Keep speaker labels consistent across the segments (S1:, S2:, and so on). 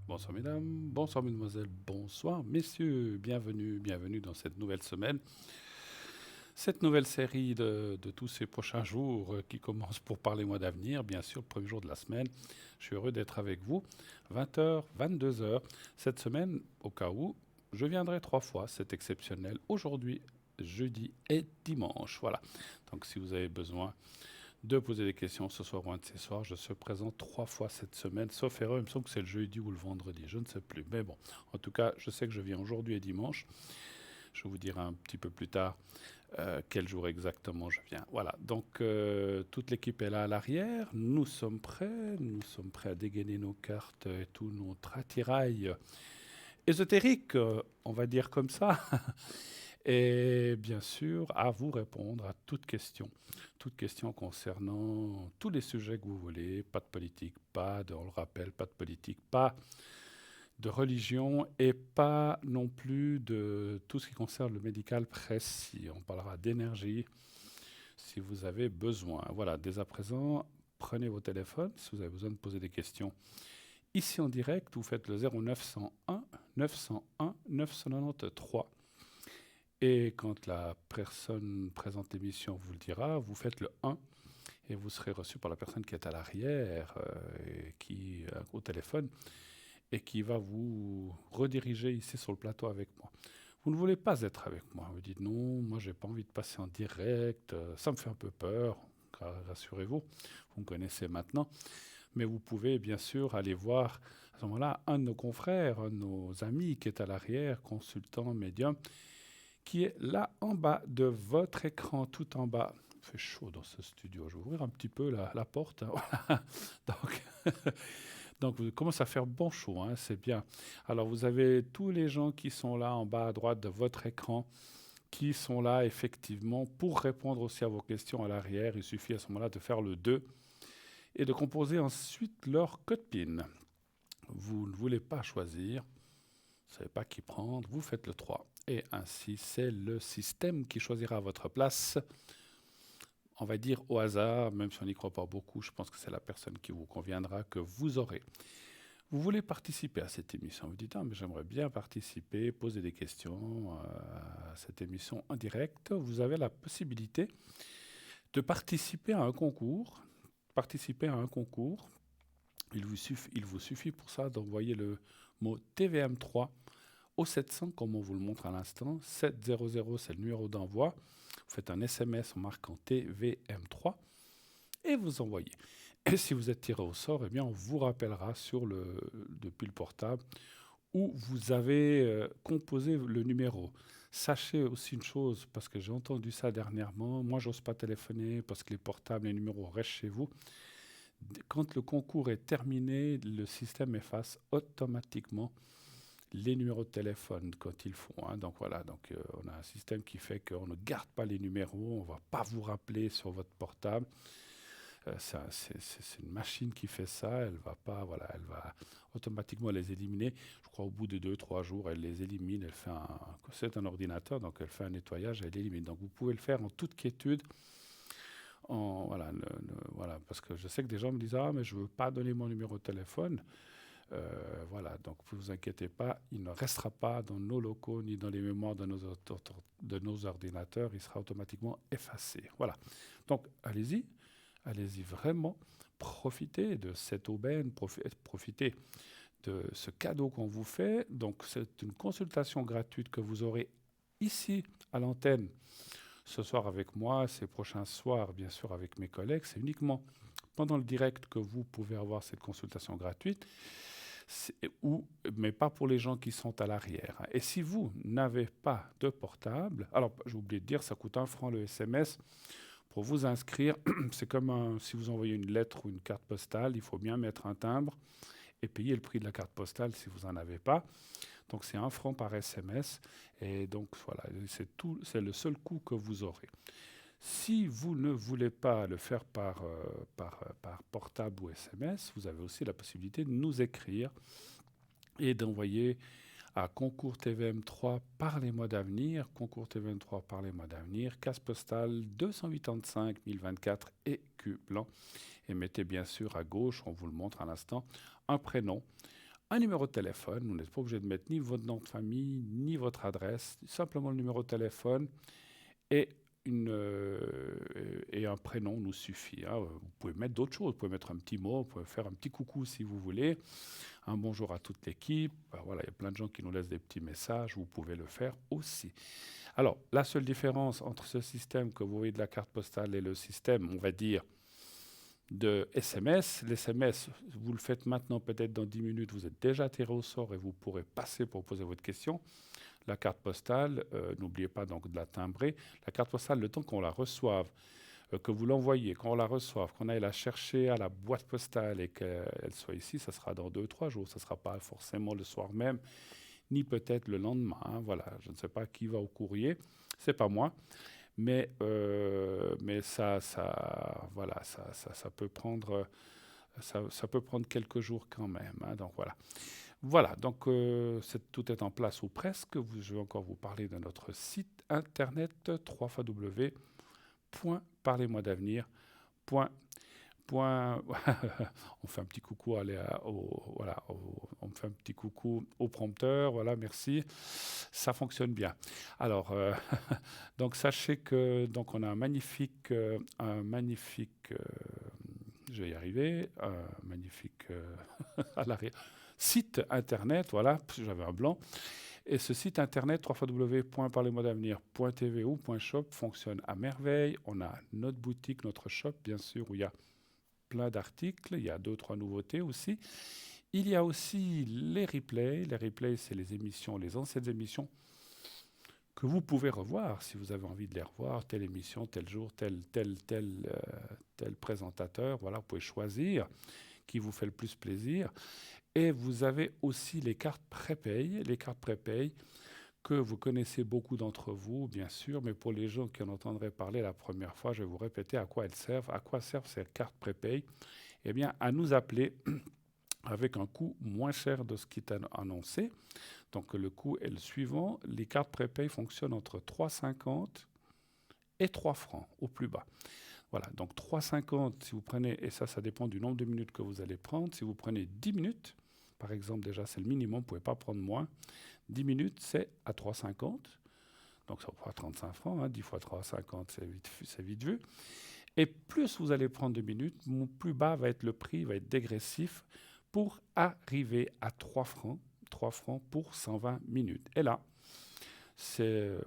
S1: Bonsoir mesdames, bonsoir mesdemoiselles, bonsoir messieurs, bienvenue dans cette nouvelle semaine, cette nouvelle série de tous ces prochains jours qui commence pour parler mois d'avenir, bien sûr le premier jour de la semaine. Je suis heureux d'être avec vous, 20h, 22h. Cette semaine, au cas où, je viendrai 3 fois, c'est exceptionnel, aujourd'hui, jeudi et dimanche. Voilà, donc si vous avez besoin de poser des questions ce soir ou un de ces soirs. Je serai présent 3 fois cette semaine, sauf erreur, il me semble que c'est le jeudi ou le vendredi, je ne sais plus. Mais bon, en tout cas, je sais que je viens aujourd'hui et dimanche. Je vous dirai un petit peu plus tard quel jour exactement je viens. Voilà, donc toute l'équipe est là à l'arrière. Nous sommes prêts à dégainer nos cartes et tout notre attirail ésotérique, on va dire comme ça. Et bien sûr, à vous répondre à toutes questions concernant tous les sujets que vous voulez. Pas de politique, on le rappelle, pas de politique, pas de religion et pas non plus de tout ce qui concerne le médical précis. On parlera d'énergie si vous avez besoin. Voilà, dès à présent, prenez vos téléphones si vous avez besoin de poser des questions. Ici en direct, vous faites le 0901 901 993. Et quand la personne présente l'émission vous le dira, vous faites le 1 et vous serez reçu par la personne qui est à l'arrière, au téléphone, et qui va vous rediriger ici sur le plateau avec moi. Vous ne voulez pas être avec moi. Vous dites non, moi j'ai pas envie de passer en direct, ça me fait un peu peur. Rassurez-vous, vous me connaissez maintenant. Mais vous pouvez bien sûr aller voir à ce moment-là un de nos confrères, un de nos amis qui est à l'arrière, consultant, médium, qui est là en bas de votre écran, tout en bas. Il fait chaud dans ce studio. Je vais ouvrir un petit peu la porte. Voilà. Donc, donc, vous commencez à faire bon chaud, hein, c'est bien. Alors, vous avez tous les gens qui sont là en bas à droite de votre écran, qui sont là effectivement pour répondre aussi à vos questions à l'arrière. Il suffit à ce moment-là de faire le 2 et de composer ensuite leur code PIN. Vous ne voulez pas choisir, vous ne savez pas qui prendre, vous faites le 3. Et ainsi, c'est le système qui choisira à votre place. On va dire au hasard, même si on n'y croit pas beaucoup, je pense que c'est la personne qui vous conviendra que vous aurez. Vous voulez participer à cette émission. Vous dites, ah, mais j'aimerais bien participer, poser des questions à cette émission en direct. Vous avez la possibilité de participer à un concours. Participer à un concours. Il vous suffit pour ça d'envoyer le mot TVM3 au 700, comme on vous le montre à l'instant. 700, c'est le numéro d'envoi. Vous faites un SMS en marquant TVM3 et vous envoyez. Et si vous êtes tiré au sort, eh bien, on vous rappellera depuis le portable où vous avez composé le numéro. Sachez aussi une chose, parce que j'ai entendu ça dernièrement, moi j'ose pas téléphoner parce que les portables, les numéros restent chez vous. Quand le concours est terminé, le système efface automatiquement les numéros de téléphone quand ils font. Hein. Donc voilà, on a un système qui fait qu'on ne garde pas les numéros, on ne va pas vous rappeler sur votre portable. C'est une machine qui fait ça, elle va pas, voilà, elle va automatiquement les éliminer. Je crois au bout de 2, 3 jours, elle les élimine. C'est un ordinateur, donc elle fait un nettoyage, elle élimine. Donc vous pouvez le faire en toute quiétude. Voilà, parce que je sais que des gens me disent ah mais je veux pas donner mon numéro de téléphone. Voilà, donc ne vous inquiétez pas, il ne restera pas dans nos locaux ni dans les mémoires de nos ordinateurs, il sera automatiquement effacé. Voilà, donc allez-y vraiment, profitez de cette aubaine, profitez de ce cadeau qu'on vous fait. Donc c'est une consultation gratuite que vous aurez ici à l'antenne ce soir avec moi, ces prochains soirs bien sûr avec mes collègues. C'est uniquement pendant le direct que vous pouvez avoir cette consultation gratuite. Mais pas pour les gens qui sont à l'arrière. Et si vous n'avez pas de portable, alors j'ai oublié de dire, ça coûte 1 franc le SMS. Pour vous inscrire, c'est comme si vous envoyez une lettre ou une carte postale, il faut bien mettre un timbre et payer le prix de la carte postale si vous n'en avez pas. Donc c'est 1 franc par SMS. Et donc voilà, c'est le seul coût que vous aurez. Si vous ne voulez pas le faire par portable ou SMS, vous avez aussi la possibilité de nous écrire et d'envoyer à Concours TVM3 par les mois d'avenir, Concours TVM3 par les mois d'avenir, case postale 285 1024 EQ blanc. Et mettez bien sûr à gauche, on vous le montre à l'instant, un prénom, un numéro de téléphone. Vous n'êtes pas obligé de mettre ni votre nom de famille, ni votre adresse. Simplement le numéro de téléphone et, et un prénom nous suffit. Hein. Vous pouvez mettre d'autres choses. Vous pouvez mettre un petit mot, vous pouvez faire un petit coucou si vous voulez. Un bonjour à toute l'équipe. Ben voilà, il y a plein de gens qui nous laissent des petits messages. Vous pouvez le faire aussi. Alors, la seule différence entre ce système que vous voyez de la carte postale et le système, on va dire, de SMS. L'SMS, vous le faites maintenant, peut-être dans 10 minutes, vous êtes déjà tiré au sort et vous pourrez passer pour poser votre question. La carte postale, n'oubliez pas donc de la timbrer. La carte postale, le temps qu'on la reçoive, que vous l'envoyez, qu'on la reçoive, qu'on aille la chercher à la boîte postale et qu'elle soit ici, ça sera dans 2-3 jours. Ça ne sera pas forcément le soir même, ni peut-être le lendemain. Hein. Voilà, je ne sais pas qui va au courrier, c'est pas moi. Mais voilà, ça peut prendre, ça peut prendre quelques jours quand même. Hein. Donc voilà. Voilà, donc tout est en place ou presque. Je vais encore vous parler de notre site internet www.parlez-moi-d'avenir.com. On fait un petit coucou, on fait un petit coucou au prompteur, voilà, merci, ça fonctionne bien. Alors, donc sachez que donc on a un magnifique, je vais y arriver, un magnifique à l'arrière, site internet, voilà, j'avais un blanc. Et ce site internet, www.parlez-moi-d'avenir.tv ou .shop, fonctionne à merveille. On a notre boutique, notre shop, bien sûr, où il y a plein d'articles. Il y a 2-3 nouveautés aussi. Il y a aussi les replays. Les replays, c'est les émissions, les anciennes émissions que vous pouvez revoir si vous avez envie de les revoir. Telle émission, tel jour, tel présentateur. Voilà, vous pouvez choisir qui vous fait le plus plaisir. Et vous avez aussi les cartes prépay. Les cartes prépay que vous connaissez beaucoup d'entre vous, bien sûr, mais pour les gens qui en entendraient parler la première fois, je vais vous répéter à quoi elles servent. À quoi servent ces cartes prépay? Eh bien, à nous appeler avec un coût moins cher de ce qui est annoncé. Donc, le coût est le suivant. Les cartes prépay fonctionnent entre 3,50 et 3 francs au plus bas. Voilà, donc 3,50 si vous prenez, et ça dépend du nombre de minutes que vous allez prendre. Si vous prenez 10 minutes, par exemple, déjà c'est le minimum, vous ne pouvez pas prendre moins. 10 minutes, c'est à 3,50. Donc ça vous fera 35 francs, hein, 10 fois 3,50, c'est vite vu. Et plus vous allez prendre de minutes, plus bas va être le prix, va être dégressif pour arriver à 3 francs. 3 francs pour 120 minutes. Et là, c'est le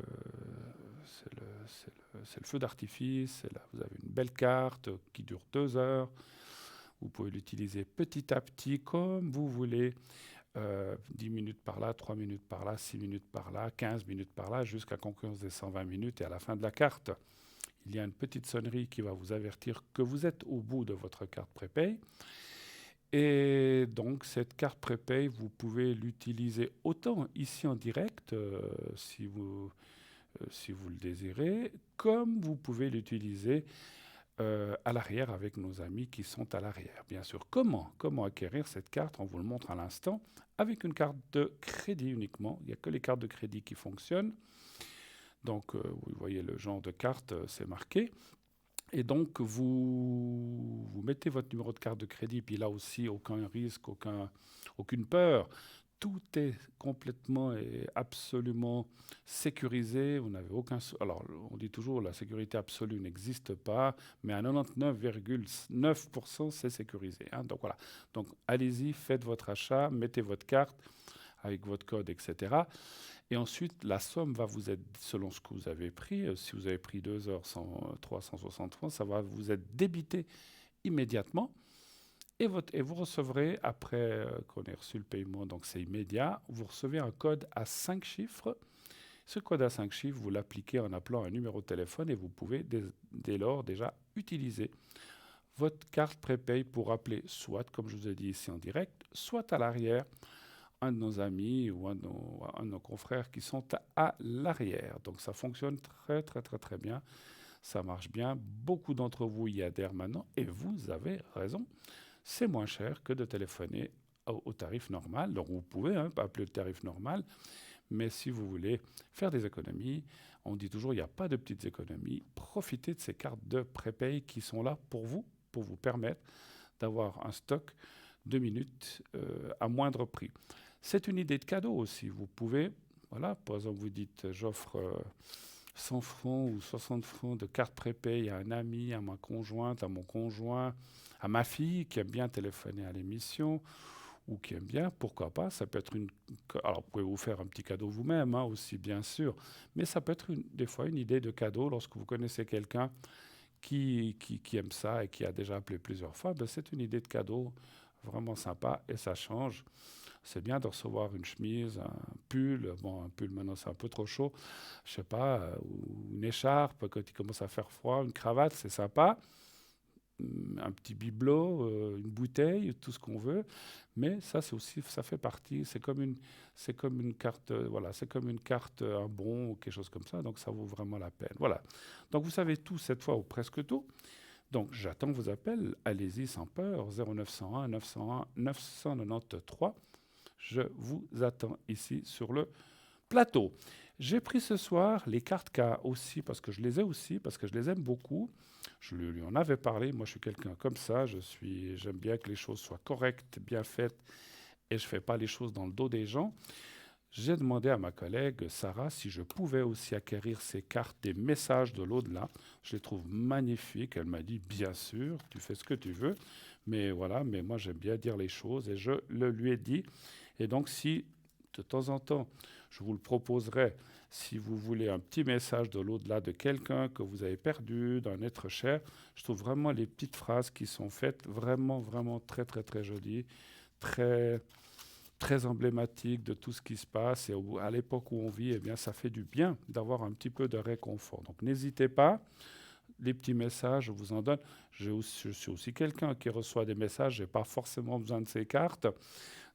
S1: feu d'artifice. Là, vous avez une belle carte qui dure 2 heures. Vous pouvez l'utiliser petit à petit comme vous voulez. 10 minutes par là, 3 minutes par là, 6 minutes par là, 15 minutes par là, jusqu'à concurrence des 120 minutes. Et à la fin de la carte, il y a une petite sonnerie qui va vous avertir que vous êtes au bout de votre carte prépay. Et donc, cette carte prépay, vous pouvez l'utiliser autant ici en direct, si vous le désirez, comme vous pouvez l'utiliser à l'arrière avec nos amis qui sont à l'arrière. Bien sûr, comment acquérir cette carte? On vous le montre à l'instant avec une carte de crédit uniquement. Il n'y a que les cartes de crédit qui fonctionnent. Donc, vous voyez le genre de carte, c'est marqué. Et donc, vous mettez votre numéro de carte de crédit, puis là aussi, aucun risque, aucune peur. Tout est complètement et absolument sécurisé. Vous n'avez aucun. Alors, on dit toujours la sécurité absolue n'existe pas, mais à 99,9%, c'est sécurisé. Hein. Donc voilà. Donc allez-y, faites votre achat, mettez votre carte avec votre code, etc. Et ensuite, la somme va vous être, selon ce que vous avez pris, si vous avez pris 2 heures, 360 francs, ça va vous être débité immédiatement. Et vous recevrez, après qu'on ait reçu le paiement, donc c'est immédiat, vous recevez un code à 5 chiffres. Ce code à 5 chiffres, vous l'appliquez en appelant un numéro de téléphone et vous pouvez dès lors déjà utiliser votre carte prépay pour appeler soit, comme je vous ai dit ici en direct, soit à l'arrière, un de nos amis ou un de nos confrères qui sont à l'arrière. Donc ça fonctionne très très très très bien. Ça marche bien. Beaucoup d'entre vous y adhèrent maintenant et vous avez raison. C'est moins cher que de téléphoner au tarif normal. Donc vous pouvez appeler le tarif normal, mais si vous voulez faire des économies, on dit toujours il n'y a pas de petites économies. Profitez de ces cartes de prépay qui sont là pour vous permettre d'avoir un stock 2 minutes à moindre prix. C'est une idée de cadeau aussi. Vous pouvez, voilà, par exemple, vous dites j'offre 100 francs ou 60 francs de carte prépay à un ami, à ma conjointe, à mon conjoint, à ma fille qui aime bien téléphoner à l'émission ou qui aime bien, pourquoi pas, ça peut être une... Alors, vous pouvez vous faire un petit cadeau vous-même hein, aussi, bien sûr, mais ça peut être des fois une idée de cadeau lorsque vous connaissez quelqu'un qui aime ça et qui a déjà appelé plusieurs fois, ben, c'est une idée de cadeau vraiment sympa et ça change. C'est bien de recevoir une chemise, un pull. Bon, un pull maintenant c'est un peu trop chaud. Je sais pas, ou une écharpe quand il commence à faire froid, une cravate, c'est sympa. Un petit bibelot, une bouteille, tout ce qu'on veut. Mais ça, c'est aussi, ça fait partie. C'est comme une carte, voilà, c'est comme une carte, un bon ou quelque chose comme ça. Donc ça vaut vraiment la peine. Voilà. Donc vous savez tout cette fois ou presque tout. Donc j'attends vos appels. Allez-y sans peur. 0901 901 993. Je vous attends ici sur le plateau. J'ai pris ce soir les cartes K aussi, parce que je les ai aussi, parce que je les aime beaucoup. Je lui en avais parlé, moi je suis quelqu'un comme ça, j'aime bien que les choses soient correctes, bien faites, et je ne fais pas les choses dans le dos des gens. J'ai demandé à ma collègue Sarah si je pouvais aussi acquérir ces cartes des messages de l'au-delà. Je les trouve magnifiques. Elle m'a dit, bien sûr, tu fais ce que tu veux. Mais voilà, mais moi j'aime bien dire les choses et je le lui ai dit. Et donc si de temps en temps, je vous le proposerai, si vous voulez un petit message de l'au-delà de quelqu'un que vous avez perdu, d'un être cher, je trouve vraiment les petites phrases qui sont faites vraiment, vraiment très, très, très jolies, très très emblématique de tout ce qui se passe. Et à l'époque où on vit, eh bien, ça fait du bien d'avoir un petit peu de réconfort. Donc n'hésitez pas, les petits messages, je vous en donne. Je suis aussi quelqu'un qui reçoit des messages, je n'ai pas forcément besoin de ces cartes.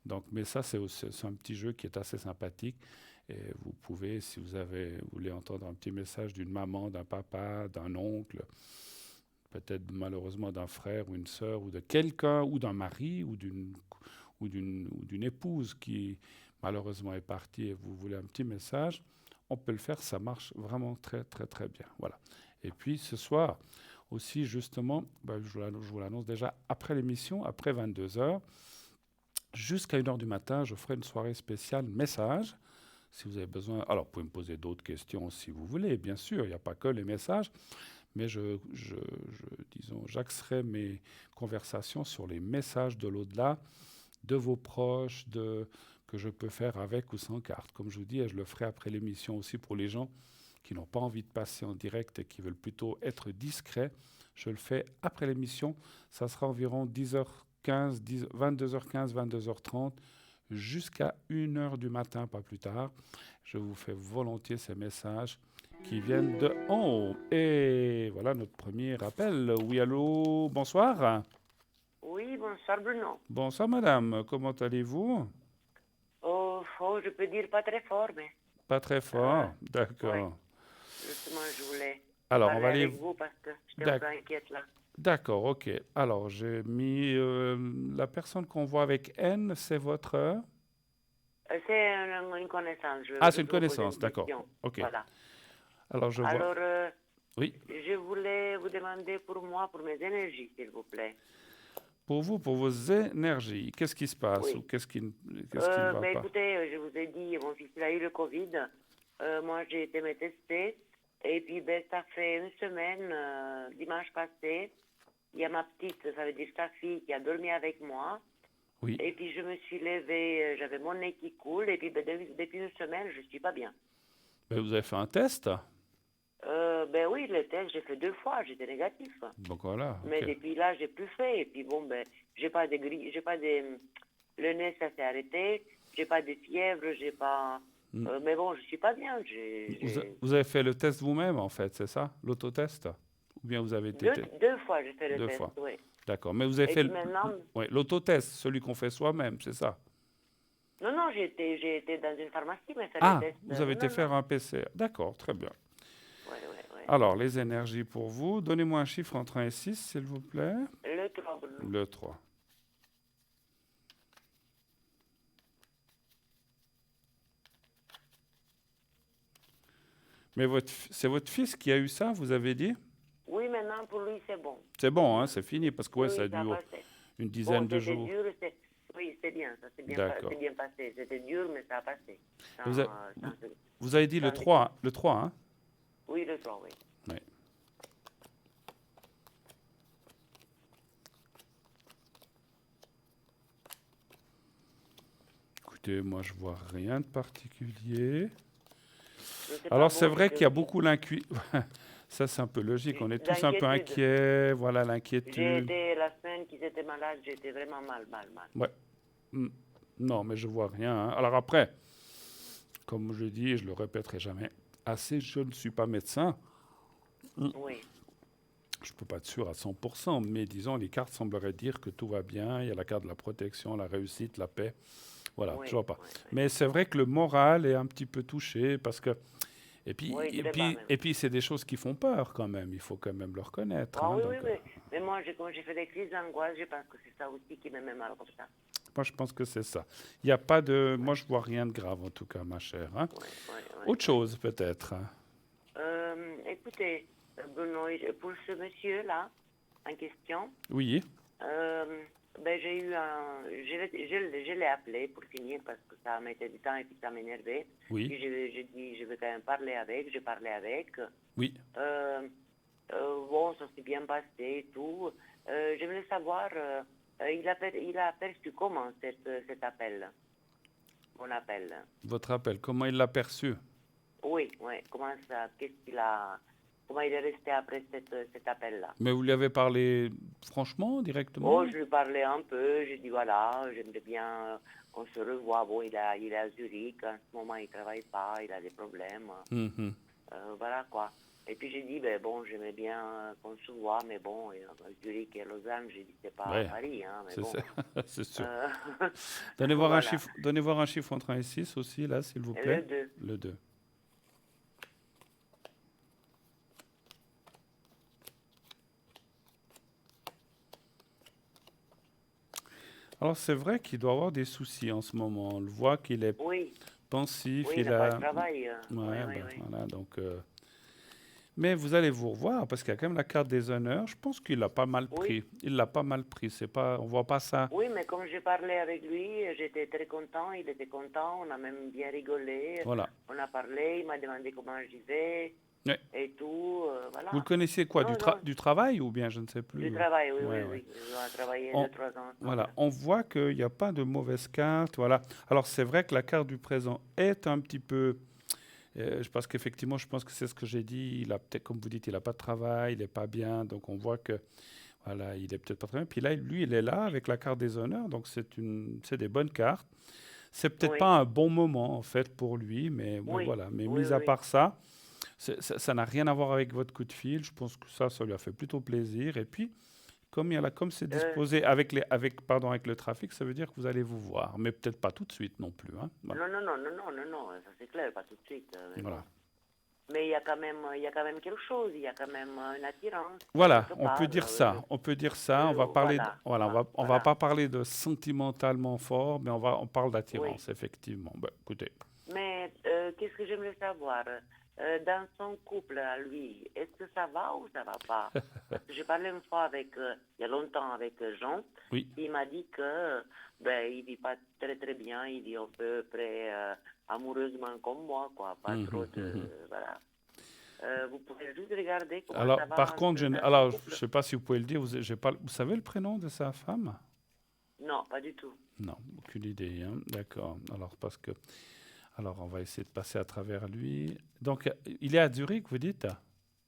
S1: Donc, mais ça, c'est un petit jeu qui est assez sympathique. Et vous pouvez, si vous voulez entendre un petit message d'une maman, d'un papa, d'un oncle, peut-être malheureusement d'un frère ou une sœur, ou de quelqu'un, ou d'un mari, ou d'une épouse qui malheureusement est partie et vous voulez un petit message, on peut le faire, ça marche vraiment très très très bien. Voilà. Et puis ce soir aussi justement, je vous l'annonce déjà, après l'émission, après 22 heures, jusqu'à 1 heure du matin, je ferai une soirée spéciale message. Si vous avez besoin, alors vous pouvez me poser d'autres questions si vous voulez, bien sûr, il n'y a pas que les messages, mais disons, j'axerai mes conversations sur les messages de l'au-delà, de vos proches, que je peux faire avec ou sans carte. Comme je vous dis, et je le ferai après l'émission aussi pour les gens qui n'ont pas envie de passer en direct et qui veulent plutôt être discrets. Je le fais après l'émission. Ça sera environ 10h15, 22h15, 22h30, jusqu'à 1h du matin, pas plus tard. Je vous fais volontiers ces messages qui viennent de en haut. Et voilà notre premier appel. Oui, allô, bonsoir.
S2: Oui, bonsoir Bruno.
S1: Bonsoir madame, comment allez-vous?
S2: Je peux dire pas très fort, mais
S1: Pas très
S2: euh,
S1: fort,
S2: ouais,
S1: d'accord.
S2: justement, je voulais
S1: Alors, on
S2: parler
S1: va aller...
S2: avec vous parce que j'étais un peu
S1: d'ac-
S2: inquiète là.
S1: D'accord, ok. Alors, j'ai mis... la personne qu'on voit avec N, c'est votre...
S2: C'est une connaissance, je
S1: Ah,
S2: veux
S1: c'est une
S2: juste vous poser
S1: connaissance,
S2: une
S1: d'accord.
S2: question.
S1: Ok.
S2: Voilà.
S1: Alors, je vois...
S2: Alors,
S1: Oui.
S2: je voulais vous demander pour moi, pour mes énergies, s'il vous plaît.
S1: Pour vous, pour vos énergies, qu'est-ce qui se passe ou
S2: Oui.
S1: qu'est-ce qui ne va
S2: Ben
S1: pas?
S2: écoutez, je vous ai dit, mon fils il a eu le Covid. Moi, j'ai été me tester. Et puis, ben, ça fait une semaine, dimanche passé, il y a ma petite, ça veut dire sa fille, qui a dormi avec moi.
S1: Oui.
S2: Et puis je me suis levée, j'avais mon nez qui coule, et puis ben, depuis une semaine, je ne suis pas bien.
S1: Ben, vous avez fait un test?
S2: Ben oui, le test, j'ai fait 2 fois, j'étais négatif.
S1: Donc voilà,
S2: Mais
S1: ok.
S2: depuis là, j'ai plus fait. Et puis bon, ben, j'ai pas de j'ai pas de, le nez, ça s'est arrêté, j'ai pas de fièvre, j'ai pas,
S1: Hmm.
S2: mais bon, je suis pas bien.
S1: Vous avez fait le test vous-même, en fait, c'est ça? L'autotest? Ou bien vous avez été...
S2: Deux fois, j'ai fait le
S1: Deux
S2: test,
S1: fois.
S2: oui.
S1: D'accord. Mais vous avez
S2: Et
S1: fait
S2: puis maintenant,
S1: ouais, l'autotest, celui qu'on fait soi-même, c'est ça?
S2: non, non, j'ai été dans une pharmacie, mais faire le
S1: Ah,
S2: test,
S1: vous avez été
S2: non,
S1: faire
S2: non.
S1: un PCR. D'accord, très bien.
S2: Ouais, ouais, ouais.
S1: Alors, les énergies pour vous. Donnez-moi un chiffre entre 1 et 6, s'il vous plaît.
S2: Le trouble.
S1: Le 3. Mais c'est votre fils qui a eu ça, vous avez dit?
S2: Oui, maintenant, pour lui, c'est bon.
S1: C'est bon, hein, c'est fini, parce que ouais,
S2: Oui,
S1: ça
S2: oui, ça a
S1: dure
S2: passé.
S1: une
S2: Bon,
S1: dizaine de
S2: c'était
S1: jours.
S2: dur, c'est bien, ça s'est
S1: D'accord.
S2: c'est bien passé. C'était dur, mais ça a passé.
S1: Vous, a-
S2: Sans,
S1: vous avez dit le
S2: sans
S1: 3, hein, le 3, hein?
S2: Oui, le 3, oui.
S1: Oui. Écoutez, moi, je vois rien de particulier.
S2: C'est pas
S1: Alors, c'est
S2: beau,
S1: vrai qu'il y a
S2: c'était
S1: beaucoup l'inquiétude. Ça, c'est un peu logique. On est tous un peu
S2: l'inquiétude.
S1: inquiets. Voilà,
S2: J'ai
S1: l'inquiétude.
S2: été la semaine qu'ils étaient malades, j'étais vraiment mal, mal, mal.
S1: Ouais. Hmm. Non, mais je vois rien, hein. Alors après, comme je dis, et je le répéterai jamais assez, je ne suis pas médecin.
S2: Oui,
S1: Je ne peux pas être sûr à 100%, mais disons, les cartes sembleraient dire que tout va bien. Il y a la carte de la protection, la réussite, la paix. Voilà, je
S2: oui,
S1: vois pas.
S2: oui, oui.
S1: Mais c'est vrai que le moral est un petit peu touché parce que et puis
S2: Oui,
S1: et
S2: très bas
S1: puis
S2: même.
S1: et puis c'est des choses qui font peur quand même. Il faut quand même le reconnaître,
S2: Ah
S1: hein.
S2: oui, oui,
S1: Donc
S2: oui. Mais moi, quand j'ai fait des crises d'angoisse, je pense que c'est ça aussi qui me met mal comme ça.
S1: moi je pense que c'est ça. Il n'y a pas de,
S2: Oui,
S1: moi je vois rien de grave en tout cas, ma chère, hein.
S2: oui, oui, oui,
S1: Autre
S2: oui.
S1: chose peut-être, hein.
S2: Écoutez, Bruno, pour ce monsieur-là, en question,
S1: Oui,
S2: euh, ben, j'ai eu un... Je l'ai appelé pour finir parce que ça mettait du temps et puis ça m'énervait.
S1: oui,
S2: Puis j'ai dit, je vais quand même parler avec. J'ai parlé avec.
S1: oui.
S2: Euh, bon, ça s'est bien passé et tout. J'aimerais savoir, il a perçu comment cet appel, mon appel.
S1: Votre appel, comment il l'a perçu?
S2: Oui, oui, comment ça, comment il est resté après cet appel-là.
S1: Mais vous lui avez parlé franchement,
S2: Oh,
S1: directement?
S2: je lui parlais un peu, je dis voilà, j'aimerais bien qu'on se revoie. Bon, il est à Zurich, en ce moment il travaille pas, il a des problèmes.
S1: Mhm.
S2: Voilà quoi. Et puis j'ai dit, ben bon, j'aimais bien qu'on se voit, mais bon, Zurich et Lausanne, j'ai dit, c'est pas à
S1: Ouais,
S2: Paris, hein, mais
S1: c'est
S2: bon.
S1: ça, c'est sûr.
S2: Euh, voilà.
S1: Donnez voir un chiffre entre 1 et 6 aussi, là, s'il vous plaît.
S2: Le 2.
S1: Le 2. Alors, c'est vrai qu'il doit avoir des soucis en ce moment. On le voit qu'il est
S2: Oui,
S1: pensif,
S2: oui, il
S1: il
S2: n'a pas de
S1: a...
S2: travail. Oui,
S1: Ouais,
S2: oui,
S1: ben
S2: oui.
S1: voilà, donc... Mais vous allez vous revoir, parce qu'il y a quand même la carte des honneurs. Je pense qu'il l'a pas mal
S2: Oui,
S1: pris. Il l'a pas mal pris. C'est pas... On voit pas ça.
S2: oui, mais comme j'ai parlé avec lui, j'étais très content, il était content, on a même bien rigolé.
S1: Voilà.
S2: On a parlé, il m'a demandé comment je vivais
S1: Ouais.
S2: et tout,
S1: Vous le
S2: voilà.
S1: connaissiez quoi?
S2: Non, non,
S1: Du travail ou bien, je ne sais
S2: du
S1: plus.
S2: travail, oui,
S1: Ouais,
S2: oui,
S1: ouais.
S2: oui. On a travaillé
S1: On,
S2: 2, 3 ans
S1: voilà,
S2: ensemble.
S1: on voit qu'il n'y a pas de mauvaise carte. Voilà. Alors, c'est vrai que la carte du présent est un petit peu. Parce qu'effectivement, je pense que c'est ce que j'ai dit. Il a peut-être, comme vous dites, il n'a pas de travail, il n'est pas bien. Donc, on voit que, voilà, il est peut-être pas très bien. Puis là, lui, il est là avec la carte des honneurs. Donc, c'est des bonnes cartes. C'est peut-être
S2: Oui,
S1: pas un bon moment, en fait, pour lui. Mais
S2: oui,
S1: voilà. Mais
S2: oui,
S1: mis à
S2: oui,
S1: part ça, ça n'a rien à voir avec votre coup de fil. Je pense que ça lui a fait plutôt plaisir. Et puis, comme c'est
S2: oui.
S1: disposé pardon, avec le trafic, ça veut dire que vous allez vous voir. Mais peut-être pas tout de suite non plus, hein. Voilà.
S2: Non, non, non, non, non, non, non, ça c'est clair, pas tout de suite, mais bon.
S1: Voilà.
S2: Mais il y a quand même quelque chose, il y a quand même une attirance,
S1: Voilà,
S2: quelque
S1: on peut
S2: part.
S1: dire ça. On peut dire ça. On va parler
S2: Voilà,
S1: voilà, on va
S2: voilà.
S1: pas parler de sentimentalement fort, mais on parle
S2: Oui.
S1: d'attirance, effectivement. Ben, écoutez.
S2: Mais qu'est-ce que j'aimerais savoir? Dans son couple à lui, est-ce que ça va ou ça va pas? Parce que j'ai parlé une fois avec, il y a longtemps avec Jean,
S1: Oui.
S2: il m'a dit que ben il vit pas très très bien, il vit à peu près amoureusement comme moi, quoi, pas trop
S1: Mhm.
S2: de, voilà. Vous pouvez juste regarder comment
S1: Alors,
S2: ça va
S1: par contre,
S2: dans son
S1: alors, je
S2: couple?
S1: sais pas si vous pouvez le dire. Vous savez le prénom de sa femme?
S2: Non, pas du tout.
S1: Non, aucune idée, hein. D'accord. Alors, on va essayer de passer à travers lui. Donc, il est à Zurich, vous dites?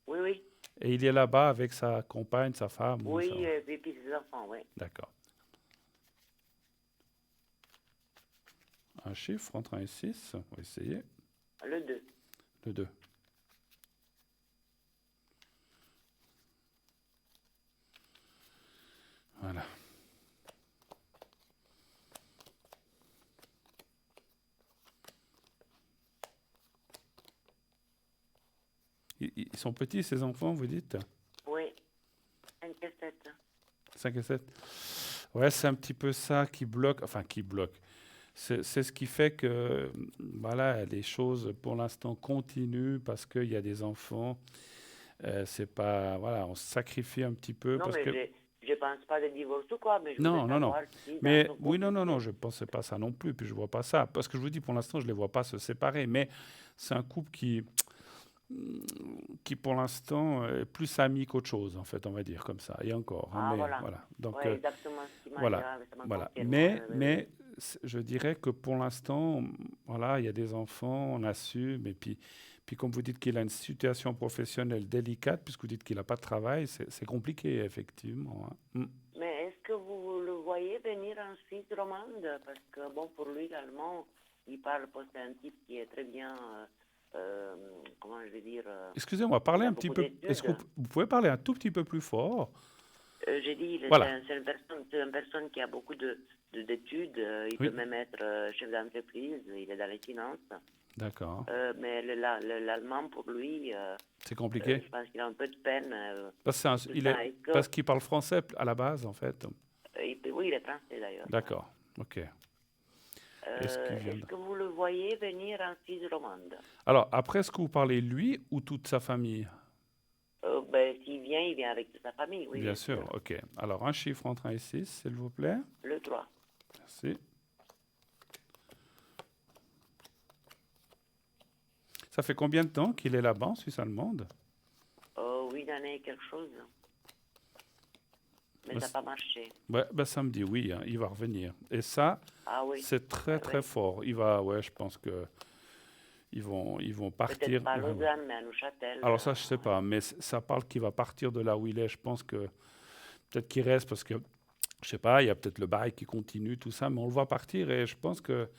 S2: Oui, oui,
S1: Et il est là-bas avec sa compagne, sa femme ou ça?
S2: oui, et puis ses enfants, oui.
S1: D'accord. Un chiffre entre 1 et 6. On va essayer.
S2: Le 2.
S1: Le 2. Voilà. Ils sont petits, ces enfants, vous dites?
S2: Oui, 5 et 7.
S1: 5 et 7. Ouais, c'est un petit peu ça qui bloque. Enfin, qui bloque. C'est ce qui fait que, voilà, les choses, pour l'instant, continuent parce qu'il y a des enfants. C'est pas... Voilà, on se sacrifie un petit peu
S2: Non,
S1: parce
S2: mais
S1: que...
S2: je pense pas de divorce ou quoi, mais je voulais
S1: Non, non, non.
S2: savoir si dans
S1: Mais
S2: son
S1: oui,
S2: couple,
S1: non, non, non, je ne pensais pas ça non plus, puis je ne vois pas ça. Parce que je vous dis, pour l'instant, je ne les vois pas se séparer. Mais c'est un couple qui pour l'instant, est plus ami qu'autre chose, en fait, on va dire comme ça. Et encore, hein,
S2: ah
S1: mais
S2: voilà,
S1: voilà. Donc,
S2: ouais, exactement ce qu'il m'a dit,
S1: voilà,
S2: ah, ça m'a
S1: voilà.
S2: confirmé, ouais, ouais, ouais,
S1: Mais je dirais que pour l'instant, voilà, il y a des enfants, on assume, et puis comme vous dites qu'il a une situation professionnelle délicate, puisque vous dites qu'il n'a pas de travail, c'est compliqué, effectivement, hein.
S2: Mais est-ce que vous le voyez venir en Suisse romande? Parce que, bon, pour lui, l'allemand, il parle, c'est un type qui est très bien, comment je vais dire,
S1: Excusez-moi,
S2: il
S1: parlez
S2: a
S1: un petit
S2: beaucoup
S1: peu. Est-ce que
S2: d'études.
S1: vous pouvez parler un tout petit peu plus fort?
S2: J'ai dit,
S1: Voilà.
S2: c'est une personne qui a beaucoup d'études. Il peut
S1: Oui,
S2: même être chef d'entreprise, il est dans les finances.
S1: d'accord.
S2: Mais l'allemand, pour lui,
S1: C'est compliqué.
S2: je pense qu'il a un peu de peine.
S1: Parce,
S2: Tout
S1: il est,
S2: ça.
S1: parce qu'il parle français à la base, en fait.
S2: Oui, il est français d'ailleurs. Ouais.
S1: D'accord. Ok. Est-ce qu'il vient
S2: Est-ce
S1: de...
S2: que vous le voyez venir en Suisse romande?
S1: Alors, après, est-ce que vous parlez lui ou toute sa famille?
S2: Ben, s'il vient, il vient avec toute sa famille, oui,
S1: Bien
S2: bien
S1: sûr.
S2: sûr.
S1: Ok. Alors, un chiffre entre 1 et 6, s'il vous plaît.
S2: Le 3.
S1: Merci. Ça fait combien de temps qu'il est là-bas en Suisse allemande?
S2: 8 années, quelque chose. Mais
S1: Ben,
S2: ça n'a pas marché.
S1: ouais, ben, ça me dit oui, hein, il va revenir. Et ça,
S2: Ah oui,
S1: c'est très, très
S2: oui.
S1: fort. Il va, ouais, je pense que ils vont
S2: Peut-être
S1: partir.
S2: pas à
S1: Ouais, ouais.
S2: Lausanne, mais à Neuchâtel.
S1: Alors ça, je sais
S2: Ouais.
S1: pas, mais ça parle qu'il va partir de là où il est. Je pense que peut-être qu'il reste parce que, je sais pas, il y a peut-être le bail qui continue, tout ça, mais on le voit partir et je pense que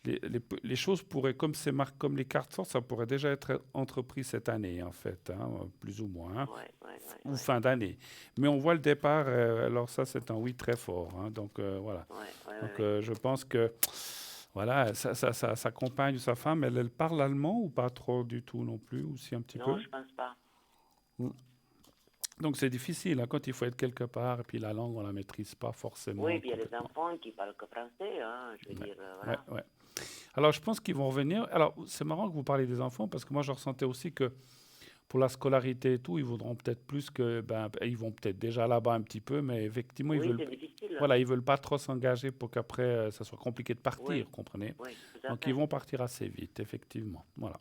S1: les choses pourraient, comme c'est comme les cartes sortent, ça pourrait déjà être entrepris cette année, en fait, hein, plus ou moins, hein,
S2: Ouais, ouais, ouais,
S1: ou
S2: ouais.
S1: fin d'année. Mais on voit le départ, alors ça, c'est un oui très fort, hein, donc voilà.
S2: Ouais, ouais, ouais,
S1: Donc
S2: ouais.
S1: je pense que, voilà, sa compagne ou sa femme, elle parle allemand ou pas trop du tout non plus, ou si un petit
S2: Non,
S1: peu?
S2: je pense pas.
S1: Mm. Donc c'est difficile hein, quand il faut être quelque part et puis la langue on la maîtrise pas
S2: Oui,
S1: forcément
S2: puis il y a des
S1: complètement.
S2: enfants qui parlent que français, hein, je veux
S1: Ouais,
S2: dire,
S1: ouais,
S2: voilà.
S1: ouais. Alors je pense qu'ils vont revenir. Alors c'est marrant que vous parliez des enfants parce que moi je ressentais aussi que pour la scolarité et tout, ils voudront peut-être plus que ben ils vont peut-être déjà là-bas un petit peu, mais effectivement
S2: Oui, c'est difficile.
S1: voilà ils veulent pas trop s'engager pour qu'après ça soit compliqué de partir,
S2: Oui,
S1: comprenez?
S2: oui, tout à
S1: Donc ils
S2: fait.
S1: vont partir assez vite, effectivement. Voilà.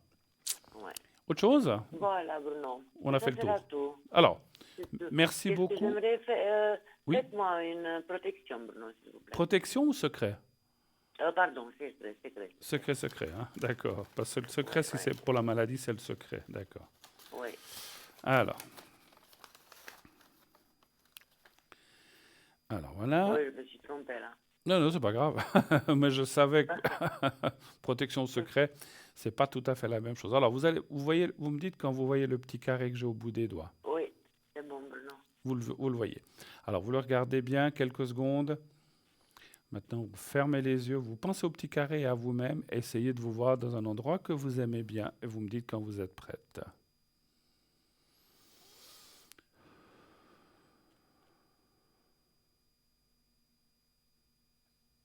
S2: Ouais.
S1: Autre chose?
S2: Voilà, Bruno.
S1: On a fait
S2: Ça
S1: le
S2: sera
S1: tour.
S2: tout.
S1: Alors
S2: C'est tout.
S1: merci
S2: Qu'est-ce que
S1: beaucoup.
S2: j'aimerais faire?
S1: Oui.
S2: Faites-moi une protection, Bruno, s'il vous plaît.
S1: Protection ou secret?
S2: Pardon, c'est secret, secret.
S1: Secret, secret, hein? D'accord. Parce que le secret,
S2: Ouais,
S1: si
S2: ouais.
S1: c'est pour la maladie, c'est le secret. D'accord.
S2: Oui.
S1: Alors, voilà.
S2: Oui, je me suis trompée là.
S1: Non, non, c'est pas grave. Mais je savais que protection secret, c'est pas tout à fait la même chose. Alors, vous voyez, vous me dites quand vous voyez le petit carré que j'ai au bout des doigts.
S2: Oui, c'est bon, Bruno.
S1: Vous le voyez. Alors, vous le regardez bien quelques secondes. Maintenant, vous fermez les yeux, vous pensez au petit carré et à vous-même. Essayez de vous voir dans un endroit que vous aimez bien et vous me dites quand vous êtes prête.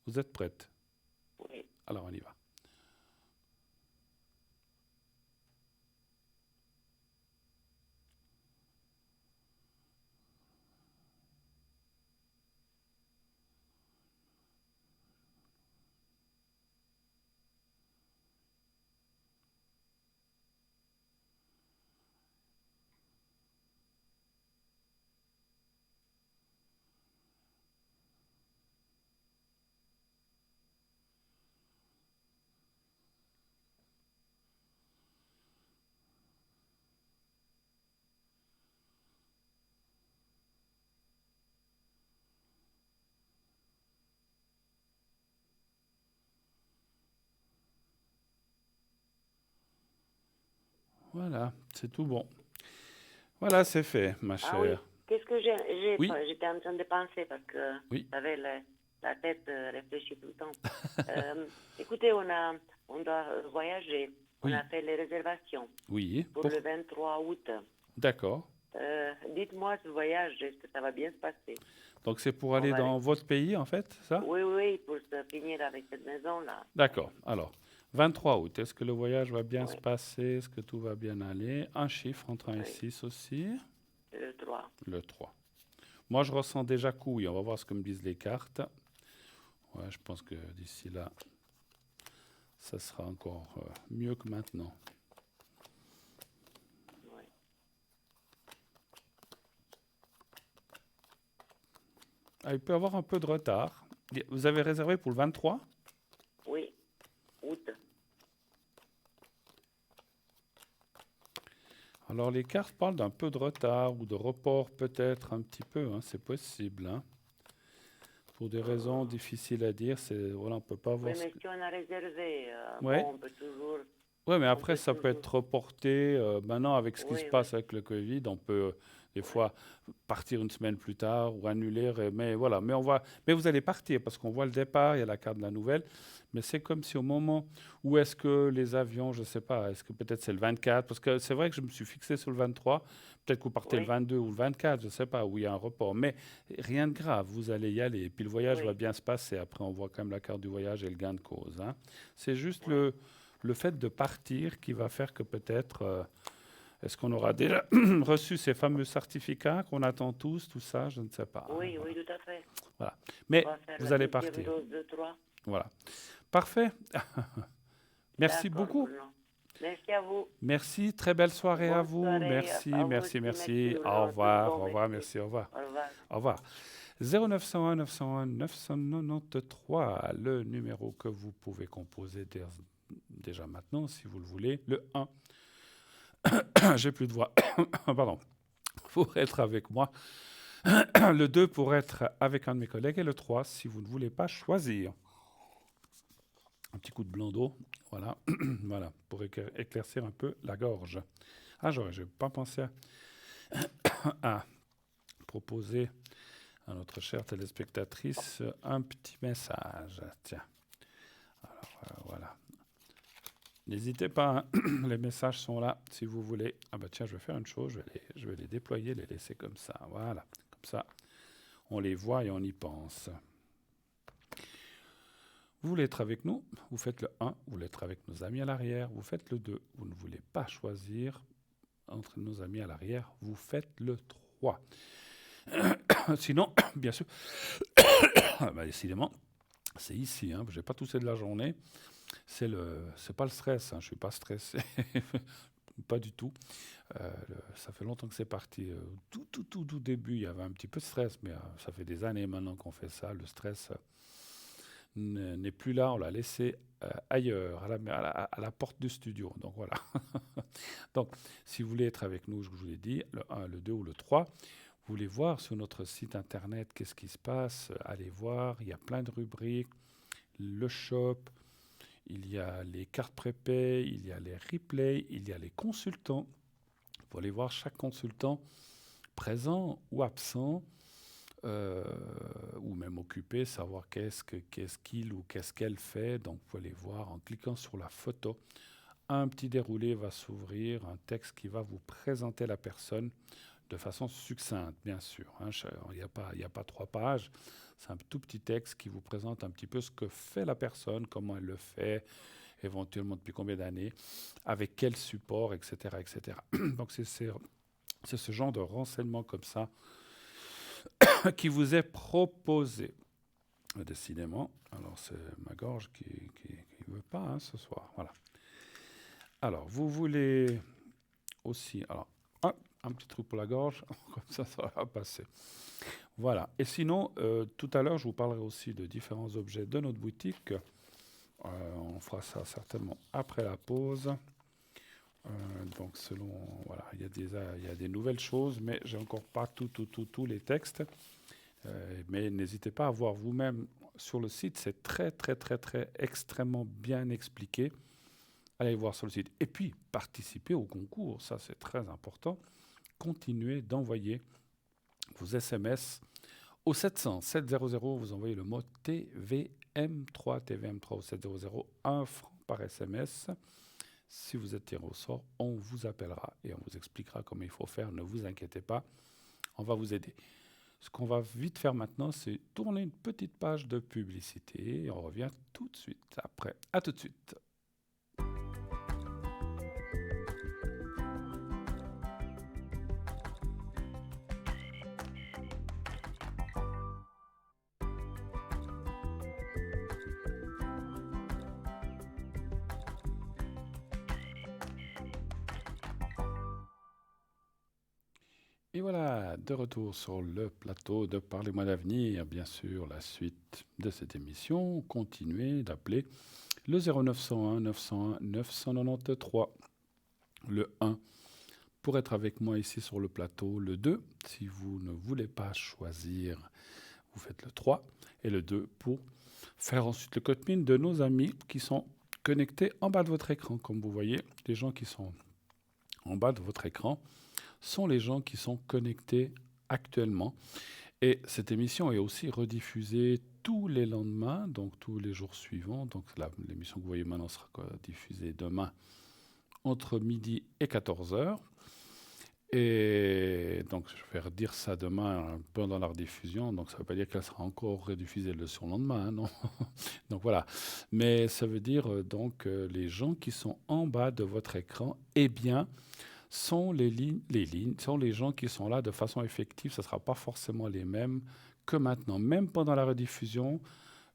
S1: Vous êtes prête?
S2: Oui.
S1: Alors, on y va. Voilà, c'est tout bon. Voilà, c'est fait, ma
S2: Ah oui,
S1: chère.
S2: qu'est-ce que
S1: Oui,
S2: j'étais en train de penser parce que
S1: oui,
S2: j'avais la tête réfléchie tout le temps. Écoutez, on doit voyager. On a
S1: oui,
S2: fait les réservations
S1: oui.
S2: pour le 23 août.
S1: D'accord.
S2: Dites-moi ce voyage, est-ce que ça va bien se passer?
S1: Donc c'est pour
S2: On
S1: aller
S2: va
S1: dans votre pays, en fait, ça?
S2: Oui, oui, pour se finir avec cette maison-là.
S1: D'accord. Alors, 23 août, est-ce que le voyage va bien se
S2: Oui,
S1: passer? Est-ce que tout va bien aller? Un chiffre entre 1 et
S2: oui,
S1: 6 aussi.
S2: le 3.
S1: Le 3. Moi, je ressens déjà couille. On va voir ce que me disent les cartes. Ouais, je pense que d'ici là, ça sera encore mieux que maintenant.
S2: Ouais.
S1: Ah, il peut y avoir un peu de retard. Vous avez réservé pour le 23?
S2: Oui, août.
S1: Alors, les cartes parlent d'un peu de retard ou de report, peut-être un petit peu. Hein, c'est possible. Hein. Pour des raisons difficiles à dire, voilà, on ne peut pas
S2: Oui,
S1: voir.
S2: mais si on a réservé,
S1: Ouais.
S2: bon, on peut toujours.
S1: Oui, mais
S2: On
S1: après,
S2: peut
S1: ça peut
S2: toujours.
S1: être reporté. Maintenant, avec ce qui
S2: Oui,
S1: se
S2: oui,
S1: passe avec le Covid, on peut des
S2: oui,
S1: fois partir une semaine plus tard ou annuler. Mais voilà, mais vous allez partir parce qu'on voit le départ, il y a la carte de la nouvelle. Mais c'est comme si au moment où est-ce que les avions, je ne sais pas, est-ce que peut-être c'est le 24, parce que c'est vrai que je me suis fixé sur le 23. Peut-être que vous partez le
S2: oui,
S1: 22 ou le 24, je ne sais pas, où il y a un report. Mais rien de grave, vous allez y aller. Et puis le voyage va
S2: oui,
S1: bien se passer. Après, on voit quand même la carte du voyage et le gain de cause. Hein. C'est juste
S2: oui.
S1: le fait de partir qui va faire que peut-être, est-ce qu'on aura déjà reçu ces fameux certificats qu'on attend tous, tout ça, je ne sais pas. Hein,
S2: Oui,
S1: voilà.
S2: oui, tout à fait.
S1: Voilà.
S2: On
S1: Mais
S2: va faire
S1: vous
S2: la
S1: allez
S2: deuxième
S1: partir.
S2: dose de 3.
S1: Voilà. Parfait. Merci
S2: D'accord,
S1: beaucoup.
S2: Bruno. Merci à vous.
S1: Merci. Très belle soirée à
S2: Bonne
S1: vous.
S2: soirée
S1: Merci,
S2: à vous
S1: merci,
S2: aussi. Merci,
S1: merci. Au
S2: Bruno. Tout
S1: revoir,
S2: bon,
S1: au revoir,
S2: merci.
S1: merci, au revoir.
S2: Au revoir.
S1: Au revoir. 0901 901 993, le numéro que vous pouvez composer déjà maintenant, si vous le voulez. Le 1. J'ai plus de voix. Pardon. Pour être avec moi. Le 2 pour être avec un de mes collègues. Et le 3 si vous ne voulez pas choisir. Un petit coup de blanc d'eau. Voilà. Voilà. Pour éclaircir un peu la gorge. Ah, je n'ai pas pensé à proposer à notre chère téléspectatrice un petit message. Tiens. Alors, voilà. N'hésitez pas, hein. Les messages sont là si vous voulez. Ah bah tiens, je vais faire une chose, je vais les déployer, les laisser comme ça. Voilà, comme ça, on les voit et on y pense. Vous voulez être avec nous, vous faites le 1, vous voulez être avec nos amis à l'arrière, vous faites le 2, vous ne voulez pas choisir entre nos amis à l'arrière, vous faites le 3. Sinon, bien sûr, bah décidément, c'est ici, hein, je n'ai pas toussé de la journée. C'est pas le stress, hein, je ne suis pas stressé, pas du tout. Ça fait longtemps que c'est parti. Tout début, il y avait un petit peu de stress, mais ça fait des années maintenant qu'on fait ça. Le stress n'est plus là, on l'a laissé ailleurs, à la porte du studio. Donc voilà. Donc, si vous voulez être avec nous, je vous l'ai dit, le 1, le 2 ou le 3, vous voulez voir sur notre site internet qu'est-ce qui se passe, allez voir, il y a plein de rubriques, le shop, il y a les cartes prépay, il y a les replays, il y a les consultants. Vous pouvez aller voir chaque consultant présent ou absent, ou même occupé, savoir qu'est-ce qu'il ou qu'est-ce qu'elle fait. Donc vous pouvez aller voir en cliquant sur la photo. Un petit déroulé va s'ouvrir, un texte qui va vous présenter la personne de façon succincte, bien sûr. Hein. Il n'y a pas 3 pages. C'est un tout petit texte qui vous présente un petit peu ce que fait la personne, comment elle le fait, éventuellement depuis combien d'années, avec quel support, etc. etc. Donc c'est ce genre de renseignement comme ça qui vous est proposé. Décidément, alors c'est ma gorge qui ne veut pas hein, ce soir. Voilà. Alors, vous voulez aussi... Alors, un petit truc pour la gorge, comme ça va passer. Voilà. Et sinon, tout à l'heure, je vous parlerai aussi de différents objets de notre boutique. On fera ça certainement après la pause. Donc, voilà, il y a des nouvelles choses, mais j'ai encore pas tous les textes. Mais n'hésitez pas à voir vous-même sur le site. C'est très, extrêmement bien expliqué. Allez voir sur le site. Et puis, participez au concours. Ça, c'est très important. Continuez d'envoyer vos SMS au 700 700. Vous envoyez le mot TVM3 au 700, 1 franc par SMS. Si vous êtes tiré au sort, on vous appellera et on vous expliquera comment il faut faire. Ne vous inquiétez pas, on va vous aider. Ce qu'on va vite faire maintenant, c'est tourner une petite page de publicité et on revient tout de suite après. À tout de suite. Et voilà, de retour sur le plateau de Parlez-moi d'avenir. Bien sûr, la suite de cette émission, continuez d'appeler le 0901 901 993. Le 1 pour être avec moi ici sur le plateau. Le 2, si vous ne voulez pas choisir, vous faites le 3. Et le 2 pour faire ensuite le code PIN de nos amis qui sont connectés en bas de votre écran. Comme vous voyez, les gens qui sont en bas de votre écran sont les gens qui sont connectés actuellement. Et cette émission est aussi rediffusée tous les lendemains, donc tous les jours suivants. Donc l'émission que vous voyez maintenant sera diffusée demain entre midi et 14 heures. Et donc je vais redire ça demain pendant la rediffusion. Donc ça ne veut pas dire qu'elle sera encore rediffusée le surlendemain, hein, non. Donc voilà. Mais ça veut dire les gens qui sont en bas de votre écran, eh bien, sont les lignes, sont les gens qui sont là de façon effective. Ce ne sera pas forcément les mêmes que maintenant. Même pendant la rediffusion,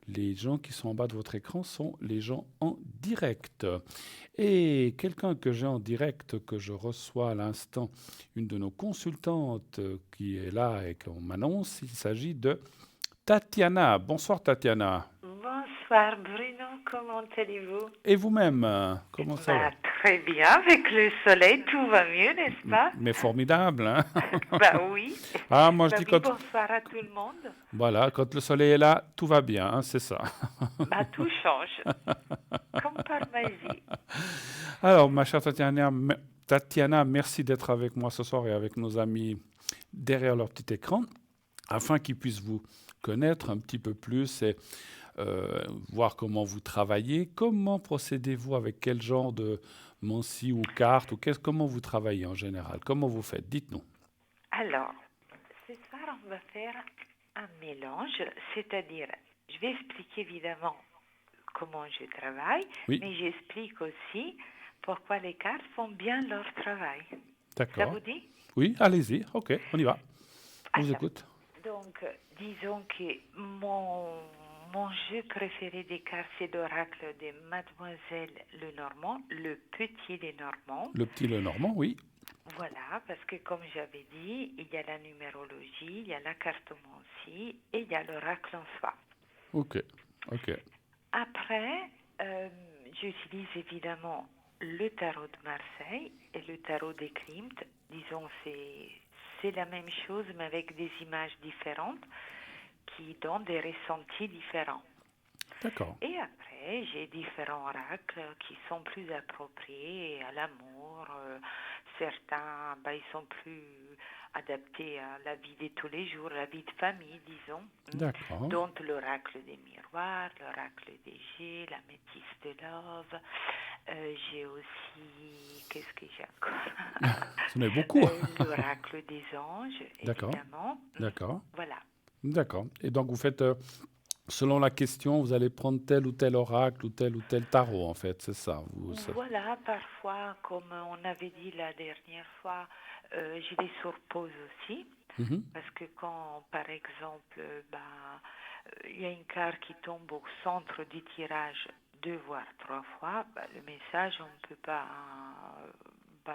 S1: les gens qui sont en bas de votre écran sont les gens en direct. Et quelqu'un que j'ai en direct, que je reçois à l'instant, une de nos consultantes qui est là et qu'on m'annonce, il s'agit de Tatiana. Bonsoir Tatiana.
S3: Bonsoir Bruno, comment allez-vous?
S1: Et vous-même, comment ça va?
S3: Très bien, avec le soleil, tout va mieux, n'est-ce pas?
S1: Mais formidable, hein?
S3: Oui.
S1: Ah, moi je dis
S3: Oui,
S1: quand...
S3: bonsoir à tout le monde.
S1: Voilà, quand le soleil est là, tout va bien, hein, c'est ça.
S3: Tout change, comme par magie.
S1: Alors, ma chère Tatiana, merci d'être avec moi ce soir et avec nos amis derrière leur petit écran, afin qu'ils puissent vous connaître un petit peu plus et voir comment vous travaillez. Comment procédez-vous, avec quel genre de mansi ou carte, ou comment vous travaillez en général? Comment vous faites? Dites-nous.
S3: Alors, ce soir, on va faire un mélange, c'est-à-dire, je vais expliquer évidemment comment je travaille,
S1: Oui.
S3: mais j'explique aussi pourquoi les cartes font bien leur travail.
S1: D'accord.
S3: Ça vous dit?
S1: Oui, allez-y. OK, on y va. On vous
S3: Alors,
S1: écoute.
S3: donc, disons que mon jeu préféré des cartes, c'est l'oracle de Mademoiselle Lenormand, le petit Lenormand.
S1: Le petit Lenormand, oui.
S3: Voilà, parce que comme j'avais dit, il y a la numérologie, il y a la cartomancie et il y a l'oracle en soi.
S1: OK, OK.
S3: Après, j'utilise évidemment le tarot de Marseille et le tarot des Klimt. Disons, c'est la même chose, mais avec des images différentes qui donnent des ressentis différents.
S1: D'accord.
S3: Et après, j'ai différents oracles qui sont plus appropriés à l'amour. Certains, ils sont plus adaptés à la vie de tous les jours, la vie de famille, disons.
S1: D'accord.
S3: Donc, l'oracle des miroirs, l'oracle des jets, la métisse de love. J'ai aussi, qu'est-ce que j'ai encore?
S1: Ce n'est beaucoup.
S3: L'oracle des anges, évidemment.
S1: D'accord.
S3: Voilà.
S1: D'accord. Et donc, vous faites, selon la question, vous allez prendre tel ou tel oracle ou tel tarot, en fait, c'est ça.
S3: Voilà, parfois, comme on avait dit la dernière fois, je les surpose aussi. Parce que quand, par exemple, il y a une carte qui tombe au centre du tirage 2 voire 3 fois, le message, on ne peut pas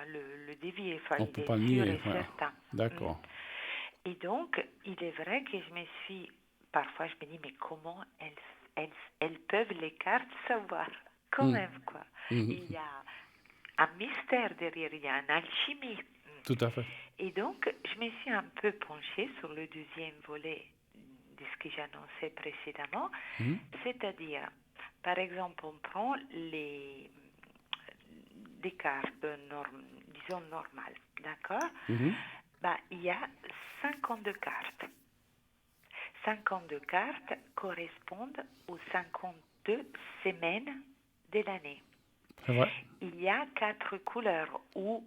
S3: le dévier. Enfin,
S1: On ne peut
S3: il
S1: pas
S3: est
S1: le
S3: sûr
S1: nier.
S3: et certain.
S1: D'accord.
S3: Et donc, il est vrai que je me suis... Parfois, je me dis, mais comment elles peuvent, les cartes, savoir? Quand même, quoi. Il y a un mystère derrière, il y a une alchimie.
S1: Tout à fait.
S3: Et donc, je me suis un peu penchée sur le deuxième volet de ce que j'annonçais précédemment, c'est-à-dire, par exemple, on prend des cartes, disons normales, d'accord? Il y a 52 cartes. 52 cartes correspondent aux 52 semaines de l'année.
S1: C'est vrai.
S3: Il y a 4 couleurs ou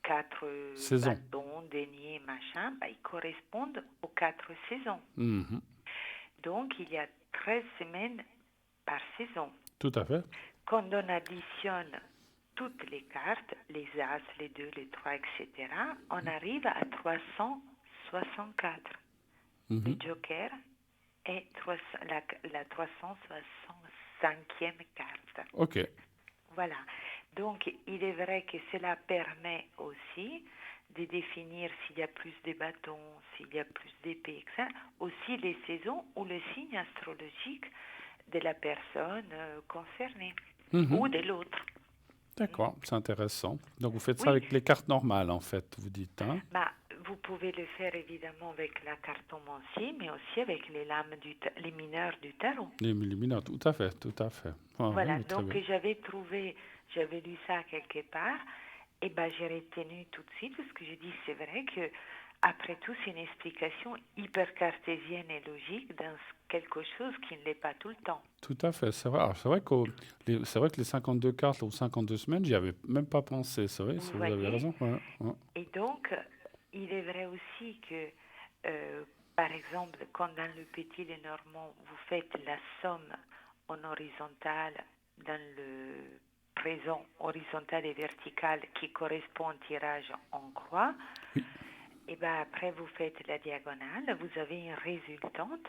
S3: 4
S1: saisons,
S3: bâtons, deniers, machin, ils correspondent aux 4 saisons. Donc, il y a 13 semaines par saison.
S1: Tout à fait.
S3: Quand on additionne toutes les cartes, les As, les 2, les 3, etc., on arrive à 364. Le Joker est la 365e carte.
S1: OK.
S3: Voilà. Donc, il est vrai que cela permet aussi de définir s'il y a plus de bâtons, s'il y a plus d'épées, etc. Aussi les saisons ou le signe astrologique de la personne concernée
S1: Mhm.
S3: ou de l'autre.
S1: D'accord, c'est intéressant. Donc vous faites ça
S3: Oui,
S1: avec les cartes normales, en fait, vous dites, hein?
S3: bah, vous pouvez le faire évidemment avec la cartomancie, mais aussi avec les lames les mineurs du tarot.
S1: Les mineurs, tout à fait, tout à fait. Ah, oui,
S3: Voilà,
S1: oui, très
S3: donc
S1: bien.
S3: j'avais lu ça quelque part, et ben j'ai retenu tout de suite parce que je dis c'est vrai que après tout c'est une explication hyper cartésienne et logique dans quelque chose qui ne l'est pas tout le temps.
S1: Tout à fait, c'est vrai. Alors, c'est vrai que les 52 cartes ou 52 semaines, j'y avais même pas pensé. C'est vrai,
S3: Vous
S1: vous avez
S3: voyez?
S1: raison. Ouais, ouais.
S3: Et donc il est vrai aussi que par exemple quand dans le Petit Lenormand vous faites la somme en horizontale dans le présent horizontal et vertical qui correspond au tirage en croix,
S1: Oui,
S3: et ben après vous faites la diagonale, vous avez une résultante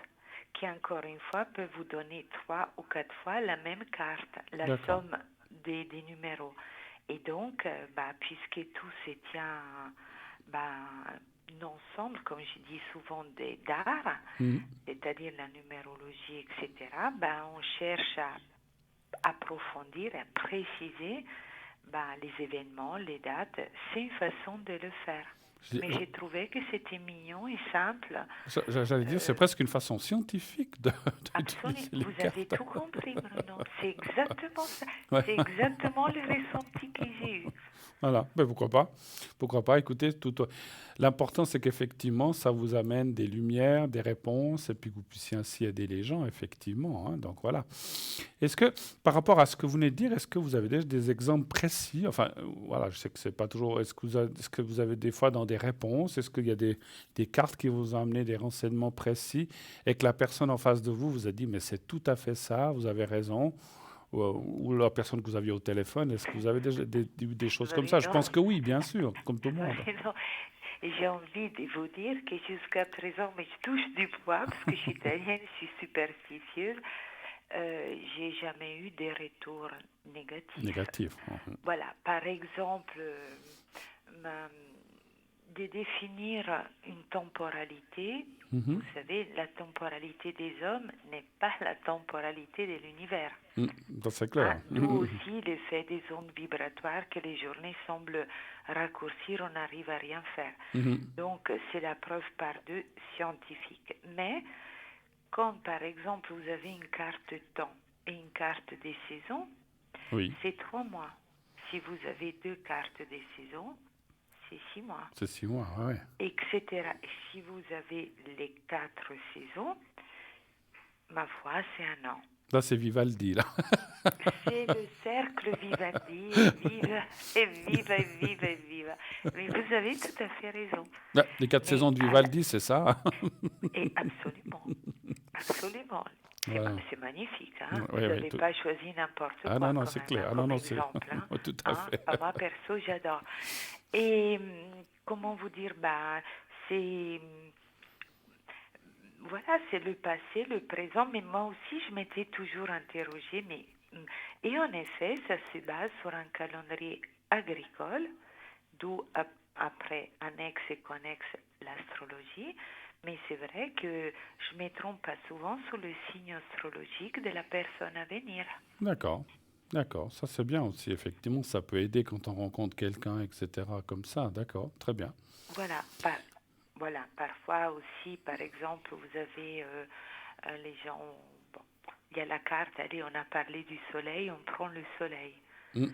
S3: qui encore une fois peut vous donner 3 ou 4 fois la même carte, la
S1: d'accord.
S3: somme des numéros. Et donc, puisque tout se tient ensemble, comme je dis souvent, d'art,
S1: Mhm.
S3: c'est-à-dire la numérologie, etc., on cherche à approfondir, à préciser les événements, les dates. C'est une façon de le faire.
S1: J'ai-
S3: Mais j'ai trouvé que c'était mignon et simple.
S1: J'allais dire, c'est
S3: Euh,
S1: presque une façon scientifique
S3: Absolument,
S1: d'utiliser les
S3: vous avez
S1: cartes.
S3: tout compris, Bruno. C'est exactement ça.
S1: Ouais.
S3: C'est exactement le ressenti que j'ai eu.
S1: Voilà, ben pourquoi pas? Pourquoi pas? Écoutez, l'important c'est qu'effectivement ça vous amène des lumières, des réponses, et puis que vous puissiez ainsi aider les gens, effectivement, hein. Donc voilà. Est-ce que, par rapport à ce que vous venez de dire, est-ce que vous avez déjà des exemples précis? Enfin, voilà, je sais que c'est pas toujours. Est-ce que vous avez des fois dans des réponses, est-ce qu'il y a des cartes qui vous ont amené des renseignements précis et que la personne en face de vous vous a dit, mais c'est tout à fait ça, vous avez raison, ou la personne que vous aviez au téléphone, est-ce que vous avez déjà des choses comme ça? Je
S3: Bruno,
S1: pense que oui, bien sûr, comme tout le monde.
S3: Bruno, j'ai envie de vous dire que jusqu'à présent, mais je touche du bois parce que je suis italienne, je suis superstitieuse, j'ai jamais eu des retours négatifs.
S1: Négatif. Mhm.
S3: Voilà, par exemple, ma- de définir une temporalité. Vous
S1: Mhm.
S3: savez, la temporalité des hommes n'est pas la temporalité de l'univers.
S1: Ça, c'est
S3: Hein,
S1: clair.
S3: d'où aussi l'effet des ondes vibratoires que les journées semblent raccourcir, on n'arrive à rien faire.
S1: Mhm.
S3: Donc, c'est la preuve par deux scientifique. Mais, quand par exemple vous avez une carte temps et une carte des saisons,
S1: Oui,
S3: c'est 3 mois. Si vous avez 2 cartes des saisons, c'est 6 mois,
S1: c'est 6 mois, ouais.
S3: etc. Et si vous avez les 4 saisons, ma foi, c'est un an.
S1: Là, c'est Vivaldi, là.
S3: C'est le cercle Vivaldi, et vive, et vive, et vive, et vive. Mais vous avez tout à fait raison.
S1: Ouais, les 4 saisons
S3: Mais
S1: de Vivaldi, c'est ça.
S3: et absolument, absolument.
S1: Voilà.
S3: C'est magnifique, hein. Vous
S1: Oui, oui,
S3: n'avez pas choisi n'importe
S1: Ah non,
S3: quoi
S1: non,
S3: quand
S1: c'est
S3: même, hein,
S1: clair. Ah non,
S3: comme
S1: non, c'est
S3: exemple, hein.
S1: tout à
S3: Hein.
S1: fait.
S3: Moi, perso, j'adore. Et comment vous dire, c'est voilà, c'est le passé, le présent, mais moi aussi, je m'étais toujours interrogée, et en effet, ça se base sur un calendrier agricole, d'où après annexe et connexe l'astrologie, mais c'est vrai que je ne me trompe pas souvent sur le signe astrologique de la personne à venir.
S1: D'accord. D'accord. Ça, c'est bien aussi. Effectivement, ça peut aider quand on rencontre quelqu'un, etc. Comme ça. D'accord. Très bien.
S3: Voilà, voilà, parfois aussi, par exemple, vous avez les gens, bon, il y a la carte, allez, on a parlé du soleil, on prend le soleil.
S1: Mm.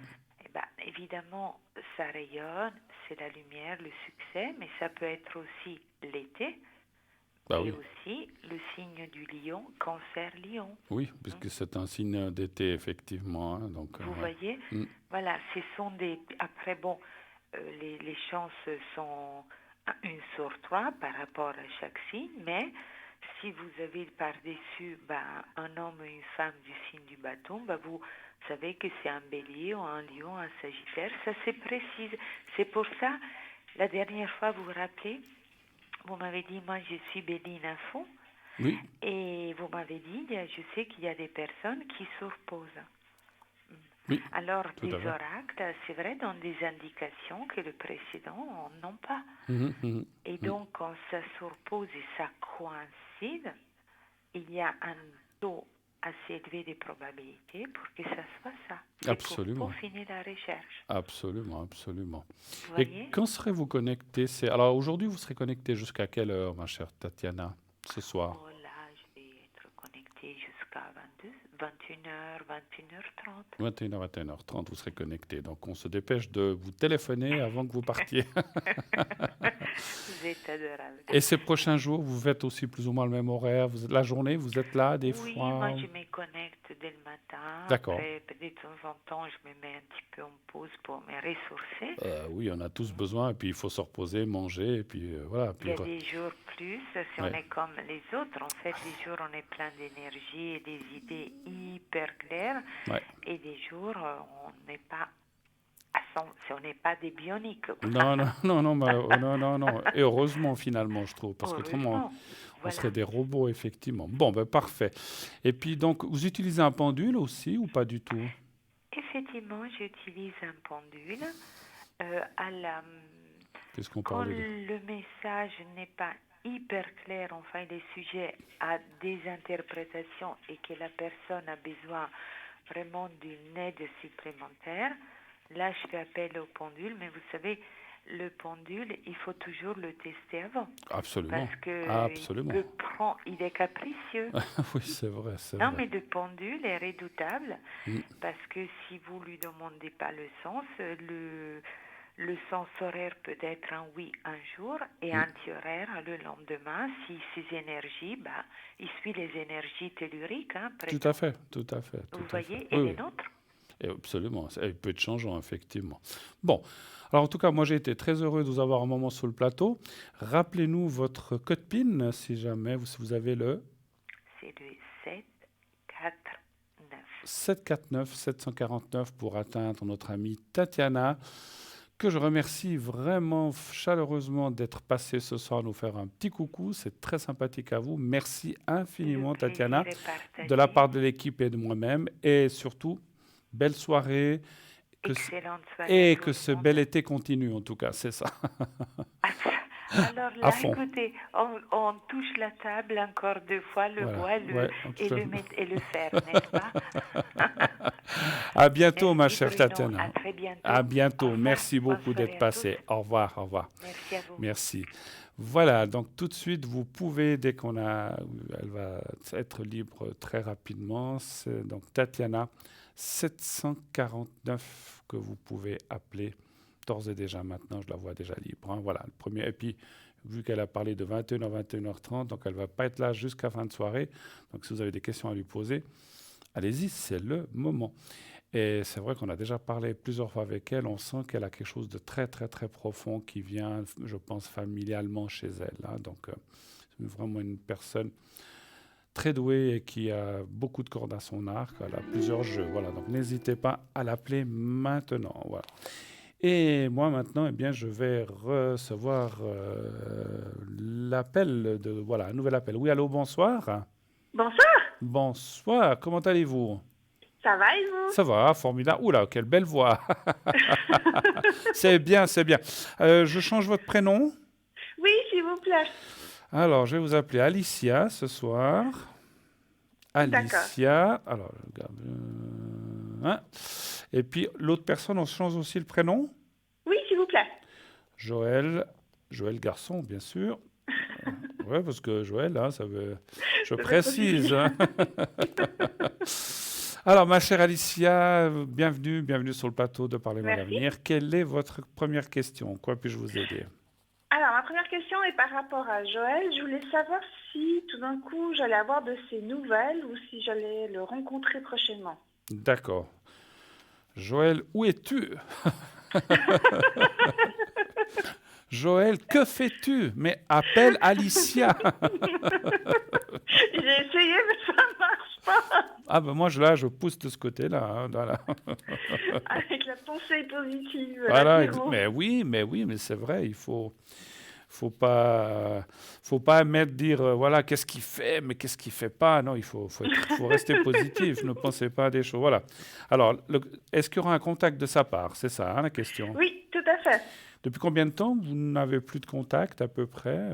S3: Eh ben, évidemment, ça rayonne, c'est la lumière, le succès, mais ça peut être aussi l'été
S1: Bah
S3: et
S1: oui.
S3: aussi le signe du lion, cancer-lion.
S1: Oui,
S3: Hein.
S1: puisque c'est un signe d'été, effectivement, hein. Donc,
S3: Vous
S1: ouais.
S3: voyez,
S1: Mm.
S3: voilà, ce sont des... Après, bon, les chances sont 1 sur 3 par rapport à chaque signe, mais si vous avez par-dessus un homme ou une femme du signe du bâton, vous savez que c'est un bélier ou un lion, un sagittaire, ça c'est précis. C'est pour ça, la dernière fois, vous vous rappelez, vous m'avez dit, moi je suis Béline Info,
S1: Oui.
S3: et vous m'avez dit, je sais qu'il y a des personnes qui s'opposent.
S1: Oui,
S3: Alors,
S1: tout
S3: les
S1: à fait.
S3: oracles, c'est vrai, donnent des indications que le précédent n'ont pas. Et
S1: Oui,
S3: donc, quand ça s'oppose et ça coïncide, il y a un taux assez élevé de probabilité pour que ça soit ça. C'est pour
S1: absolument.
S3: peaufiner la recherche.
S1: Absolument, absolument.
S3: Vous
S1: Et
S3: voyez?
S1: quand serez-vous connecté? Alors aujourd'hui, vous serez connecté jusqu'à quelle heure, ma chère Tatiana, ce soir?
S3: Oh là, je vais être connectée jusqu'à 21h, 21h30.
S1: 21h, 21h30, vous serez connecté. Donc on se dépêche de vous téléphoner avant que vous partiez.
S3: Vous êtes adorable.
S1: Et ces prochains jours, vous faites aussi plus ou moins le même horaire. La journée, vous êtes là des
S3: Oui, moi
S1: fois?
S3: je me connecte dès le matin.
S1: D'accord.
S3: Après, de temps en temps, je me mets un petit peu en pause pour me ressourcer.
S1: Oui, on a tous besoin. Et puis il faut se reposer, manger. Et puis voilà.
S3: Il y a des jours plus, si on
S1: Ouais.
S3: est comme les autres, en fait, des jours on est plein d'énergie et des idées hyper claires,
S1: Ouais.
S3: et des jours on n'est pas on n'est pas des bioniques, quoi.
S1: Non, non, non, non, non, non, non. Et heureusement, finalement, je trouve, parce qu'autrement,
S3: Heureusement,
S1: on
S3: voilà.
S1: serait des robots, effectivement. Bon, ben parfait. Et puis, donc, vous utilisez un pendule aussi ou pas du tout?
S3: Effectivement, j'utilise un pendule à la
S1: Puisqu'on
S3: quand
S1: parlait de...
S3: le message n'est pas hyper clair, enfin il est sujet à des interprétations et que la personne a besoin vraiment d'une aide supplémentaire, là je fais appel au pendule, mais vous savez, le pendule, il faut toujours le tester avant,
S1: Absolument.
S3: parce que
S1: Absolument.
S3: il est capricieux.
S1: Oui, c'est vrai, c'est
S3: Non,
S1: vrai.
S3: mais le pendule est redoutable,
S1: Mm.
S3: parce que si vous lui demandez pas le sens, le sens horaire peut être un oui un jour et anti-horaire le lendemain. Si ces énergies, il suit les énergies telluriques. Hein,
S1: Tout à fait, tout à fait,
S3: vous
S1: tout à fait.
S3: voyez,
S1: Oui,
S3: et
S1: oui.
S3: les nôtres.
S1: Et absolument. Il peut être changeant, effectivement. Bon. Alors, en tout cas, moi, j'ai été très heureux de vous avoir un moment sur le plateau. Rappelez-nous votre code PIN, si jamais vous avez le...
S3: C'est le 7, 4, 9.
S1: 749 749 pour atteindre notre amie Tatiana, que je remercie vraiment chaleureusement d'être passée ce soir nous faire un petit coucou. C'est très sympathique à vous. Merci infiniment,
S3: Le plaisir
S1: Tatiana,
S3: est partagé.
S1: de la part de l'équipe et de moi-même. Et surtout, belle soirée.
S3: Excellente soirée.
S1: Et que ce bel été continue, en tout cas, c'est ça.
S3: Alors
S1: À
S3: là,
S1: fond.
S3: écoutez, on touche la table encore 2 fois, le
S1: Voilà.
S3: bois
S1: Ouais,
S3: et le fer, n'est-ce pas?
S1: À bientôt, ma
S3: Merci,
S1: chère
S3: Bruno.
S1: Tatiana.
S3: À très bientôt.
S1: À bientôt.
S3: Au revoir.
S1: Merci
S3: Bonne
S1: beaucoup
S3: soirée
S1: d'être
S3: à
S1: passé.
S3: tous.
S1: Au revoir, au revoir.
S3: Merci à vous.
S1: Merci. Voilà, donc tout de suite, vous pouvez, dès qu'on a, elle va être libre très rapidement. C'est donc Tatiana 749 que vous pouvez appeler d'ores et déjà maintenant. Je la vois déjà libre. Hein. Voilà, le premier. Et puis, vu qu'elle a parlé de 21h, 21h30, donc elle ne va pas être là jusqu'à fin de soirée. Donc, si vous avez des questions à lui poser, allez-y, c'est le moment. Et c'est vrai qu'on a déjà parlé plusieurs fois avec elle. On sent qu'elle a quelque chose de très, très, très profond qui vient, je pense, familialement chez elle. Hein. Donc, c'est vraiment une personne très douée et qui a beaucoup de cordes à son arc. Elle a plusieurs jeux. Voilà. Donc, n'hésitez pas à l'appeler maintenant. Voilà. Et moi, maintenant, eh bien, je vais recevoir l'appel de... Voilà, un nouvel appel. Oui, allô, bonsoir.
S4: Bonsoir,
S1: Bonsoir, comment allez-vous?
S4: ça va et vous?
S1: Ça va, formidable. Oula, quelle belle voix. C'est bien, c'est bien. Je change votre prénom.
S4: Oui, s'il vous plaît.
S1: Alors, je vais vous appeler Alicia ce soir. Alicia. Alors, je regarde. Hein. Et puis, l'autre personne, on change aussi le prénom.
S4: Oui, s'il vous plaît.
S1: Joël. Joël Garçon, bien sûr. Oui, parce que Joël, hein, ça veut... Je précise. Hein. Alors, ma chère Alicia, bienvenue, bienvenue sur le plateau de Parlez-moi
S4: Merci.
S1: d'avenir. Quelle est votre première question? Quoi puis-je vous aider?
S4: Alors, ma première question est par rapport à Joël. Je voulais savoir si tout d'un coup j'allais avoir de ses nouvelles ou si j'allais le rencontrer prochainement.
S1: D'accord. Joël, où es-tu? Joël, que fais-tu? Mais appelle Alicia.
S4: J'ai essayé, mais ça ne marche pas.
S1: Ah ben moi, là, je pousse de ce côté-là. Hein, voilà.
S4: Avec la pensée positive.
S1: Voilà,
S4: l'apéro.
S1: mais oui, mais c'est vrai, il faut faut pas dire voilà qu'est-ce qu'il fait, mais qu'est-ce qu'il fait pas. Non, faut rester positif. Ne pensez pas à des choses. Voilà. Alors, est-ce qu'il y aura un contact de sa part? C'est ça, hein, la question.
S4: Oui, tout à fait.
S1: Depuis combien de temps vous n'avez plus de contact à peu près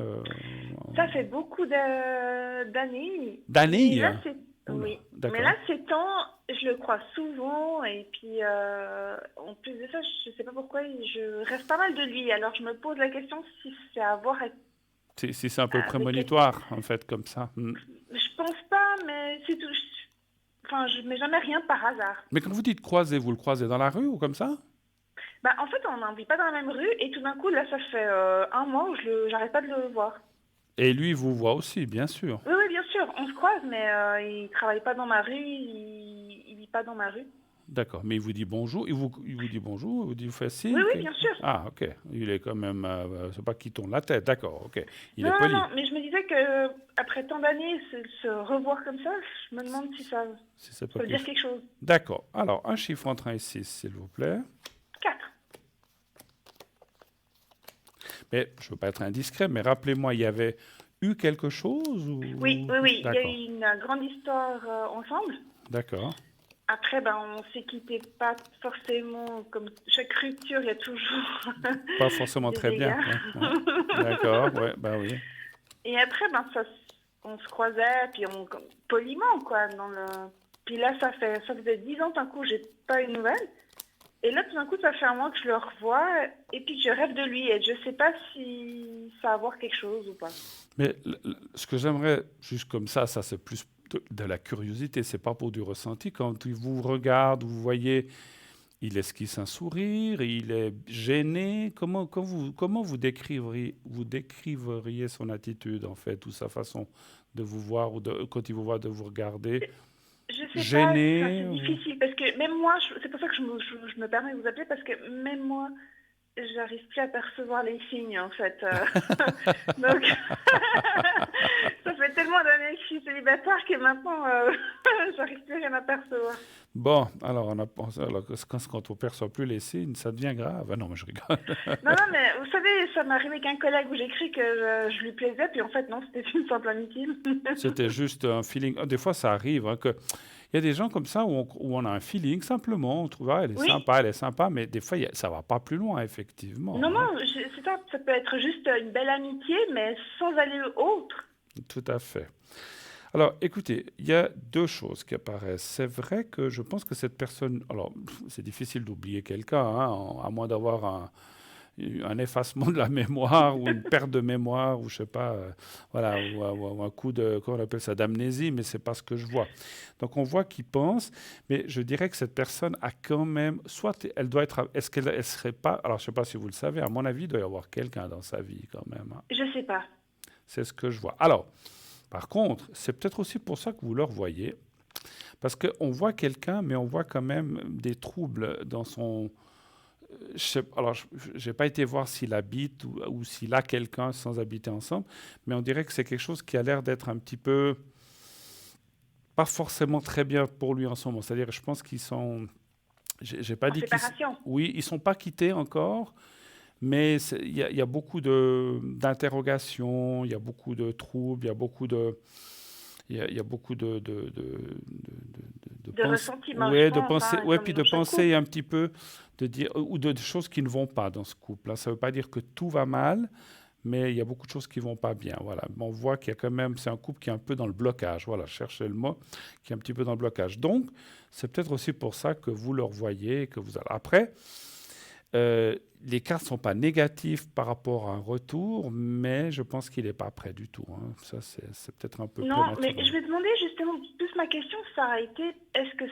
S4: Ça fait beaucoup d'années.
S1: D'années?
S4: Mais là, oui.
S1: D'accord.
S4: Mais là, ces temps, je le crois souvent. Et puis, en plus de ça, je ne sais pas pourquoi, je rêve pas mal de lui. Alors, je me pose la question si c'est à voir avec...
S1: Si c'est un peu prémonitoire, en fait, comme ça.
S4: Je pense pas, mais c'est tout... Enfin, je ne mets jamais rien par hasard.
S1: Mais quand vous dites croiser, vous le croisez dans la rue ou comme ça?
S4: Bah, en fait, on n'en vit pas dans la même rue. Et tout d'un coup, là, ça fait un mois où j'arrête pas de le voir.
S1: Et lui, vous voit aussi, bien sûr.
S4: Oui, oui, bien sûr. On se croise, mais il travaille pas dans ma rue. Il vit pas dans ma rue.
S1: D'accord. Mais il vous dit bonjour. Il vous dit bonjour. Il vous fait signe.
S4: Oui, oui, bien sûr.
S1: Ah, ok. Il est quand même. C'est pas qu'il tourne la tête. D'accord. Ok. Il
S4: Non,
S1: est poli.
S4: non, mais je me disais que après tant d'années, se revoir comme ça, je me demande si ça veut dire quelque chose.
S1: D'accord. Alors, un chiffre entre 1 et 6, s'il vous plaît.
S4: 4.
S1: Mais je ne veux pas être indiscret, mais rappelez-moi, il y avait eu quelque chose ou...
S4: Oui, oui, oui. Il y a
S1: D'accord.
S4: eu une grande histoire ensemble.
S1: D'accord.
S4: Après, ben, on s'est quitté pas forcément, comme chaque rupture, il y a toujours...
S1: Pas forcément
S4: des
S1: très bien.
S4: égards.
S1: Ouais. D'accord, ouais, bah oui.
S4: Et après, ben, on se croisait, puis poliment, quoi. Puis là, ça faisait 10 ans d'un coup, j'ai pas eu de nouvelles. Et là, tout d'un coup, ça fait un mois que je le revois, et puis je rêve de lui, et je sais pas si ça va avoir quelque chose ou pas.
S1: Mais ce que j'aimerais, juste comme ça c'est plus de la curiosité, c'est pas pour du ressenti. Quand il vous regarde, vous voyez, il esquisse un sourire, il est gêné. Comment vous décriveriez son attitude, en fait, ou sa façon de vous voir, ou quand il vous voit de vous regarder?
S4: Je sais
S1: Gêné,
S4: pas, c'est difficile, parce que même moi, c'est pour ça que je me permets de vous appeler, parce que même moi, j'arrive plus à percevoir les signes, en fait. Donc, ça fait tellement d'années que je suis célibataire que maintenant, j'arrive plus à rien à percevoir.
S1: Bon, alors on a pensé, quand on ne perçoit plus les signes, ça devient grave. Ah non, mais je rigole.
S4: Non, non, mais vous savez, ça m'est arrivé qu'un collègue où j'ai cru que je lui plaisais, puis en fait, non, c'était une simple amitié.
S1: C'était juste un feeling. Des fois, ça arrive, hein, il y a des gens comme ça où on a un feeling simplement, on trouve elle est sympa, mais des fois, ça ne va pas plus loin, effectivement.
S4: Non,
S1: hein.
S4: non, c'est ça peut être juste une belle amitié, mais sans aller autre.
S1: Tout à fait. Alors, écoutez, il y a deux choses qui apparaissent. C'est vrai que je pense que cette personne... Alors, c'est difficile d'oublier quelqu'un, hein, à moins d'avoir un effacement de la mémoire ou une perte de mémoire ou je sais pas, voilà, ou un coup de, comment on appelle ça, d'amnésie, mais c'est pas ce que je vois. Donc on voit qu'il pense, mais je dirais que cette personne a quand même, soit elle doit être, est-ce qu'elle serait pas, alors je sais pas si vous le savez, à mon avis, il doit y avoir quelqu'un dans sa vie quand même. hein.
S4: Je sais pas.
S1: C'est ce que je vois. Alors, par contre, c'est peut-être aussi pour ça que vous le revoyez, parce qu'on voit quelqu'un, mais on voit quand même des troubles dans son... Alors, je n'ai pas été voir s'il habite ou s'il a quelqu'un sans habiter ensemble, mais on dirait que c'est quelque chose qui a l'air d'être un petit peu pas forcément très bien pour lui en ce moment. C'est-à-dire, je pense qu'ils sont... J'ai pas
S4: En
S1: dit
S4: séparation.
S1: Oui, ils sont pas quittés encore, mais il y a beaucoup d'interrogations, il y a beaucoup de troubles, il y a beaucoup de... Il y a beaucoup de
S4: ressentiment.
S1: Ouais, de penser,
S4: enfin,
S1: ouais,
S4: comme
S1: puis
S4: dans
S1: de
S4: chaque
S1: penser un petit peu, de dire, ou de choses qui ne vont pas dans ce couple. Hein. Ça ne veut pas dire que tout va mal, mais il y a beaucoup de choses qui ne vont pas bien. Voilà. On voit qu'il y a quand même, c'est un couple qui est un peu dans le blocage. Voilà, cherchez le mot, qui est un petit peu dans le blocage. Donc, c'est peut-être aussi pour ça que vous le revoyez, que vous allez. Après, les cartes ne sont pas négatives par rapport à un retour, mais je pense qu'il n'est pas prêt du tout. Hein. Ça, c'est peut-être un peu
S4: Non,
S1: prématuré.
S4: mais je vais demander justement, plus ma question, ça a été, est-ce que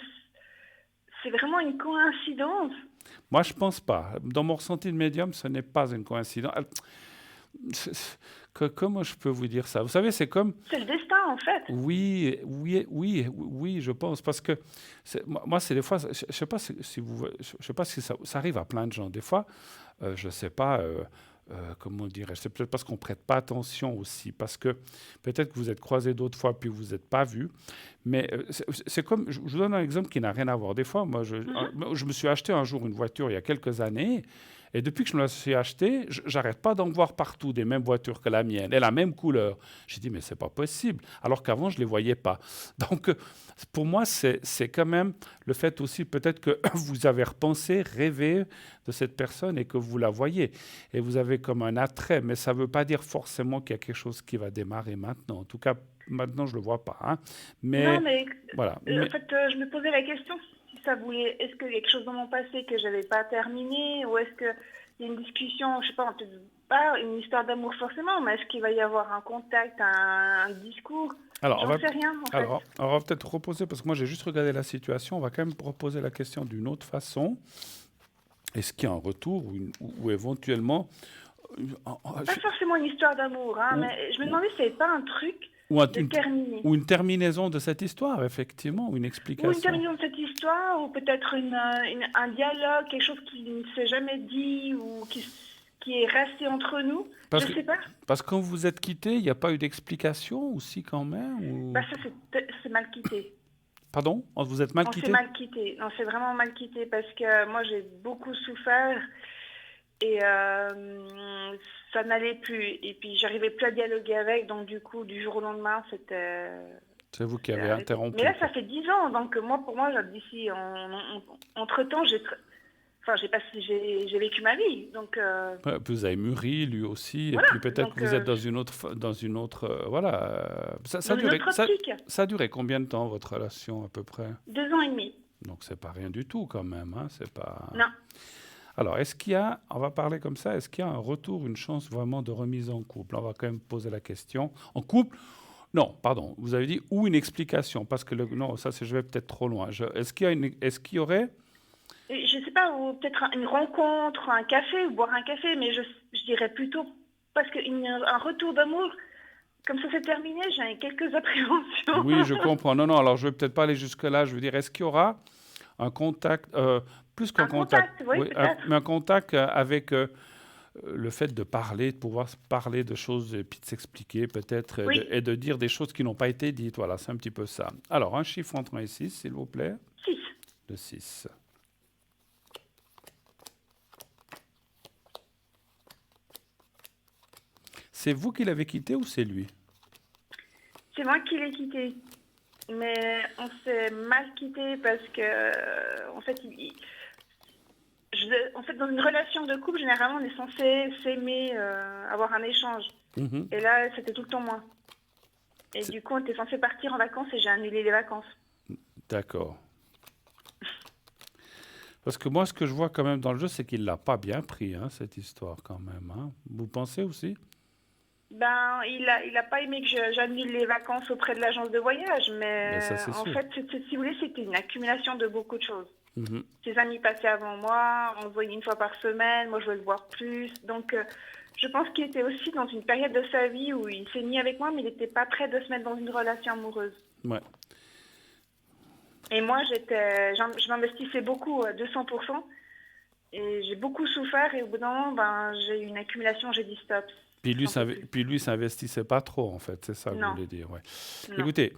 S4: c'est vraiment une coïncidence?
S1: Moi, je ne pense pas. Dans mon ressenti de médium, ce n'est pas une coïncidence. Comment je peux vous dire ça? Vous savez, c'est comme...
S4: C'est le destin, en fait.
S1: Oui, je pense. Parce que moi, c'est des fois... Je ne sais pas si ça arrive à plein de gens. Des fois, je ne sais pas... comment dirais-je? C'est peut-être parce qu'on ne prête pas attention aussi. Parce que peut-être que vous êtes croisés d'autres fois puis vous n'êtes pas vus. Mais c'est comme... Je vous donne un exemple qui n'a rien à voir. Des fois, moi, je me suis acheté un jour une voiture il y a quelques années. Et depuis que je me la suis achetée, j'arrête pas d'en voir partout, des mêmes voitures que la mienne, et la même couleur. J'ai dit, mais c'est pas possible. Alors qu'avant, je les voyais pas. Donc, pour moi, c'est quand même le fait aussi, peut-être que vous avez repensé, rêvé de cette personne et que vous la voyez. Et vous avez comme un attrait, mais ça veut pas dire forcément qu'il y a quelque chose qui va démarrer maintenant. En tout cas, maintenant, je le vois pas. Hein. Mais,
S4: Non, mais
S1: voilà.
S4: en fait, je me posais la question si ça voulait. Est-ce qu'il y a quelque chose dans mon passé que j'avais pas terminé, ou est-ce qu'il y a une discussion, je sais pas, peut-être pas une histoire d'amour forcément, mais est-ce qu'il va y avoir un contact, un discours?
S1: Alors,
S4: J'en sais rien, en fait.
S1: on va peut-être reposer, parce que moi, j'ai juste regardé la situation. On va quand même reposer la question d'une autre façon. Est-ce qu'il y a un retour ou éventuellement...
S4: Pas forcément une histoire d'amour, hein, mais je me demandais si c'était pas un truc de terminer.
S1: Ou une terminaison de cette histoire, effectivement, ou une explication.
S4: Ou une terminaison de cette histoire, ou peut-être un dialogue, quelque chose qui ne s'est jamais dit, ou qui est resté entre nous. Je ne sais pas.
S1: Parce que quand vous êtes quittés, il n'y a pas eu d'explication aussi quand même ou...
S4: Bah ça, c'est mal quitté.
S1: Pardon? Vous êtes mal quitté?
S4: On s'est mal quitté. Non, c'est vraiment mal quitté parce que moi, j'ai beaucoup souffert et ça n'allait plus. Et puis, j'arrivais plus à dialoguer avec. Donc, du coup, du jour au lendemain, c'était...
S1: C'est vous qui avez interrompu.
S4: Mais là, ça fait 10 ans. Donc, pour moi, d'ici, entre-temps, j'ai vécu ma vie. Donc,
S1: vous avez mûri, lui aussi.
S4: Voilà,
S1: et puis peut-être que vous êtes dans une autre voilà. Ça a duré combien de temps, votre relation, à peu près?
S4: 2 ans et demi.
S1: Donc, c'est pas rien du tout, quand même. Hein, c'est pas...
S4: Non.
S1: Alors, est-ce qu'il y a, on va parler comme ça, est-ce qu'il y a un retour, une chance vraiment de remise en couple? On va quand même poser la question. En couple? Non, pardon, vous avez dit ou une explication, parce que non, ça, je vais peut-être trop loin. Est-ce qu'il y aurait...
S4: Je ne sais pas, ou peut-être une rencontre, un café, ou boire un café, mais je dirais plutôt, parce qu'un retour d'amour, comme ça c'est terminé, j'ai quelques appréhensions.
S1: Oui, je comprends. Non, alors je ne vais peut-être pas aller jusque-là. Je veux dire, est-ce qu'il y aura un contact, plus qu'un contact,
S4: oui,
S1: mais un contact avec le fait de parler, de pouvoir parler de choses et puis de s'expliquer peut-être et de dire des choses qui n'ont pas été dites. Voilà, c'est un petit peu ça. Alors, un chiffre entre 1 et 6, s'il vous plaît.
S4: 6.
S1: Le 6. C'est vous qui l'avez quitté ou c'est lui?
S4: C'est moi qui l'ai quitté. Mais on s'est mal quitté parce que, en fait, dans une relation de couple, généralement, on est censé s'aimer, avoir un échange. Et là, c'était tout le temps moi. Et du coup, on était censé partir en vacances et j'ai annulé les vacances.
S1: D'accord. Parce que moi, ce que je vois quand même dans le jeu, c'est qu'il ne l'a pas bien pris, hein, cette histoire quand même. Hein. Vous pensez aussi?
S4: Ben, il a pas aimé que j'annule les vacances auprès de l'agence de voyage, mais
S1: ça,
S4: en
S1: sûr.
S4: fait, si vous voulez, c'était une accumulation de beaucoup de choses. Ses amis passaient avant moi, on se voyait une fois par semaine, moi je voulais le voir plus. Donc, je pense qu'il était aussi dans une période de sa vie où il s'est mis avec moi, mais il n'était pas prêt de se mettre dans une relation amoureuse.
S1: Ouais.
S4: Et moi, je m'investissais beaucoup, 200%, et j'ai beaucoup souffert, et au bout d'un moment, j'ai eu une accumulation, j'ai dit stop.
S1: Puis lui s'investissait pas trop, en fait, c'est ça que vous voulez dire. Ouais.
S4: Non.
S1: Écoutez,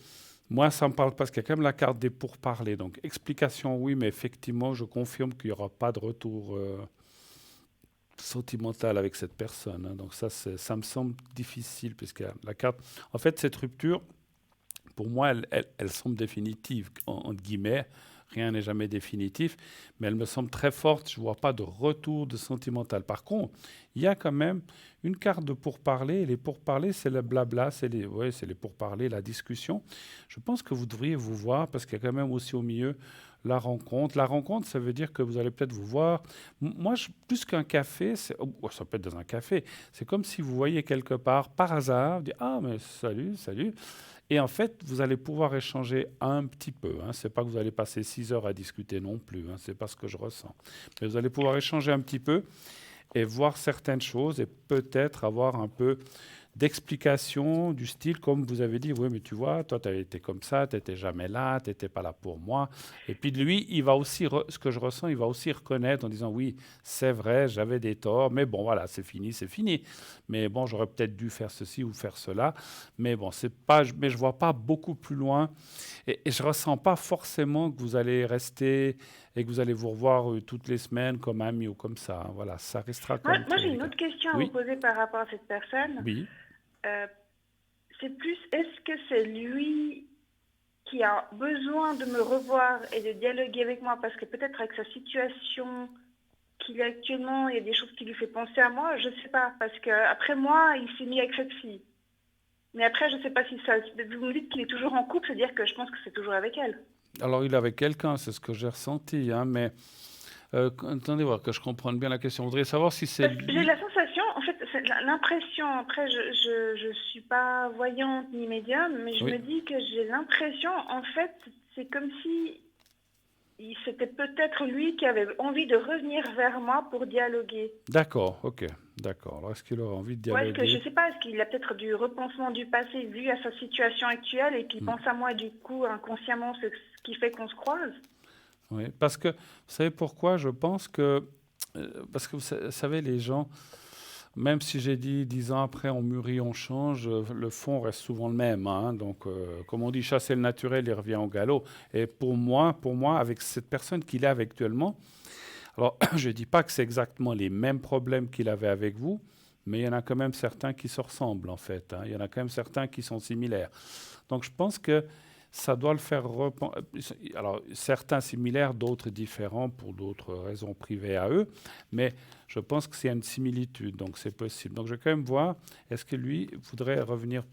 S1: moi, ça me parle parce qu'il y a quand même la carte des pourparlers. Donc, explication, oui, mais effectivement, je confirme qu'il n'y aura pas de retour sentimental avec cette personne. Hein. Donc, ça me semble difficile, puisque la carte... En fait, cette rupture, pour moi, elle semble définitive, entre guillemets. Rien n'est jamais définitif, mais elle me semble très forte. Je ne vois pas de retour de sentimental. Par contre, il y a quand même une carte de pourparlers. Et les pourparlers, c'est le blabla, c'est les pourparlers, la discussion. Je pense que vous devriez vous voir, parce qu'il y a quand même aussi au milieu la rencontre. La rencontre, ça veut dire que vous allez peut-être vous voir. Moi, plus qu'un café, ça peut être dans un café. C'est comme si vous voyez quelque part, par hasard, vous dites « Ah, mais salut, salut ». Et en fait, vous allez pouvoir échanger un petit peu. Hein. Ce n'est pas que vous allez passer 6 heures à discuter non plus. Hein. Ce n'est pas ce que je ressens. Mais vous allez pouvoir échanger un petit peu et voir certaines choses et peut-être avoir un peu d'explication du style, comme vous avez dit, oui, mais tu vois, toi, tu as été comme ça, tu n'étais jamais là, tu n'étais pas là pour moi. Et puis lui, il va aussi, ce que je ressens, il va aussi reconnaître en disant, oui, c'est vrai, j'avais des torts, mais bon, voilà, c'est fini, c'est fini. Mais bon, j'aurais peut-être dû faire ceci ou faire cela. Mais bon, mais je ne vois pas beaucoup plus loin. Et je ne ressens pas forcément que vous allez rester et que vous allez vous revoir toutes les semaines comme amis ou comme ça. Hein. Voilà, ça restera
S4: Moi,
S1: comme
S4: moi,
S1: très
S4: j'ai une
S1: délicat.
S4: autre question à vous
S1: Oui,
S4: poser par rapport à cette personne.
S1: oui.
S4: Euh, c'est plus, est-ce que c'est lui qui a besoin de me revoir et de dialoguer avec moi parce que peut-être avec sa situation qu'il est actuellement, il y a des choses qui lui fait penser à moi, je ne sais pas. Parce que après moi, il s'est mis avec cette fille. Mais après, je ne sais pas si ça... Vous me dites qu'il est toujours en couple, c'est-à-dire que je pense que c'est toujours avec elle.
S1: Alors, il est avec quelqu'un, c'est ce que j'ai ressenti, hein, mais attendez voir que je comprenne bien la question. Je voudrais savoir si c'est
S4: Parce que j'ai
S1: lui.
S4: la sensation, en fait, c'est l'impression, après, je suis pas voyante ni médium, mais je
S1: Oui,
S4: me dis que j'ai l'impression, en fait, c'est comme si c'était peut-être lui qui avait envie de revenir vers moi pour dialoguer.
S1: d'accord, ok, d'accord. Alors, est-ce qu'il aurait envie de
S4: Ou est-ce que, je
S1: dialoguer?
S4: sais pas, est-ce qu'il a peut-être du repensement du passé vu à sa situation actuelle et qu'il
S1: Hmm.
S4: pense à moi, du coup, inconsciemment, ce qui fait qu'on se croise?
S1: Oui, parce que, vous savez pourquoi? Je pense que, parce que vous savez, les gens, même si j'ai dit 10 ans après, on mûrit, on change, le fond reste souvent le même. Hein. Donc, comme on dit, chasser le naturel, il revient au galop. Et pour moi, avec cette personne qu'il a actuellement, alors je ne dis pas que c'est exactement les mêmes problèmes qu'il avait avec vous, mais il y en a quand même certains qui se ressemblent en fait. Hein. Il y en a quand même certains qui sont similaires. Donc, je pense que ça doit le faire alors, certains similaires, d'autres différents pour d'autres raisons privées à eux, mais je pense que c'est une similitude, donc c'est possible. Donc, je vais quand même voir, est-ce que lui voudrait revenir,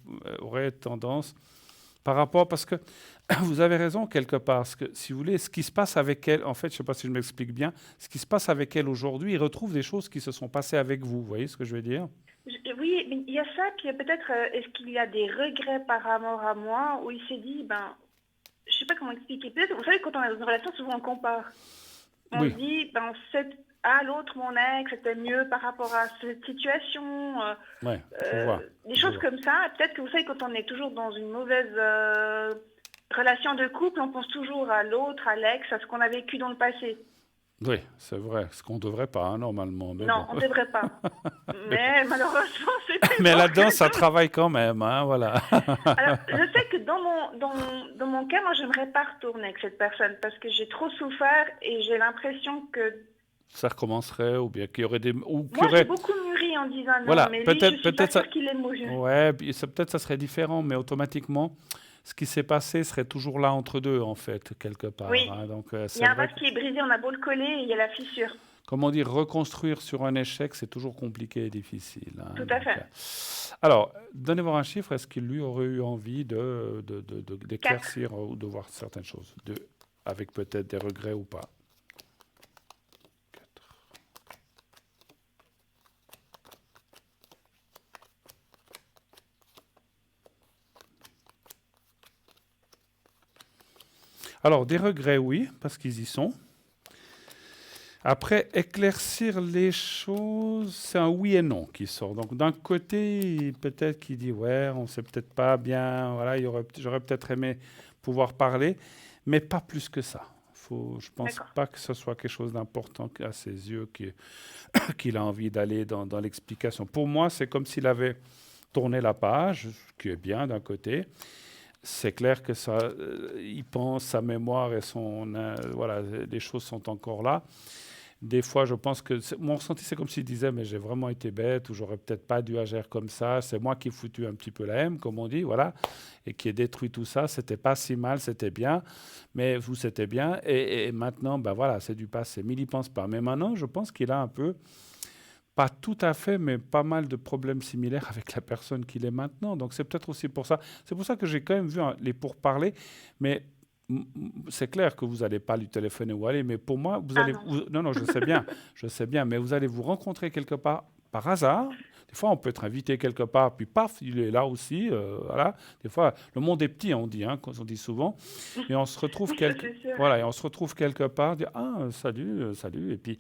S1: aurait tendance par rapport, parce que vous avez raison quelque part, parce que si vous voulez, ce qui se passe avec elle, en fait, je ne sais pas si je m'explique bien, ce qui se passe avec elle aujourd'hui, il retrouve des choses qui se sont passées avec vous, vous voyez ce que je veux dire?
S4: Oui, mais il y a ça, puis il y a peut-être, est-ce qu'il y a des regrets par rapport à moi, où il s'est dit, ben, je sais pas comment expliquer. Peut-être, vous savez, quand on est dans une relation, souvent on compare. On se
S1: Oui,
S4: dit, ben, l'autre, mon ex, c'était mieux par rapport à cette situation,
S1: ouais, je vois,
S4: des
S1: je
S4: choses
S1: vois.
S4: comme ça. Et peut-être que vous savez, quand on est toujours dans une mauvaise relation de couple, on pense toujours à l'autre, à l'ex, à ce qu'on a vécu dans le passé.
S1: Oui, c'est vrai, ce qu'on ne devrait pas, hein, normalement, mais
S4: Non,
S1: bon.
S4: on ne devrait pas.
S1: Mais bon.
S4: Mais malheureusement, c'est plus
S1: Mais
S4: fort
S1: là-dedans,
S4: que
S1: ça
S4: nous.
S1: travaille quand même, hein, voilà.
S4: Alors, je sais que dans mon cas, moi, j'aimerais pas retourner avec cette personne parce que j'ai trop souffert et j'ai l'impression que
S1: Ça recommencerait, ou bien qu'il y aurait des... Ou qu'il y
S4: moi, j'ai
S1: aurait...
S4: beaucoup mûri en disant non,
S1: Voilà,
S4: mais lui, je
S1: peut-être,
S4: suis pas
S1: peut-être ça...
S4: sûre qu'il ait mûri.
S1: Ouais, puis peut-être ça serait différent, mais automatiquement, ce qui s'est passé serait toujours là entre deux, en fait, quelque part.
S4: Oui,
S1: Hein. Donc,
S4: il y
S1: c'est
S4: a un
S1: vrai
S4: vase
S1: que,
S4: qui est brisé, on a beau le coller et il y a la fissure.
S1: comment dire, reconstruire sur un échec, c'est toujours compliqué et difficile. Hein.
S4: Tout à
S1: Donc,
S4: fait.
S1: alors, donnez-moi un chiffre. Est-ce qu'il lui aurait eu envie
S4: 4.
S1: d'éclaircir ou de voir certaines choses, avec peut-être des regrets ou pas? Alors, des regrets, oui, parce qu'ils y sont. Après, éclaircir les choses, c'est un oui et non qui sort. Donc, d'un côté, peut-être qu'il dit, ouais, on ne sait peut-être pas bien, voilà, j'aurais peut-être aimé pouvoir parler, mais pas plus que ça. Je ne pense
S4: D'accord.
S1: pas que ce soit quelque chose d'important à ses yeux qu'il a envie d'aller dans l'explication. Pour moi, c'est comme s'il avait tourné la page, ce qui est bien d'un côté. C'est clair que ça, il pense, sa mémoire et voilà, les choses sont encore là. Des fois, je pense que mon ressenti, c'est comme s'il disait, mais j'ai vraiment été bête, ou j'aurais peut-être pas dû agir comme ça. C'est moi qui ai foutu un petit peu la haine, comme on dit, voilà, et qui ai détruit tout ça. C'était pas si mal, c'était bien, mais vous, c'était bien. Et maintenant, ben voilà, c'est du passé. Mais il n'y pense pas. Mais maintenant, je pense qu'il a un peu, pas tout à fait, mais pas mal de problèmes similaires avec la personne qu'il est maintenant. Donc c'est peut-être aussi pour ça. C'est pour ça que j'ai quand même vu les pourparlers, mais c'est clair que vous n'allez pas lui téléphoner ou aller, mais pour moi,
S4: Ah non.
S1: non, non, je sais bien, mais vous allez vous rencontrer quelque part par hasard. Des fois, on peut être invité quelque part, puis paf, il est là aussi. Voilà. Des fois, le monde est petit, on dit, hein, on dit souvent, et on se retrouve
S4: Oui, ça c'est sûr.
S1: voilà, et on se retrouve quelque part, dire ah salut, salut, et puis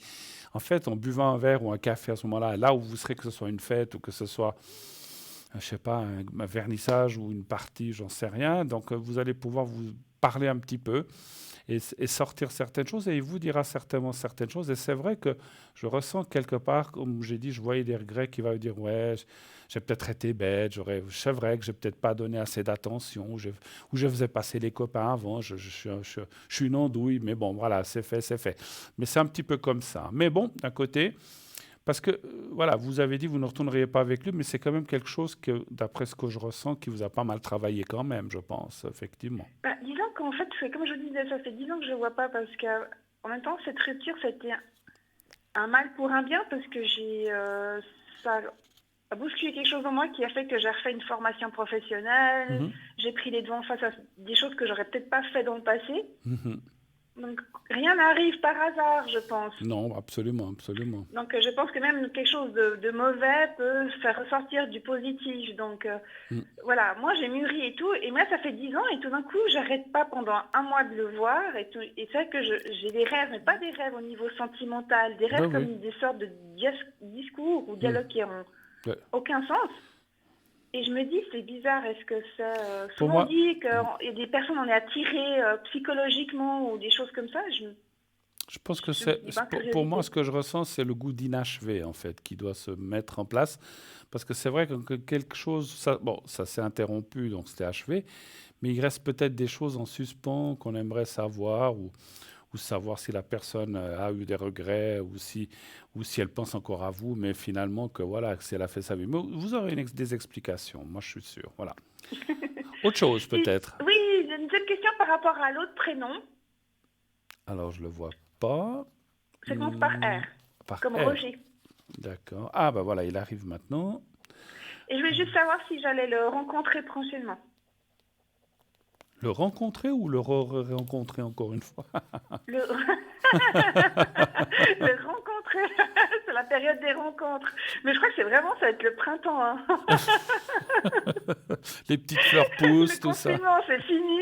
S1: en fait, en buvant un verre ou un café à ce moment-là, là où vous serez, que ce soit une fête ou que ce soit je sais pas, un vernissage ou une partie, j'en sais rien. Donc, vous allez pouvoir vous parler un petit peu et sortir certaines choses et il vous dira certainement certaines choses. Et c'est vrai que je ressens quelque part, comme j'ai dit, je voyais des regrets qui va me dire, ouais, j'ai peut-être été bête, c'est vrai que j'ai peut-être pas donné assez d'attention, ou je faisais passer les copains avant, je suis une andouille, mais bon, voilà, c'est fait, c'est fait. Mais c'est un petit peu comme ça. Mais bon, d'un côté, parce que, voilà, vous avez dit que vous ne retourneriez pas avec lui, mais c'est quand même quelque chose que, d'après ce que je ressens, qui vous a pas mal travaillé quand même, je pense, effectivement.
S4: Bah, disons qu'en fait, comme je vous disais, ça fait 10 ans que je ne le vois pas parce qu'en même temps, cette rupture, c'était un mal pour un bien parce que ça a bousculé quelque chose en moi qui a fait que j'ai refait une formation professionnelle,
S1: Mhm.
S4: j'ai pris les devants face à des choses que j'aurais peut-être pas fait dans le passé.
S1: Mhm.
S4: Donc rien n'arrive par hasard, je pense.
S1: Non, absolument, absolument.
S4: Donc je pense que même quelque chose de mauvais peut faire ressortir du positif. Donc
S1: Mm.
S4: voilà, moi j'ai mûri et tout, et moi ça fait 10 ans, et tout d'un coup j'arrête pas pendant un mois de le voir, et c'est vrai que j'ai des rêves, mais pas des rêves au niveau sentimental, des rêves
S1: Ben oui.
S4: comme des sortes de discours ou
S1: Mm.
S4: dialogues qui n'ont
S1: Ouais.
S4: aucun sens. Et je me dis, c'est bizarre, est-ce que c'est...
S1: Pour
S4: souvent on
S1: moi,
S4: dit qu'il y a des personnes, on est attirées psychologiquement ou des choses comme ça.
S1: je pense que
S4: Je me dis,
S1: pour moi,
S4: curiosité.
S1: ce que je ressens, c'est le goût d'inachevé, en fait, qui doit se mettre en place. Parce que c'est vrai que quelque chose, bon, ça s'est interrompu, donc c'était achevé, mais il reste peut-être des choses en suspens qu'on aimerait savoir, ou savoir si la personne a eu des regrets, ou si elle pense encore à vous, mais finalement, que voilà, que si elle a fait sa vie. Mais vous aurez des explications, moi je suis sûr. Voilà. Autre chose, peut-être.
S4: Oui, j'ai une deuxième question par rapport à l'autre prénom.
S1: Alors, je le vois pas.
S4: Ça commence par R,
S1: Par
S4: comme
S1: R.
S4: Roger.
S1: D'accord. Ah, bah voilà, il arrive maintenant.
S4: Et je voulais juste savoir si j'allais le rencontrer prochainement.
S1: Le rencontrer ou le rencontrer encore une fois?
S4: Le, le rencontrer, c'est la période des rencontres. Mais je crois que ça va être le printemps. Hein.
S1: Les petites fleurs poussent,
S4: Le
S1: tout ça.
S4: confinement, c'est fini.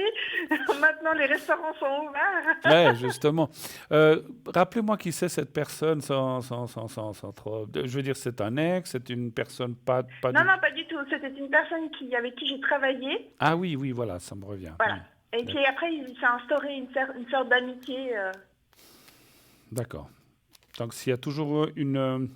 S4: Maintenant, les restaurants sont ouverts.
S1: Ouais, justement. Rappelez-moi qui c'est cette personne sans trop. Je veux dire, c'est un ex, c'est une personne pas
S4: Non,
S1: du.
S4: non, pas du tout. C'était une personne avec qui j'ai travaillé.
S1: Ah oui, oui, voilà, ça me revient.
S4: Voilà. Et puis après, il s'est instauré une sorte d'amitié.
S1: D'accord. Donc, s'il y a toujours une.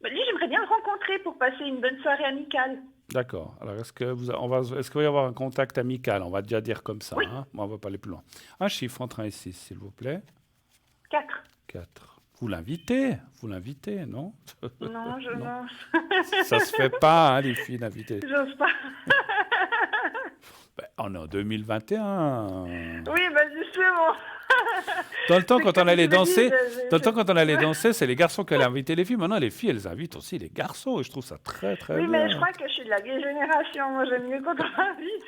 S4: Lui, j'aimerais bien le rencontrer pour passer une bonne soirée amicale.
S1: D'accord. Alors, est-ce qu'il va y avoir un contact amical? On va déjà dire comme ça.
S4: Oui.
S1: Hein? Bon, on va pas aller plus loin. Un chiffre entre 1 et 6, s'il vous plaît.
S4: 4.
S1: 4. Vous l'invitez, non?
S4: Non,
S1: Non.
S4: non.
S1: Ça se fait pas, hein, les filles d'inviter.
S4: J'ose pas.
S1: Ben, on est en 2021.
S4: Oui, justement.
S1: Dans le temps,
S4: C'est
S1: quand on
S4: comme
S1: allait
S4: je me dis,
S1: danser, c'est les garçons qui allaient inviter les filles. Maintenant, les filles, elles invitent aussi les garçons. Et je trouve ça très, très
S4: Oui,
S1: bien.
S4: mais je crois que je suis de la vieille génération. Moi, j'aime mieux quand on m'invite.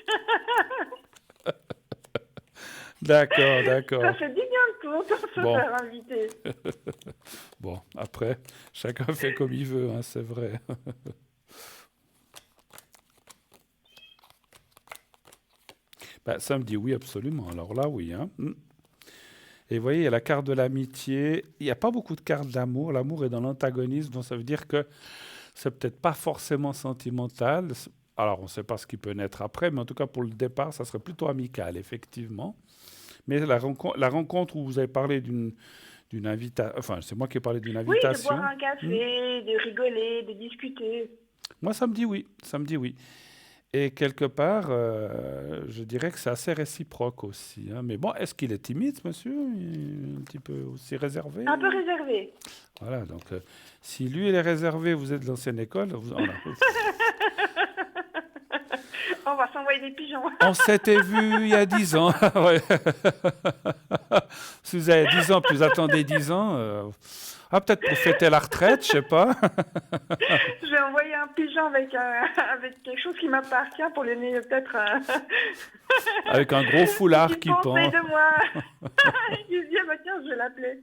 S1: D'accord.
S4: Ça fait du bien de se
S1: Bon.
S4: faire inviter.
S1: Bon, après, chacun fait comme il veut, hein, c'est vrai. Ben, ça me dit oui, absolument. Alors là, oui. Hein. Et vous voyez, il y a la carte de l'amitié. Il n'y a pas beaucoup de cartes d'amour. L'amour est dans l'antagonisme, donc ça veut dire que c'est peut-être pas forcément sentimental. Alors, on ne sait pas ce qui peut naître après, mais en tout cas, pour le départ, ça serait plutôt amical, effectivement. Mais la rencontre où vous avez parlé d'une invitation, enfin, c'est moi qui ai parlé d'une
S4: Oui, de
S1: invitation.
S4: boire un café, de rigoler, de discuter.
S1: Moi, ça me dit oui. Et quelque part, je dirais que c'est assez réciproque aussi. Hein. Mais bon, est-ce qu'il est timide, ce monsieur? Il est un petit peu aussi réservé?
S4: Un peu réservé.
S1: Voilà, donc si lui, il est réservé, vous êtes de l'ancienne école,
S4: On va s'envoyer des pigeons.
S1: on s'était vu il y a 10 ans. Ouais. Si vous avez 10 ans, puis vous attendez 10 ans, peut-être pour fêter la retraite, je sais pas.
S4: Je vais envoyer un pigeon avec quelque chose qui m'appartient pour lui donner peut-être
S1: Avec un gros foulard qui pend.
S4: de moi. Il se dit, tiens, je vais l'appeler.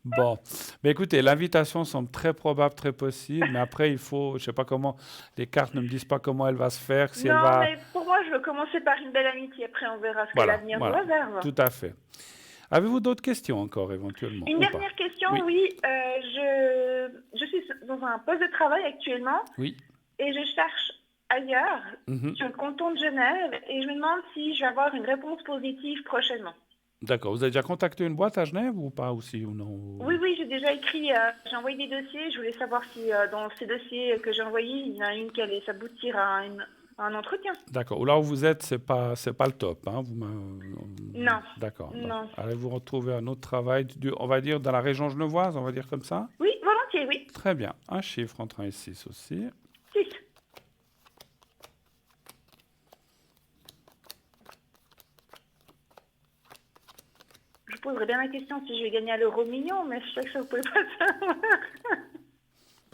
S1: Bon, mais écoutez, l'invitation semble très probable, très possible, mais après, il faut, je sais pas comment, les cartes ne me disent pas comment elle va se faire, si elle
S4: Non,
S1: va...
S4: mais pour moi, je veux commencer par une belle amitié. Après, on verra ce que l'avenir nous réserve.
S1: Tout à fait. Avez-vous d'autres questions encore, éventuellement?
S4: Une
S1: ou
S4: dernière
S1: pas?
S4: question,
S1: Oui.
S4: oui. Je suis dans un poste de travail actuellement
S1: Oui.
S4: et je cherche ailleurs,
S1: Mhm.
S4: sur le canton de Genève, et je me demande si je vais avoir une réponse positive prochainement.
S1: D'accord. Vous avez déjà contacté une boîte à Genève ou pas aussi ou non?
S4: Oui, oui, j'ai déjà écrit, j'ai envoyé des dossiers. Je voulais savoir si dans ces dossiers que j'ai envoyés, il y en a une qui allait s'aboutir à un entretien.
S1: D'accord. Là où vous êtes, c'est pas le top, hein.
S4: Non,
S1: D'accord. Donc,
S4: non.
S1: allez vous retrouver un autre travail, on va dire dans la région genevoise, on va dire comme ça.
S4: Oui, volontiers, oui.
S1: Très bien. Un chiffre entre 1 et 6 aussi.
S4: 6. Je poserais bien la question si je vais gagner à l'euro million, mais je sais que ça, vous pouvez pas savoir.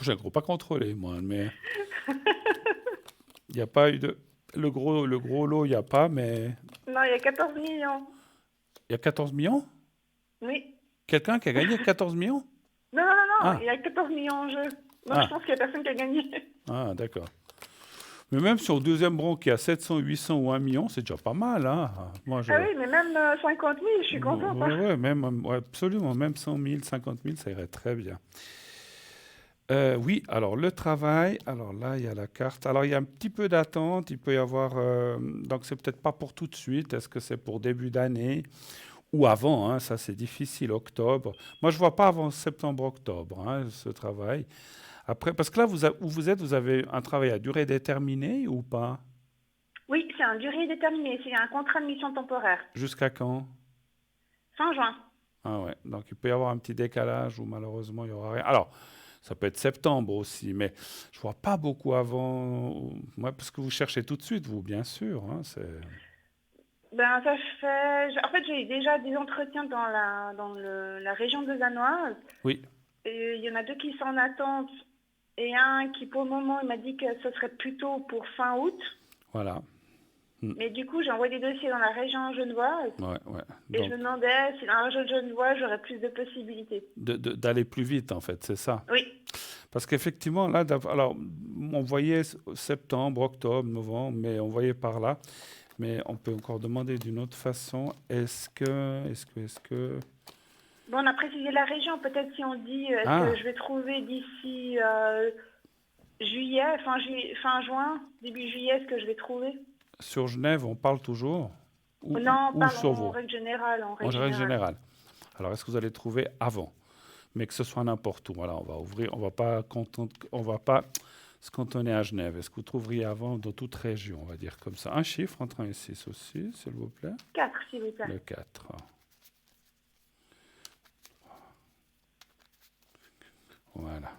S1: Je ne crois pas contrôler, moi, mais il n'y a pas eu de. Le gros lot, il n'y a pas, mais
S4: Non, il y a 14 millions.
S1: il y a 14 millions?
S4: Oui.
S1: Quelqu'un qui a gagné 14 millions?
S4: Non, non, non, non,
S1: Ah,
S4: il y a 14 millions en jeu. Donc je
S1: ah,
S4: pense qu'il n'y a personne qui a gagné.
S1: ah, d'accord. Mais même sur le deuxième rang qui a 700, 800 ou 1 million, c'est déjà pas mal, hein. Moi,
S4: Ah oui, mais même 50 000, je suis contente.
S1: Ouais,
S4: Hein.
S1: ouais, ouais, absolument, même 100 000, 50 000, ça irait très bien. Oui, alors le travail, alors là, il y a la carte. Alors, il y a un petit peu d'attente, il peut y avoir, donc c'est peut-être pas pour tout de suite, est-ce que c'est pour début d'année ou avant, hein, ça c'est difficile, octobre. Moi, je vois pas avant septembre-octobre, hein, ce travail. Après, parce que là, où vous êtes, vous avez un travail à durée déterminée ou pas?
S4: Oui, c'est un durée déterminée, c'est un contrat de mission temporaire.
S1: Jusqu'à quand?
S4: Fin juin.
S1: Ah ouais, donc il peut y avoir un petit décalage où malheureusement il y aura rien. Alors, ça peut être septembre aussi, mais je vois pas beaucoup avant. Moi, parce que vous cherchez tout de suite, vous, bien sûr, hein,
S4: Ben, ça fait... En fait, j'ai eu déjà des entretiens la région de Zanoise.
S1: Oui,
S4: Et il y en a 2 qui sont en attente. Et un qui, pour le moment, il m'a dit que ce serait plutôt pour fin août.
S1: voilà. Hmm.
S4: Mais du coup, j'ai envoyé des dossiers dans la région genevoise.
S1: Ouais, ouais.
S4: Et je
S1: Donc,
S4: me demandais si dans la région genevoise, j'aurais plus de possibilités.
S1: d'aller plus vite, en fait, c'est ça.
S4: Oui.
S1: Parce qu'effectivement, là, alors, on voyait septembre, octobre, novembre, mais on voyait par là. Mais on peut encore demander d'une autre façon. Est-ce que...
S4: Bon, on a précisé la région. Peut-être si on dit, est-ce
S1: Ah,
S4: que je vais trouver d'ici juillet, fin juin, début juillet, est-ce que je vais trouver?
S1: sur Genève, on parle toujours?
S4: Non, on
S1: Ou
S4: parle
S1: sur
S4: en
S1: vous?
S4: règle générale, en
S1: En
S4: règle
S1: règle
S4: générale.
S1: générale. Alors, est-ce que vous allez trouver avant? Mais que ce soit n'importe où. Voilà, on va ouvrir, on va pas se cantonner à Genève. Est-ce que vous trouveriez avant dans toute région, on va dire comme ça? Un chiffre entre 1 et 6 aussi, s'il vous plaît.
S4: 4, s'il vous plaît.
S1: Le 4. Voilà.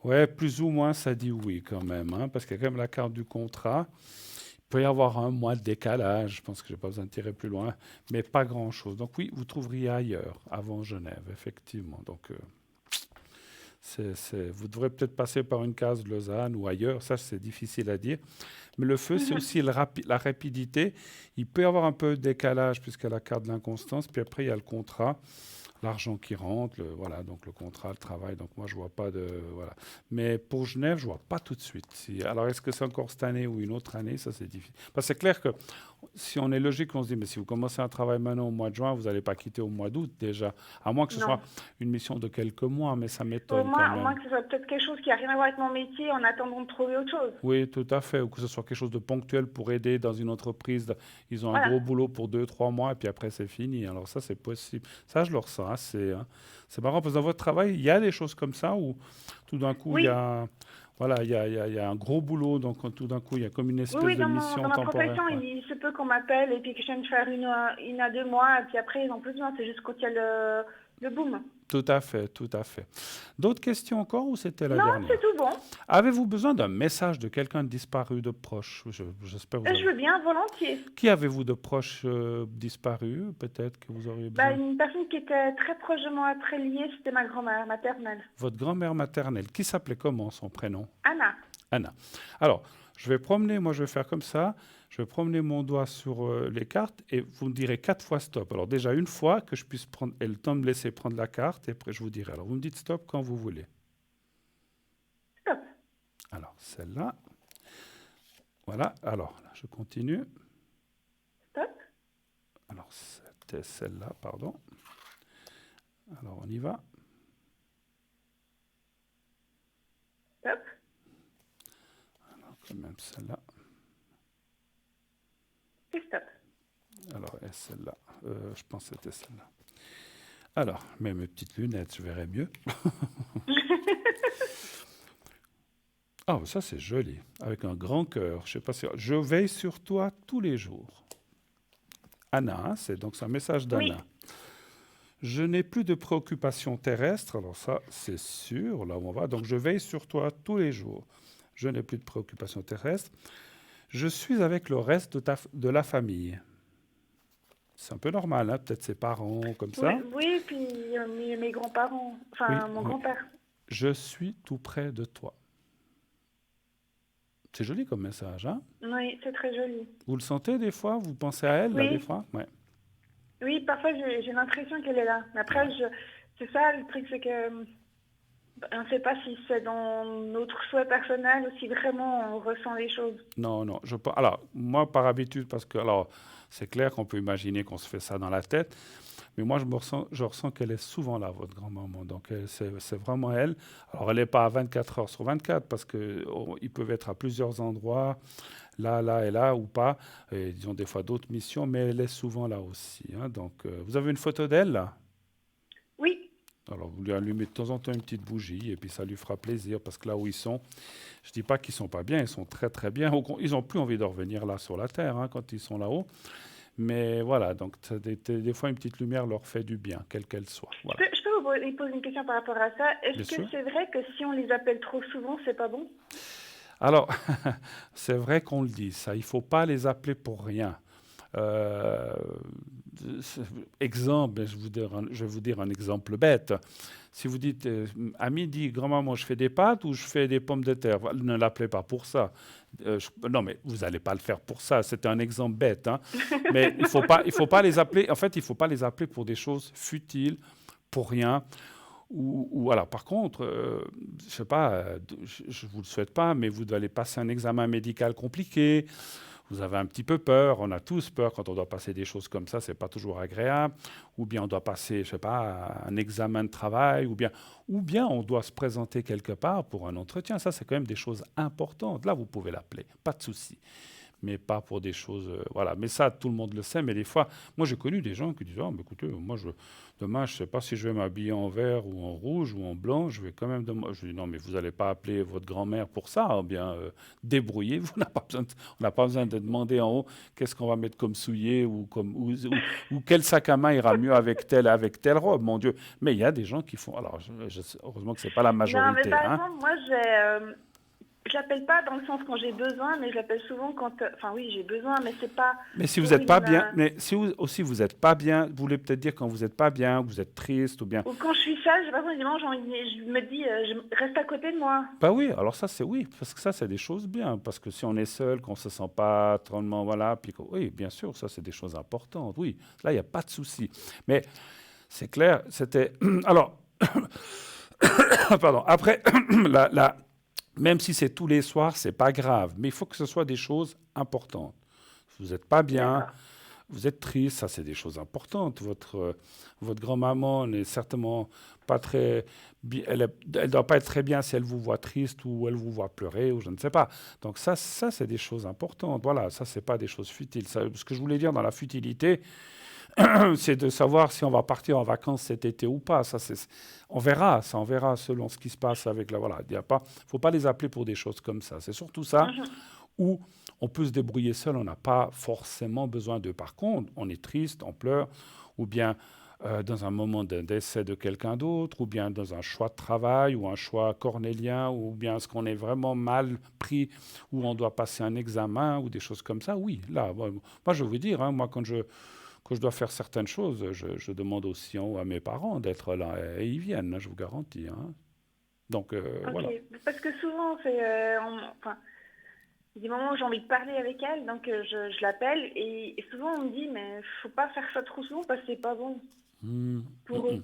S1: Ouais, plus ou moins, ça dit oui quand même, hein, parce qu'il y a quand même la carte du contrat. Il peut y avoir un mois de décalage, je pense que je n'ai pas besoin de tirer plus loin, mais pas grand-chose. Donc oui, vous trouveriez ailleurs, avant Genève, effectivement. Donc vous devrez peut-être passer par une case de Lausanne ou ailleurs, ça c'est difficile à dire. Mais le feu, c'est aussi la rapidité. Il peut y avoir un peu de décalage puisqu'il y a la carte de l'inconstance, puis après il y a le contrat. L'argent qui rentre, voilà, donc le contrat, le travail, donc moi je vois pas de... Voilà. Mais pour Genève, je vois pas tout de suite. Alors est-ce que c'est encore cette année ou une autre année? Ça c'est difficile. Parce que c'est clair que si on est logique, on se dit, mais si vous commencez un travail maintenant au mois de juin, vous n'allez pas quitter au mois d'août déjà. À moins que ce
S4: Non.
S1: soit une mission de quelques mois, mais ça
S4: Au
S1: m'étonne quand
S4: moins,
S1: même.
S4: que ce soit peut-être quelque chose qui n'a rien à voir avec mon métier en attendant de trouver autre chose.
S1: Oui, tout à fait. Ou que ce soit quelque chose de ponctuel pour aider dans une entreprise. Ils ont un
S4: Voilà.
S1: gros boulot pour 2, 3 mois et puis après c'est fini. Alors ça, c'est possible. Ça, je le ressens assez. Hein. C'est marrant parce que dans votre travail, il y a des choses comme ça où tout d'un coup, il y
S4: Oui.
S1: a, voilà, il y a un gros boulot. Donc tout d'un coup, il y a comme une
S4: Oui,
S1: espèce
S4: oui,
S1: de mission
S4: dans ma
S1: temporaire.
S4: profession,
S1: Ouais.
S4: il se peut qu'on m'appelle et puis que je vienne faire une à 2 mois et puis après, ils n'ont plus besoin. C'est juste quand il y a le boom.
S1: Tout à fait, tout à fait. D'autres questions encore ou c'était la
S4: Non,
S1: dernière?
S4: c'est tout bon.
S1: Avez-vous besoin d'un message de quelqu'un de disparu, de proche? J'espère que vous
S4: Je
S1: avez...
S4: veux bien, volontiers.
S1: Qui avez-vous de proche disparu? Peut-être que vous auriez
S4: Bah,
S1: besoin.
S4: une personne qui était très proche de moi, très liée, c'était ma grand-mère maternelle.
S1: Votre grand-mère maternelle, qui s'appelait comment son prénom?
S4: Anna.
S1: Anna. Alors, je vais faire comme ça, je vais promener mon doigt sur les cartes et vous me direz 4 fois stop. Alors déjà une fois que je puisse prendre, et le temps de me laisser prendre la carte et après je vous dirai. Alors vous me dites stop quand vous voulez.
S4: Stop.
S1: Alors celle-là, Voilà, alors, là, je continue.
S4: Stop.
S1: Alors, c'était celle-là, pardon. Alors, on y va.
S4: Stop.
S1: Alors, quand même celle-là.
S4: Et stop.
S1: Alors, et celle-là. Je pense que c'était celle-là. Alors, mets mes petites lunettes, je verrai mieux. Ah, ça c'est joli, avec un grand cœur. Je sais pas si... Je veille sur toi tous les jours. Anna, hein, c'est un message d'Anna.
S4: Oui.
S1: Je n'ai plus de préoccupations terrestres, alors ça c'est sûr, là où on va. Donc je veille sur toi tous les jours. Je n'ai plus de préoccupations terrestres. Je suis avec le reste de la famille. C'est un peu normal, hein, peut-être ses parents, comme ça.
S4: Oui, puis mes grands-parents, enfin
S1: Oui,
S4: mon
S1: oui.
S4: grand-père.
S1: Je suis tout près de toi. C'est joli comme message, hein?
S4: Oui, c'est très joli.
S1: Vous le sentez des fois? Vous pensez à elle, là, des
S4: Oui,
S1: fois? Ouais.
S4: oui, parfois j'ai l'impression qu'elle est là. Mais après, c'est ça le truc, c'est que on ne sait pas si c'est dans notre souhait personnel ou si vraiment on ressent les choses.
S1: Non, non. Alors, moi, par habitude, parce que, alors, c'est clair qu'on peut imaginer qu'on se fait ça dans la tête, mais moi, je ressens qu'elle est souvent là, votre grand-maman. Donc, c'est vraiment elle. Alors, elle n'est pas à 24 heures sur 24, parce qu'ils peuvent être à plusieurs endroits, là et là, ou pas. Et ils ont des fois d'autres missions, mais elle est souvent là aussi, hein. Donc, vous avez une photo d'elle, là?
S4: Oui,
S1: Alors, vous lui allumez de temps en temps une petite bougie, et puis ça lui fera plaisir, parce que là où ils sont, je ne dis pas qu'ils ne sont pas bien, ils sont très très bien. Ils n'ont plus envie de revenir là sur la Terre, hein, quand ils sont là-haut. Mais voilà, donc des fois, une petite lumière leur fait du bien, quelle qu'elle soit. Voilà.
S4: je peux vous poser une question par rapport à ça.
S1: Bien
S4: Est-ce que
S1: sûr.
S4: c'est vrai que si on les appelle trop souvent, c'est pas bon?
S1: Alors, c'est vrai qu'on le dit, ça. Il ne faut pas les appeler pour rien. Euh, Exemple, je vais vous dire un exemple bête. Si vous dites à midi, grand-maman, je fais des pâtes ou je fais des pommes de terre, ne l'appelez pas pour ça. Non, mais vous n'allez pas le faire pour ça. C'était un exemple bête, hein. Mais il faut pas les appeler. En fait, il faut pas les appeler pour des choses futiles, pour rien. Ou voilà. Par contre, je sais pas, je vous le souhaite pas, mais vous allez passer un examen médical compliqué. Vous avez un petit peu peur, on a tous peur quand on doit passer des choses comme ça, c'est pas toujours agréable. Ou bien on doit passer, je sais pas, un examen de travail, ou bien on doit se présenter quelque part pour un entretien. Ça, c'est quand même des choses importantes. Là, vous pouvez l'appeler, pas de souci. Mais pas pour des choses, voilà. Mais ça, tout le monde le sait. Mais des fois, moi, j'ai connu des gens qui disent, oh, mais écoutez, moi, demain, je sais pas si je vais m'habiller en vert ou en rouge ou en blanc. Je vais quand même. Je dis, non, mais vous n'allez pas appeler votre grand-mère pour ça. Ou bien, débrouillez-vous. On n'a pas besoin de demander en haut qu'est-ce qu'on va mettre comme soulier ou quel sac à main ira mieux avec telle robe. Mon Dieu. Mais il y a des gens qui font. Alors, heureusement que c'est pas la
S4: Non, mais
S1: majorité,
S4: par
S1: hein.
S4: exemple, moi, je l'appelle pas dans le sens quand j'ai besoin, mais je l'appelle souvent quand... Enfin oui, j'ai besoin, mais c'est pas
S1: Mais si vous
S4: pour
S1: n'êtes pas bien, mais si aussi vous n'êtes pas bien, vous voulez peut-être dire quand vous n'êtes pas bien, vous êtes triste ou bien.
S4: Ou quand je suis sale, j'ai pas besoin je me dis, reste à côté de moi.
S1: Bah oui, alors ça c'est oui, parce que ça c'est des choses bien, parce que si on est seul, qu'on se sent pas tellement, voilà, puis oui, bien sûr, ça c'est des choses importantes, oui, là il n'y a pas de souci. Mais c'est clair, c'était, alors, pardon, après, même si c'est tous les soirs, c'est pas grave, mais il faut que ce soit des choses importantes. Vous n'êtes pas bien,
S4: D'accord.
S1: vous êtes triste, ça c'est des choses importantes. Votre grand-maman n'est certainement pas très... Elle ne doit pas être très bien si elle vous voit triste ou elle vous voit pleurer ou je ne sais pas. Donc ça c'est des choses importantes. Voilà, ça c'est pas des choses futiles. Ce que je voulais dire dans la futilité, c'est de savoir si on va partir en vacances cet été ou pas. On verra selon ce qui se passe avec la... Voilà, il ne faut pas les appeler pour des choses comme ça. C'est surtout ça où on peut se débrouiller seul, on n'a pas forcément besoin d'eux. Par contre, on est triste, on pleure, ou bien dans un moment d'un décès de quelqu'un d'autre, ou bien dans un choix de travail, ou un choix cornélien, ou bien est-ce qu'on est vraiment mal pris, ou on doit passer un examen, ou des choses comme ça. Oui, là, moi je veux vous dire, hein, moi quand je dois faire certaines choses, je demande aussi en haut à mes parents d'être là, et ils viennent, hein, je vous garantis. Hein. Donc,
S4: Ok,
S1: voilà.
S4: parce que souvent, enfin, il y a des moments où j'ai envie de parler avec elle, donc je l'appelle, et souvent on me dit, mais faut pas faire ça trop souvent parce que c'est pas bon pour eux.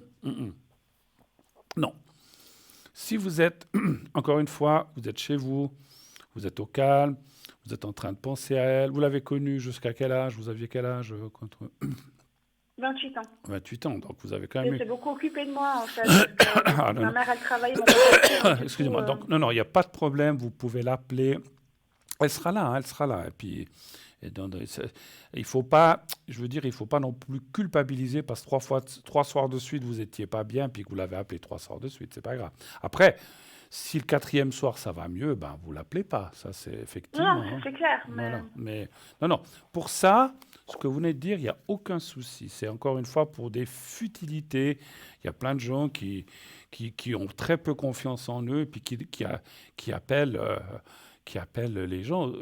S1: Non. Si vous êtes, encore une fois, vous êtes chez vous, vous êtes au calme, Vous êtes en train de penser à elle. Vous l'avez connue jusqu'à quel âge? Vous aviez quel âge
S4: 28 ans.
S1: 28 ans, donc vous avez quand même
S4: Elle
S1: eu...
S4: s'est beaucoup occupée de moi, en fait. Parce que
S1: Ah, non,
S4: ma
S1: non.
S4: mère, elle travaille, mon père aussi, donc du
S1: Excusez-moi.
S4: coup,
S1: Donc, non, il n'y a pas de problème. Vous pouvez l'appeler. Elle sera là, hein, elle sera là. Et puis, il faut pas, je veux dire, il faut pas non plus culpabiliser parce que 3 soirs de suite, vous étiez pas bien, puis que vous l'avez appelé 3 soirs de suite, c'est pas grave. Après, si le 4e soir ça va mieux, ben vous l'appelez pas. Ça, c'est effectivement.
S4: non,
S1: Hein.
S4: c'est clair. Mais...
S1: Voilà. Mais non, non. Pour ça, ce que vous venez de dire, il n'y a aucun souci. C'est encore une fois pour des futilités. Il y a plein de gens qui ont très peu confiance en eux, puis qui appellent. Qui appellent les gens.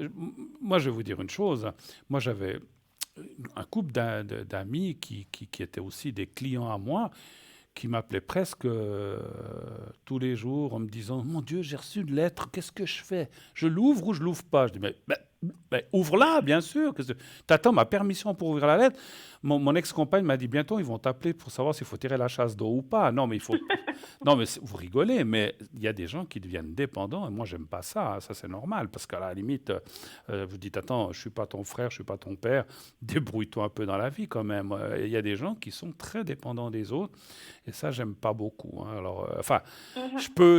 S1: Moi, je vais vous dire une chose. Moi, j'avais un couple d'amis qui étaient aussi des clients à moi, qui m'appelaient presque tous les jours en me disant « Mon Dieu, j'ai reçu une lettre, qu'est-ce que je fais? Je l'ouvre ou je l'ouvre pas ?» Je dis mais ouvre-la, bien sûr. T'attends ma permission pour ouvrir la lettre. Mon ex-compagne m'a dit bientôt ils vont t'appeler pour savoir s'il faut tirer la chasse d'eau ou pas. Non, mais il faut. Non, mais vous rigolez, mais il y a des gens qui deviennent dépendants et moi j'aime pas ça. Ça c'est normal parce qu'à la limite, vous dites attends, je suis pas ton frère, je suis pas ton père. Débrouille-toi un peu dans la vie quand même. Il y a des gens qui sont très dépendants des autres et ça j'aime pas beaucoup. Hein. Alors, enfin,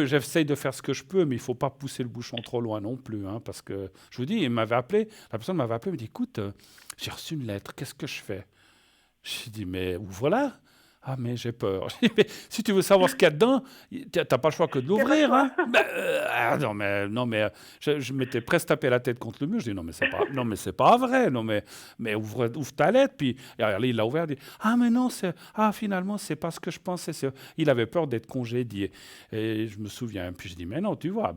S1: j'essaye de faire ce que je peux, mais il faut pas pousser le bouchon trop loin non plus, hein, parce que je vous dis, la personne m'avait appelé, me dit écoute, j'ai reçu une lettre, qu'est-ce que je fais? J'ai dit mais ouvre-la. Ah mais j'ai peur. J'ai dit, mais si tu veux savoir ce qu'il y a dedans, t'as pas le choix que de l'ouvrir. Hein? Non mais je m'étais presque tapé la tête contre le mur. Je dis non mais c'est pas vrai. Non mais ouvre ta lettre. Puis alors, il l'a ouvert. Il dit ah mais non finalement c'est pas ce que je pensais. Il avait peur d'être congédié. Et je me souviens. Puis je dis mais non tu vois.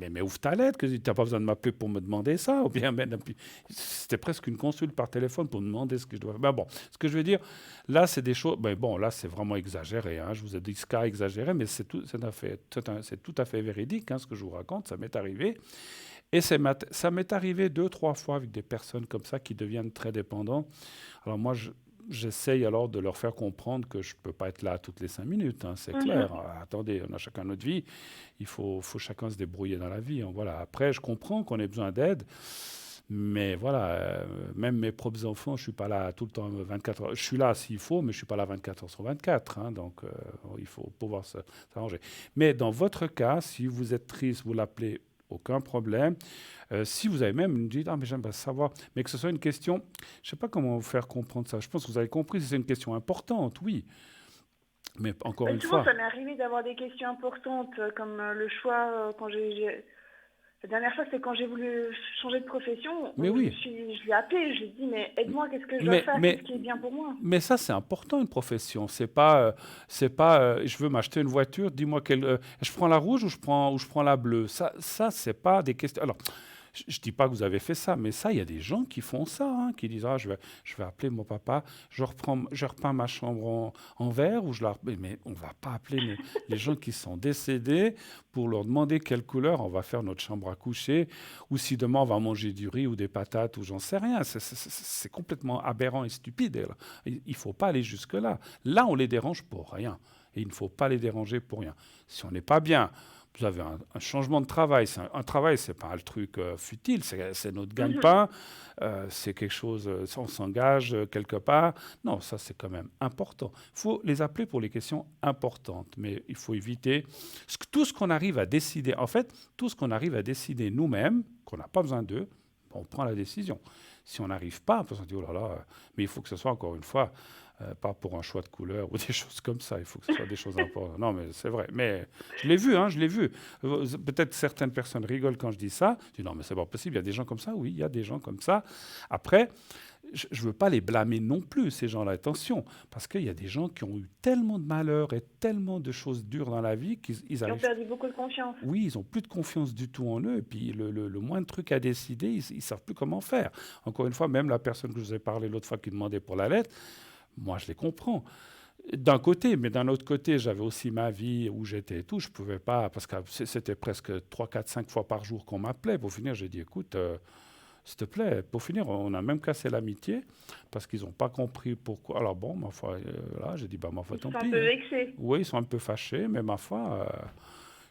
S1: Mais ouvre ta lettre. Que t'as pas besoin de m'appeler pour me demander ça. Ou bien puis, c'était presque une consulte par téléphone pour me demander ce que je dois faire. Ben bon, ce que je veux dire là c'est des choses. Ben bon là c'est vraiment exagéré. Hein. Je vous ai dit ce cas exagéré, mais c'est tout à fait véridique. Hein, ce que je vous raconte, ça m'est arrivé. Et ça m'est arrivé 2-3 fois avec des personnes comme ça qui deviennent très dépendants. Alors moi, j'essaye alors de leur faire comprendre que je ne peux pas être là toutes les 5 minutes, hein, c'est clair. Attendez, on a chacun notre vie. Il faut chacun se débrouiller dans la vie. Hein, voilà. Après, je comprends qu'on ait besoin d'aide. Mais voilà, même mes propres enfants, je ne suis pas là tout le temps 24 heures. Je suis là s'il faut, mais je ne suis pas là 24 heures sur 24. Hein, donc, il faut pouvoir s'arranger. Mais dans votre cas, si vous êtes triste, vous l'appelez, aucun problème. Si vous avez même une dites, ah mais j'aimerais savoir, mais que ce soit une question, je ne sais pas comment vous faire comprendre ça. Je pense que vous avez compris, si c'est une question importante, oui. Mais encore une
S4: souvent,
S1: fois...
S4: ça m'est arrivé d'avoir des questions importantes, comme le choix, quand la dernière fois, c'est quand j'ai voulu changer de profession.
S1: Mais oui.
S4: Je l'ai appelé, je lui ai dit, mais aide-moi, qu'est-ce que je dois faire, qu'est-ce qui est bien pour moi?
S1: Mais ça, c'est important, une profession. C'est pas, je veux m'acheter une voiture, dis-moi je prends la rouge ou je prends la bleue. Ça, c'est pas des questions. Alors, je ne dis pas que vous avez fait ça, mais ça, il y a des gens qui font ça, hein, qui disent je vais appeler mon papa, je repeins ma chambre en verre, mais on ne va pas appeler les gens qui sont décédés pour leur demander quelle couleur on va faire notre chambre à coucher, ou si demain on va manger du riz ou des patates, ou j'en sais rien. C'est complètement aberrant et stupide. Là. Il ne faut pas aller jusque-là. Là, on les dérange pour rien. Et il ne faut pas les déranger pour rien. Si on n'est pas bien, vous avez un changement de travail. Un travail, ce n'est pas un truc futile, c'est notre gagne-pain, c'est quelque chose, on s'engage quelque part. Non, ça, c'est quand même important. Il faut les appeler pour les questions importantes, mais il faut éviter tout ce qu'on arrive à décider. En fait, tout ce qu'on arrive à décider nous-mêmes, qu'on n'a pas besoin d'eux, on prend la décision. Si on n'arrive pas, on peut se dire, oh là là, mais il faut que ce soit, encore une fois, pas pour un choix de couleur ou des choses comme ça. Il faut que ce soit des choses importantes. Non, mais c'est vrai. Mais je l'ai vu, hein, je l'ai vu. Peut-être certaines personnes rigolent quand je dis ça. Je dis non, mais c'est pas possible. Il y a des gens comme ça. Oui, il y a des gens comme ça. Après, je ne veux pas les blâmer non plus, ces gens-là. Attention, parce qu'il y a des gens qui ont eu tellement de malheurs et tellement de choses dures dans la vie qu'ils
S4: ont perdu beaucoup de confiance.
S1: Oui, ils n'ont plus de confiance du tout en eux. Et puis, le moindre truc à décider, ils ne savent plus comment faire. Encore une fois, même la personne que je vous ai parlé l'autre fois qui demandait pour la lettre, moi, je les comprends. D'un côté, mais d'un autre côté, j'avais aussi ma vie où j'étais et tout. Je ne pouvais pas, parce que c'était presque 3, 4, 5 fois par jour qu'on m'appelait. Pour finir, j'ai dit, écoute, s'il te plaît, pour finir, on a même cassé l'amitié parce qu'ils n'ont pas compris pourquoi. Alors bon, ma foi, là, j'ai dit, ma foi, tant pis.
S4: Ils sont un peu vexés.
S1: Oui, ils sont un peu fâchés, mais ma foi,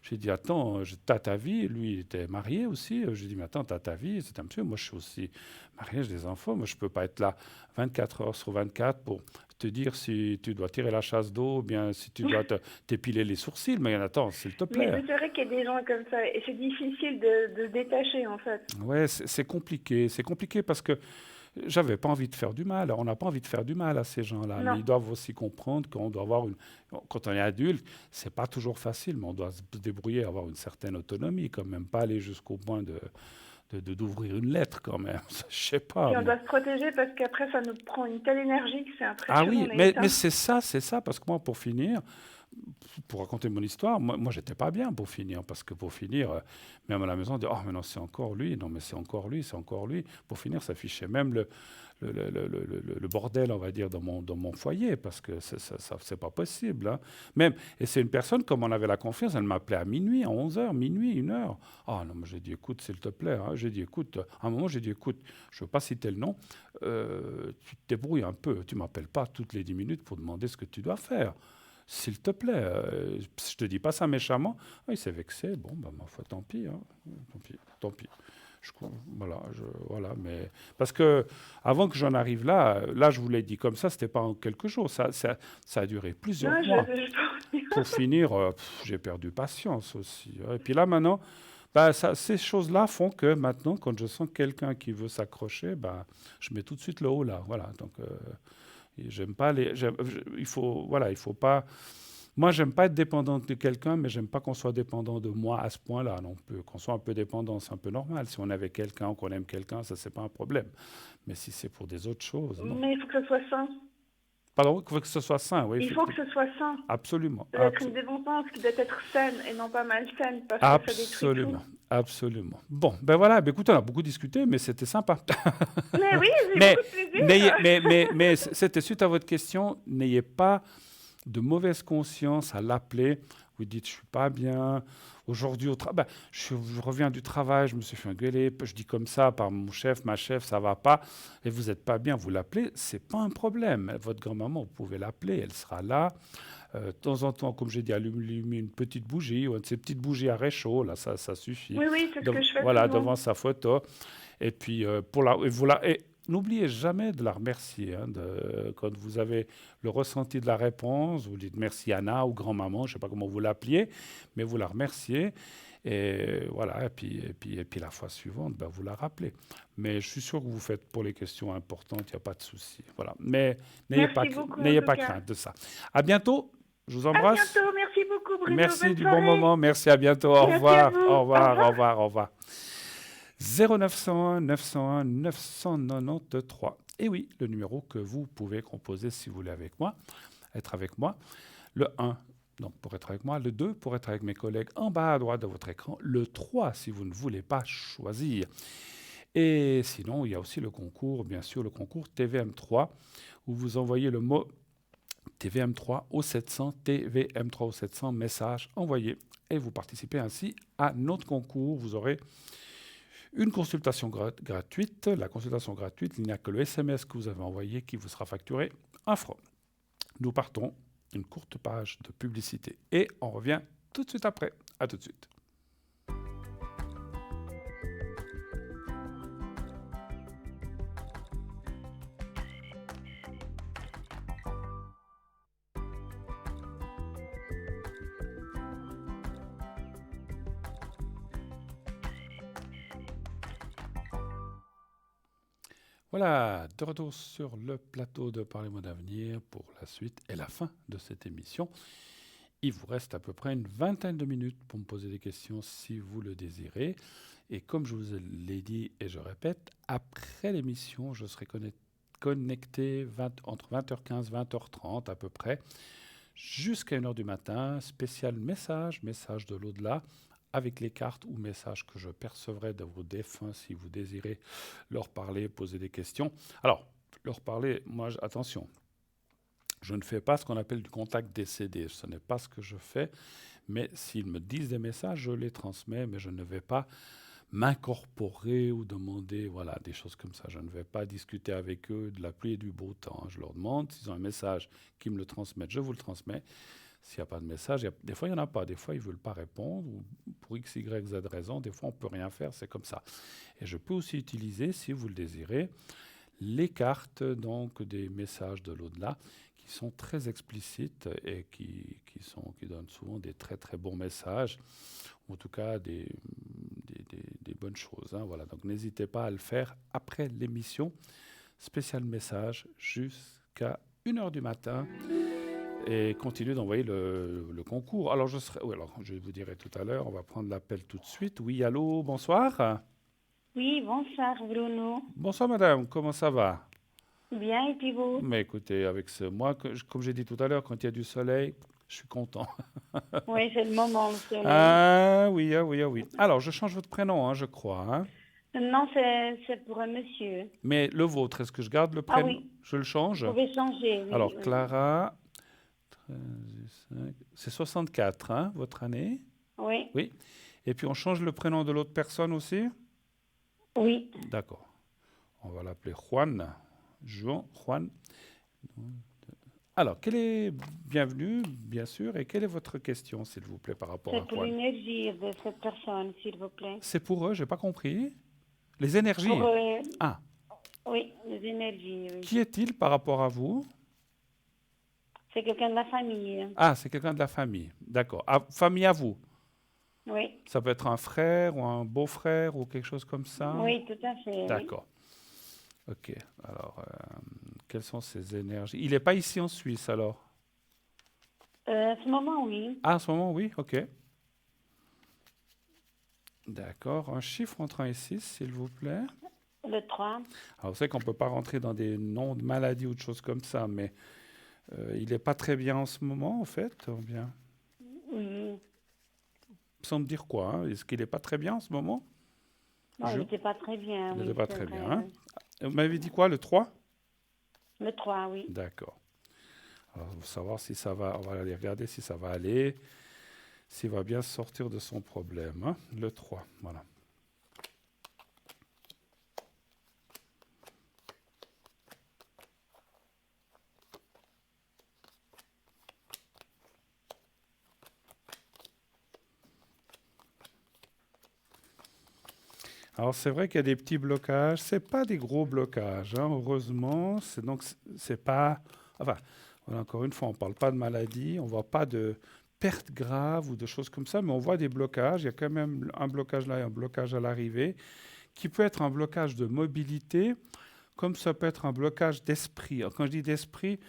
S1: J'ai dit, attends, t'as ta vie. Lui, il était marié aussi. J'ai dit, mais attends, t'as ta vie. C'est un monsieur. Moi, je suis aussi marié, j'ai des enfants. Moi, je ne peux pas être là 24 heures sur 24 pour te dire si tu dois tirer la chasse d'eau ou bien si tu dois t'épiler les sourcils. Mais attends, s'il te plaît.
S4: Mais c'est vrai qu'il y a des gens comme ça et c'est difficile de se détacher en fait.
S1: Ouais, c'est compliqué. C'est compliqué parce que j'avais pas envie de faire du mal. On n'a pas envie de faire du mal à ces gens-là. Mais
S4: Non.
S1: ils doivent aussi comprendre qu'on doit avoir une. Quand on est adulte, c'est pas toujours facile, mais on doit se débrouiller, avoir une certaine autonomie quand même, pas aller jusqu'au point d'ouvrir une lettre quand même. Je sais pas.
S4: Et on
S1: Moi.
S4: doit se protéger parce qu'après ça nous prend une telle énergie que c'est
S1: Ah
S4: impressionnant.
S1: oui, mais c'est ça, parce que moi, pour finir, pour raconter mon histoire, moi j'étais pas bien pour finir, parce que pour finir, même à la maison, on dit, oh, mais non, c'est encore lui, non, mais c'est encore lui, c'est encore lui. Pour finir, ça fichait même le bordel, on va dire, dans mon foyer, parce que c'est pas possible. Hein. Même, et c'est une personne, comme on avait la confiance, elle m'appelait à minuit, à 11 heures, minuit, 1 heure. Ah non, mais j'ai dit, écoute, s'il te plaît, hein. J'ai dit, écoute, à un moment, j'ai dit, écoute, je veux pas citer le nom, tu te débrouilles un peu, tu m'appelles pas toutes les 10 minutes pour demander ce que tu dois faire. S'il te plaît, je te dis pas ça méchamment. Ah, il s'est vexé. Bon, bah, ma foi, tant pis. Hein. Tant pis. Voilà, mais parce que avant que j'en arrive là, je vous l'ai dit comme ça, c'était pas en quelques jours. Ça a duré plusieurs
S4: Non,
S1: mois.
S4: je
S1: Pour finir, j'ai perdu patience aussi. Hein. Et puis là, maintenant, bah, ces choses-là font que maintenant, quand je sens quelqu'un qui veut s'accrocher, bah, je mets tout de suite le haut là. Voilà. Donc, et j'aime pas il faut pas. Moi, j'aime pas être dépendant de quelqu'un, mais j'aime pas qu'on soit dépendant de moi à ce point-là non plus. Qu'on soit un peu dépendant, c'est un peu normal. Si on avait quelqu'un ou qu'on aime quelqu'un, ça c'est pas un problème. Mais si c'est pour des autres choses, non.
S4: Mais il faut que ce soit sain.
S1: Pardon, il faut que ce soit sain, oui.
S4: Il faut que ce soit sain.
S1: Absolument.
S4: Ça doit être une dépendance qui doit être saine et non pas malsaine parce que ça détruit
S1: Absolument.
S4: tout.
S1: Absolument. Bon, ben voilà, ben écoute, on a beaucoup discuté, mais c'était sympa.
S4: Mais oui, j'ai
S1: mais,
S4: beaucoup de plaisir.
S1: mais c'était suite à votre question, n'ayez pas de mauvaise conscience à l'appeler. Vous dites, je suis pas bien. Aujourd'hui, au travail, je reviens du travail, je me suis fait engueuler, je dis comme ça par mon chef, ma chef, ça va pas, et vous n'êtes pas bien, vous l'appelez, c'est pas un problème. Votre grand-maman, vous pouvez l'appeler, elle sera là. De temps en temps, comme j'ai dit, allumer une petite bougie, ou une de ces petites bougies à réchaud, là, ça suffit.
S4: Oui, c'est ce que je fais
S1: Voilà,
S4: souvent.
S1: devant sa photo. Et puis, et n'oubliez jamais de la remercier. Hein, quand vous avez le ressenti de la réponse, vous dites merci Anna ou grand-maman, je ne sais pas comment vous l'appeliez, mais vous la remerciez. Et voilà, et puis la fois suivante, ben, vous la rappelez. Mais je suis sûr que vous faites pour les questions importantes, il n'y a pas de souci. Voilà. Mais n'ayez pas crainte de ça. À bientôt. Je vous
S4: À
S1: embrasse.
S4: bientôt, merci beaucoup Bruno.
S1: Merci
S4: bonne
S1: du
S4: soirée.
S1: bon moment. Merci, à bientôt. Au
S4: Merci
S1: revoir.
S4: à vous.
S1: Au revoir.
S4: Au
S1: Au revoir. Au revoir. 0901 901 993. Et oui, le numéro que vous pouvez composer si vous voulez être avec moi. Le 1, donc pour être avec moi. Le 2, pour être avec mes collègues en bas à droite de votre écran. Le 3, si vous ne voulez pas choisir. Et sinon, il y a aussi le concours, bien sûr, le concours TVM3, où vous envoyez le mot TVM3 au 700, TVM3 au 700, message envoyé. Et vous participez ainsi à notre concours. Vous aurez une consultation gratuite. La consultation gratuite, il n'y a que le SMS que vous avez envoyé qui vous sera facturé 1 franc. Nous partons une courte page de publicité et on revient tout de suite après. À tout de suite. Voilà, de retour sur le plateau de Parlez-moi d'avenir pour la suite et la fin de cette émission. Il vous reste à peu près une vingtaine de minutes pour me poser des questions si vous le désirez. Et comme je vous l'ai dit et je répète, après l'émission, je serai connecté entre 20h15 et 20h30 à peu près, jusqu'à 1h du matin, spécial message de l'au-delà, avec les cartes ou messages que je percevrai de vos défunts si vous désirez leur parler, poser des questions. Alors, leur parler, moi, attention, je ne fais pas ce qu'on appelle du contact décédé. Ce n'est pas ce que je fais, mais s'ils me disent des messages, je les transmets, mais je ne vais pas m'incorporer ou demander des choses comme ça. Je ne vais pas discuter avec eux de la pluie et du beau temps. Je leur demande s'ils ont un message, qu'ils me le transmettent, je vous le transmets. S'il n'y a pas de message, des fois, il n'y en a pas. Des fois, ils ne veulent pas répondre. Ou pour X, Y, Z raison, des fois, on ne peut rien faire. C'est comme ça. Et je peux aussi utiliser, si vous le désirez, les cartes donc, des messages de l'au-delà qui sont très explicites et qui donnent souvent des très, très bons messages. En tout cas, des bonnes choses. Hein, voilà. Donc, n'hésitez pas à le faire après l'émission. Spécial message jusqu'à 1h du matin. Et continuez d'envoyer le concours. Alors, je vous dirai tout à l'heure, on va prendre l'appel tout de suite. Oui, allô, bonsoir.
S5: Oui, bonsoir Bruno.
S1: Bonsoir madame, comment ça va?
S5: Bien, et puis vous?
S1: Mais écoutez, moi, comme j'ai dit tout à l'heure, quand il y a du soleil, je suis content.
S5: Oui, c'est le moment, le soleil.
S1: Ah oui, ah oui, ah oui. Alors, je change votre prénom, hein, je crois. Hein.
S5: Non, c'est pour un monsieur.
S1: Mais le vôtre, est-ce que je garde le
S5: Ah
S1: prénom?
S5: oui.
S1: Je le change?
S5: Vous pouvez changer, oui.
S1: Alors,
S5: oui.
S1: Clara, 13, c'est 64, hein, votre année?
S5: Oui,
S1: Oui. Et puis, on change le prénom de l'autre personne aussi?
S5: oui.
S1: D'accord. On va l'appeler Juan. Juan. Alors, bienvenue, bien sûr, et quelle est votre question, s'il vous plaît, par rapport à
S5: C'est pour
S1: Juan?
S5: l'énergie de cette personne, s'il vous plaît.
S1: C'est pour eux, j'ai pas compris. Les énergies.
S5: Pour,
S1: Ah,
S5: oui, les énergies, oui.
S1: qui est-il par rapport à vous?
S5: C'est quelqu'un de la famille.
S1: Ah, c'est quelqu'un de la famille. D'accord. Ah, famille à vous.
S5: Oui,
S1: Ça peut être un frère ou un beau-frère ou quelque chose comme ça?
S5: oui, tout à fait. Oui.
S1: D'accord. Ok. Alors, quelles sont ces énergies? Il n'est pas ici en Suisse, alors?
S5: À ce moment, oui.
S1: Ah, en ce moment, oui. Ok. D'accord. Un chiffre entre 1 et 6, s'il vous plaît.
S5: Le 3.
S1: Alors, vous savez qu'on ne peut pas rentrer dans des noms de maladies ou de choses comme ça, mais il n'est pas très bien en ce moment, en fait, ou bien?
S5: Oui.
S1: Sans me dire quoi, hein? Est-ce qu'il n'est pas très bien en ce moment?
S5: Non, il n'était pas très bien.
S1: Il
S5: oui,
S1: n'était pas
S5: c'est
S1: très
S5: vrai,
S1: bien. Hein?
S5: oui.
S1: Vous m'avez dit quoi, le 3?
S5: Le 3, oui.
S1: D'accord. Alors, pour savoir si ça va, on va aller regarder si ça va aller, s'il va bien sortir de son problème. Hein? Le 3, voilà. Alors c'est vrai qu'il y a des petits blocages, c'est pas des gros blocages, hein, heureusement. C'est pas, enfin, voilà, encore une fois, on parle pas de maladie, on voit pas de pertes graves ou de choses comme ça, mais on voit des blocages. Il y a quand même un blocage là et un blocage à l'arrivée, qui peut être un blocage de mobilité, comme ça peut être un blocage d'esprit. Alors, quand je dis d'esprit,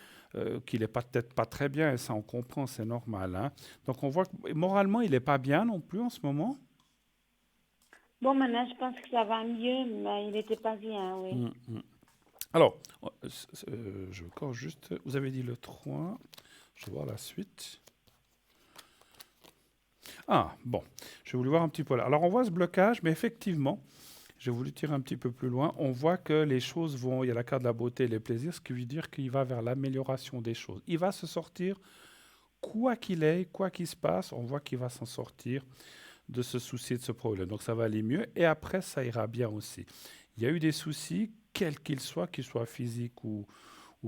S1: qu'il n'est peut-être pas très bien, et ça on comprend, c'est normal. Hein. Donc on voit que moralement, il n'est pas bien non plus en ce moment.
S5: Bon, maintenant, je pense que ça va mieux, mais il n'était pas bien, oui.
S1: Alors, je corrige juste. Vous avez dit le 3. Je vais voir la suite. Ah, bon. Je voulais voir un petit peu là. Alors, on voit ce blocage, mais effectivement, j'ai voulu tirer un petit peu plus loin. On voit que les choses vont. Il y a la carte de la beauté et les plaisirs, ce qui veut dire qu'il va vers l'amélioration des choses. Il va se sortir, quoi qu'il ait, quoi qu'il se passe, on voit qu'il va s'en sortir de ce souci, de ce problème. Donc ça va aller mieux et après ça ira bien aussi. Il y a eu des soucis, quels qu'ils soient physiques ou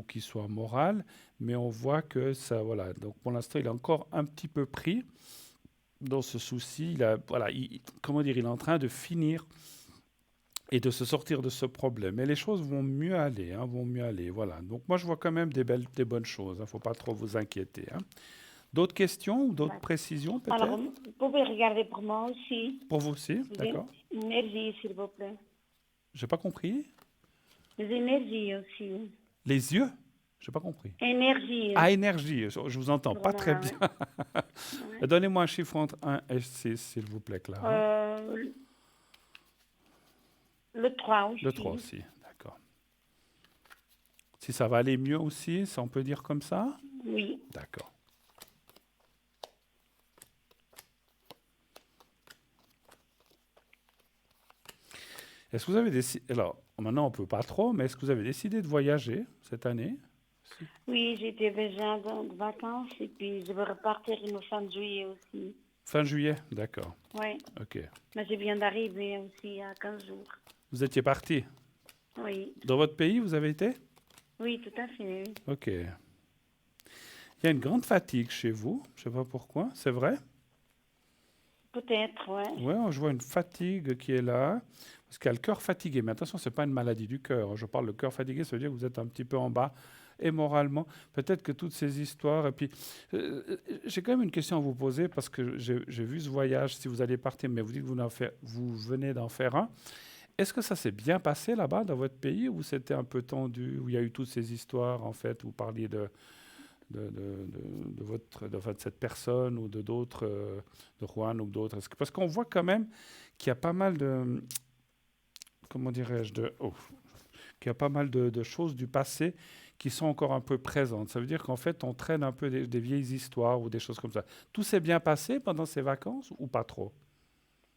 S1: qu'ils soient moraux, mais on voit que ça, voilà. Donc pour l'instant, il est encore un petit peu pris dans ce souci. Il est en train de finir et de se sortir de ce problème. Mais les choses vont mieux aller, hein, voilà. Donc moi, je vois quand même des bonnes choses. Il ne faut pas trop vous inquiéter. Hein. D'autres questions ou d'autres précisions peut-être?
S5: Alors, vous pouvez regarder pour moi aussi.
S1: Pour vous aussi, d'accord.
S5: Les énergies, s'il vous plaît.
S1: J'ai pas compris.
S5: Les énergies aussi.
S1: Les yeux? J'ai pas compris.
S5: Énergie.
S1: Ah, énergie, je vous entends pas très bien.
S5: Ouais.
S1: Donnez-moi un chiffre entre 1 et 6, s'il vous plaît, Clara.
S5: Le 3 aussi.
S1: Le 3 aussi, d'accord. Si ça va aller mieux aussi, ça on peut dire comme ça?
S5: Oui.
S1: D'accord. Est-ce que vous avez décidé... Alors, maintenant, on ne peut pas trop, mais est-ce que vous avez décidé de voyager cette année?
S5: Oui, j'étais déjà de vacances et puis je vais repartir une fin de juillet aussi.
S1: Fin juillet, d'accord.
S5: Oui.
S1: Ok.
S5: Mais je viens d'arriver aussi il y a 15 jours.
S1: Vous étiez parti?
S5: Oui.
S1: Dans votre pays, vous avez été?
S5: Oui, tout à fait. Oui.
S1: Ok. Il y a une grande fatigue chez vous, je ne sais pas pourquoi, c'est vrai?
S5: Peut-être, ouais.
S1: Oui, je vois une fatigue qui est là, parce qu'il y a le cœur fatigué. Mais attention, ce n'est pas une maladie du cœur. Je parle de cœur fatigué, ça veut dire que vous êtes un petit peu en bas, et moralement. Peut-être que toutes ces histoires... Et puis, j'ai quand même une question à vous poser, parce que j'ai vu ce voyage, si vous allez partir, mais vous dites que vous venez d'en faire un. Est-ce que ça s'est bien passé là-bas, dans votre pays, ou c'était un peu tendu, où il y a eu toutes ces histoires, en fait, où vous parliez de cette personne ou de d'autres, de Juan ou d'autres. Parce qu'on voit quand même qu'il y a pas mal de, comment dirais-je, qu'il y a pas mal de choses du passé qui sont encore un peu présentes. Ça veut dire qu'en fait, on traîne un peu des vieilles histoires ou des choses comme ça. Tout s'est bien passé pendant ces vacances ou pas trop?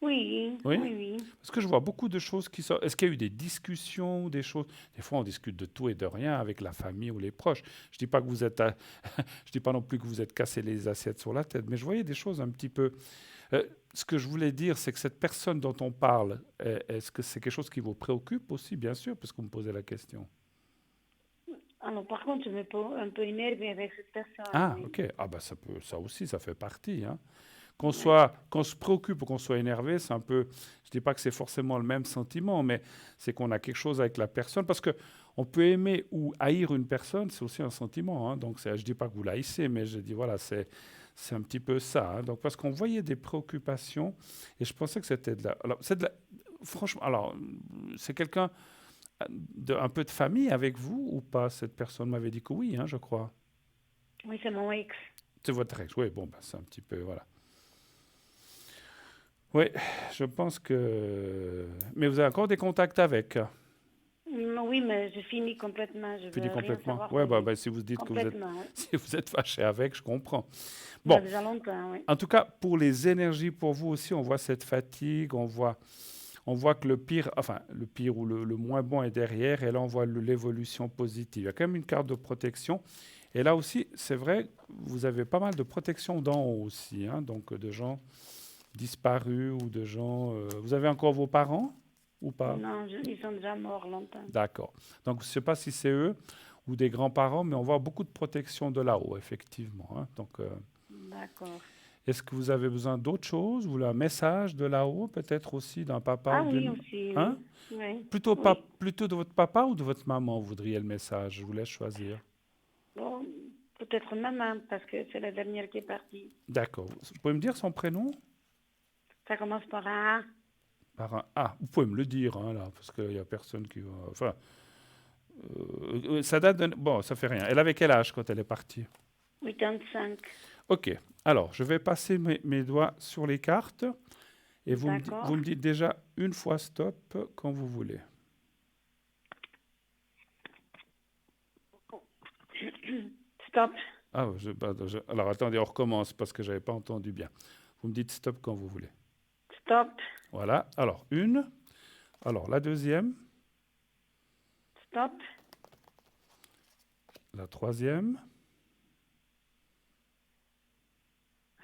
S5: Oui,
S1: Oui?
S5: oui, oui.
S1: Parce que je vois beaucoup de choses qui sont... Est-ce qu'il y a eu des discussions, des choses... Des fois, on discute de tout et de rien avec la famille ou les proches. Je dis pas que vous êtes... je dis pas non plus que vous êtes cassé les assiettes sur la tête, mais je voyais des choses un petit peu... ce que je voulais dire, c'est que cette personne dont on parle, est-ce que c'est quelque chose qui vous préoccupe aussi, bien sûr, parce que vous me posez la question?
S5: Alors, par contre, je me peux un peu énervée avec cette personne.
S1: Ah,
S5: Oui.
S1: ok. Ah, ben ça aussi, ça fait partie, hein.
S5: Ouais.
S1: Qu'on se préoccupe ou qu'on soit énervé, c'est un peu, je ne dis pas que c'est forcément le même sentiment, mais c'est qu'on a quelque chose avec la personne. Parce qu'on peut aimer ou haïr une personne, c'est aussi un sentiment, hein. Donc, je ne dis pas que vous l'haïssez, mais je dis, voilà, c'est un petit peu ça, hein. Donc, parce qu'on voyait des préoccupations, et je pensais que c'était de la... Alors, franchement, alors, c'est quelqu'un un peu de famille avec vous ou pas? Cette personne m'avait dit que oui, hein, je crois.
S5: Oui, c'est mon ex.
S1: C'est votre ex, oui, bon, ben, c'est un petit peu, voilà. Oui, je pense que... Mais vous avez encore des contacts avec?
S5: Oui, mais je finis complètement. Je
S1: Fini
S5: veux rien
S1: complètement.
S5: savoir
S1: Oui,
S5: de lui.
S1: si vous dites que vous êtes,
S5: Complètement, oui.
S1: si vous êtes fâché avec, je comprends.
S5: Il y a
S1: Bon,
S5: déjà longtemps, oui.
S1: en tout cas, pour les énergies, pour vous aussi, on voit cette fatigue, on voit que le pire, enfin, le pire ou le moins bon est derrière, et là, on voit l'évolution positive. Il y a quand même une carte de protection. Et là aussi, c'est vrai, vous avez pas mal de protection d'en haut aussi, hein, donc de gens disparus ou de gens... vous avez encore vos parents ou pas?
S5: Non, ils sont déjà morts longtemps.
S1: D'accord. Donc, je ne sais pas si c'est eux ou des grands-parents, mais on voit beaucoup de protection de là-haut, effectivement, hein. Donc,
S5: D'accord.
S1: est-ce que vous avez besoin d'autre chose? Vous voulez un message de là-haut, peut-être aussi d'un papa
S5: Ah
S1: ou
S5: oui,
S1: d'une...
S5: aussi,
S1: Hein?
S5: oui. Oui.
S1: Plutôt,
S5: Oui.
S1: plutôt de votre papa ou de votre maman, vous voudriez le message? Je vous laisse choisir.
S5: Bon, peut-être maman, parce que c'est la dernière qui est partie.
S1: D'accord. Vous pouvez me dire son prénom?
S5: Ça commence par un A.
S1: Par un A. Vous pouvez me le dire, hein, là, parce qu'il n'y a personne qui va... Enfin, ça date de... Bon, ça fait rien. Elle avait quel âge quand elle est partie?
S5: 85.
S1: Ok. Alors, je vais passer mes doigts sur les cartes et vous
S5: D'accord.
S1: me dites déjà une fois stop quand vous voulez.
S5: Stop.
S1: Ah, alors attendez, on recommence parce que je n'avais pas entendu bien. Vous me dites stop quand vous voulez.
S5: Stop.
S1: Voilà. Alors, une. Alors, la deuxième.
S5: Stop.
S1: La troisième.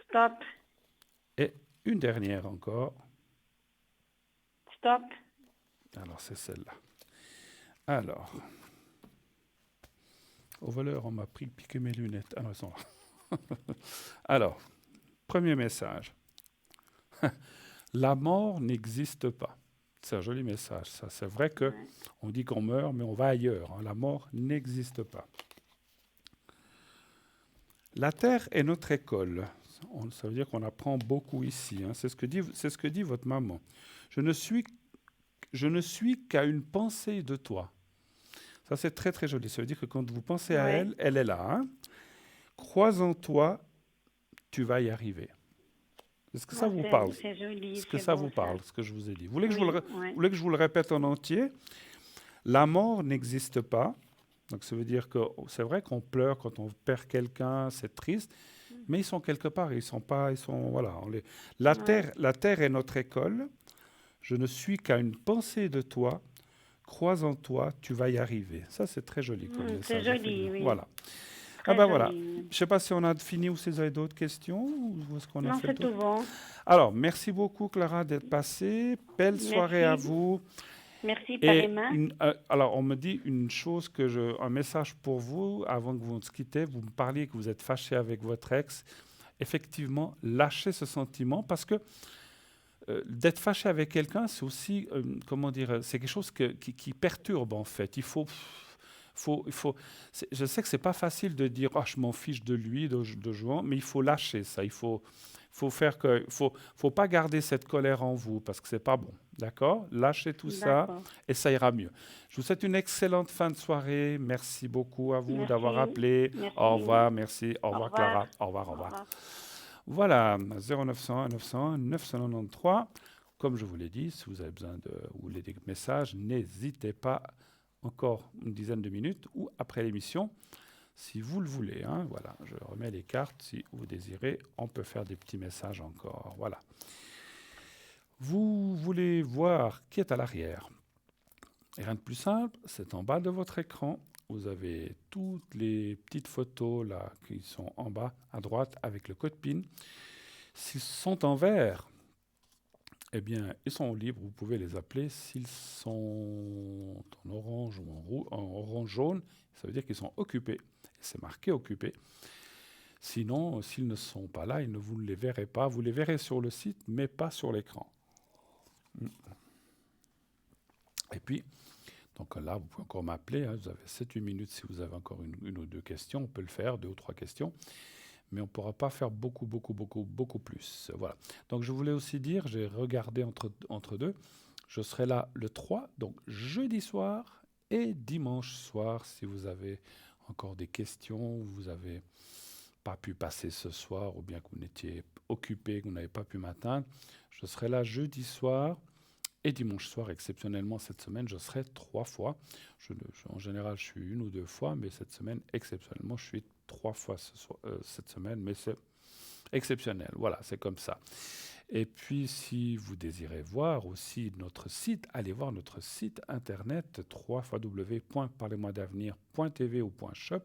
S5: Stop.
S1: Et une dernière encore.
S5: Stop.
S1: Alors, c'est celle-là. Alors. Au voleur, on m'a piqué mes lunettes. Ah non, elles sont là. Alors, premier message. La mort n'existe pas. C'est un joli message, ça. C'est vrai que on dit qu'on meurt, mais on va ailleurs, hein. La mort n'existe pas. La terre est notre école. Ça veut dire qu'on apprend beaucoup ici, hein. C'est ce que dit votre maman. Je ne suis qu'à une pensée de toi. Ça, c'est très, très joli. Ça veut dire que quand vous pensez à elle, elle est là, hein. Crois en toi, tu vas y arriver. Est-ce que ça vous parle?
S5: C'est joli.
S1: Est-ce que ça vous parle, ce que je vous ai dit? Vous voulez que je vous le répète en entier? La mort n'existe pas. Donc, ça veut dire que c'est vrai qu'on pleure quand on perd quelqu'un, c'est triste, mais ils sont quelque part. Voilà. La terre est notre école. Je ne suis qu'à une pensée de toi. Crois en toi, tu vas y arriver. Ça, c'est très joli comme message.
S5: C'est joli, oui.
S1: Voilà.
S5: Très
S1: voilà.
S5: joli.
S1: Je ne sais pas si on a fini ou si vous avez d'autres questions. Ou est-ce qu'on a
S5: Non,
S1: fait
S5: c'est tout bon.
S1: Alors, merci beaucoup, Clara, d'être passée. Belle soirée à vous.
S5: Merci,
S1: Et
S5: pareillement.
S1: alors, on me dit une chose, un message pour vous, avant que vous se quittez. Vous me parliez que vous êtes fâché avec votre ex. Effectivement, lâchez ce sentiment parce que d'être fâché avec quelqu'un, c'est aussi, comment dire, c'est quelque chose qui perturbe en fait. Je sais que c'est pas facile de dire, ah, je m'en fiche de lui, de Joan, mais il faut lâcher ça. Faut pas garder cette colère en vous parce que c'est pas bon. D'accord? Lâchez tout ça
S5: D'accord.
S1: et ça ira mieux. Je vous souhaite une excellente fin de soirée. Merci beaucoup à vous d'avoir
S5: Merci.
S1: appelé. Au
S5: Merci.
S1: revoir, merci. Au
S5: Au
S1: revoir,
S5: revoir.
S1: Clara. Au revoir, au
S5: Au
S1: revoir.
S5: revoir.
S1: Voilà, 0901 901 993. Comme je vous l'ai dit, si vous avez besoin vous voulez des messages, n'hésitez pas encore une dizaine de minutes ou après l'émission, si vous le voulez. Hein. Voilà, je remets les cartes. Si vous désirez, on peut faire des petits messages encore. Voilà. Vous voulez voir qui est à l'arrière. Et rien de plus simple, c'est en bas de votre écran. Vous avez toutes les petites photos là qui sont en bas à droite avec le code PIN. S'ils sont en vert, eh bien, ils sont libres, vous pouvez les appeler. S'ils sont en orange ou en orange jaune, ça veut dire qu'ils sont occupés. C'est marqué occupé. Sinon, s'ils ne sont pas là, vous ne les verrez pas. Vous les verrez sur le site, mais pas sur l'écran. Et puis, donc là, vous pouvez encore m'appeler. Hein, vous avez 7-8 minutes si vous avez encore une ou deux questions. On peut le faire, 2 ou 3 questions. Mais on ne pourra pas faire beaucoup plus. Voilà. Donc je voulais aussi dire, j'ai regardé entre deux, je serai là le 3, donc jeudi soir et dimanche soir, si vous avez encore des questions, vous n'avez pas pu passer ce soir, ou bien que vous n'étiez occupé, que vous n'avez pas pu m'atteindre, je serai là jeudi soir et dimanche soir. Exceptionnellement, cette semaine, je serai 3 fois. En général, je suis 1 ou 2 fois, mais cette semaine, exceptionnellement, je suis 3 fois cette semaine, mais c'est exceptionnel. Voilà, c'est comme ça. Et puis, si vous désirez voir aussi notre site, allez voir notre site internet www.parlez-moi-d'avenir.tv ou .shop.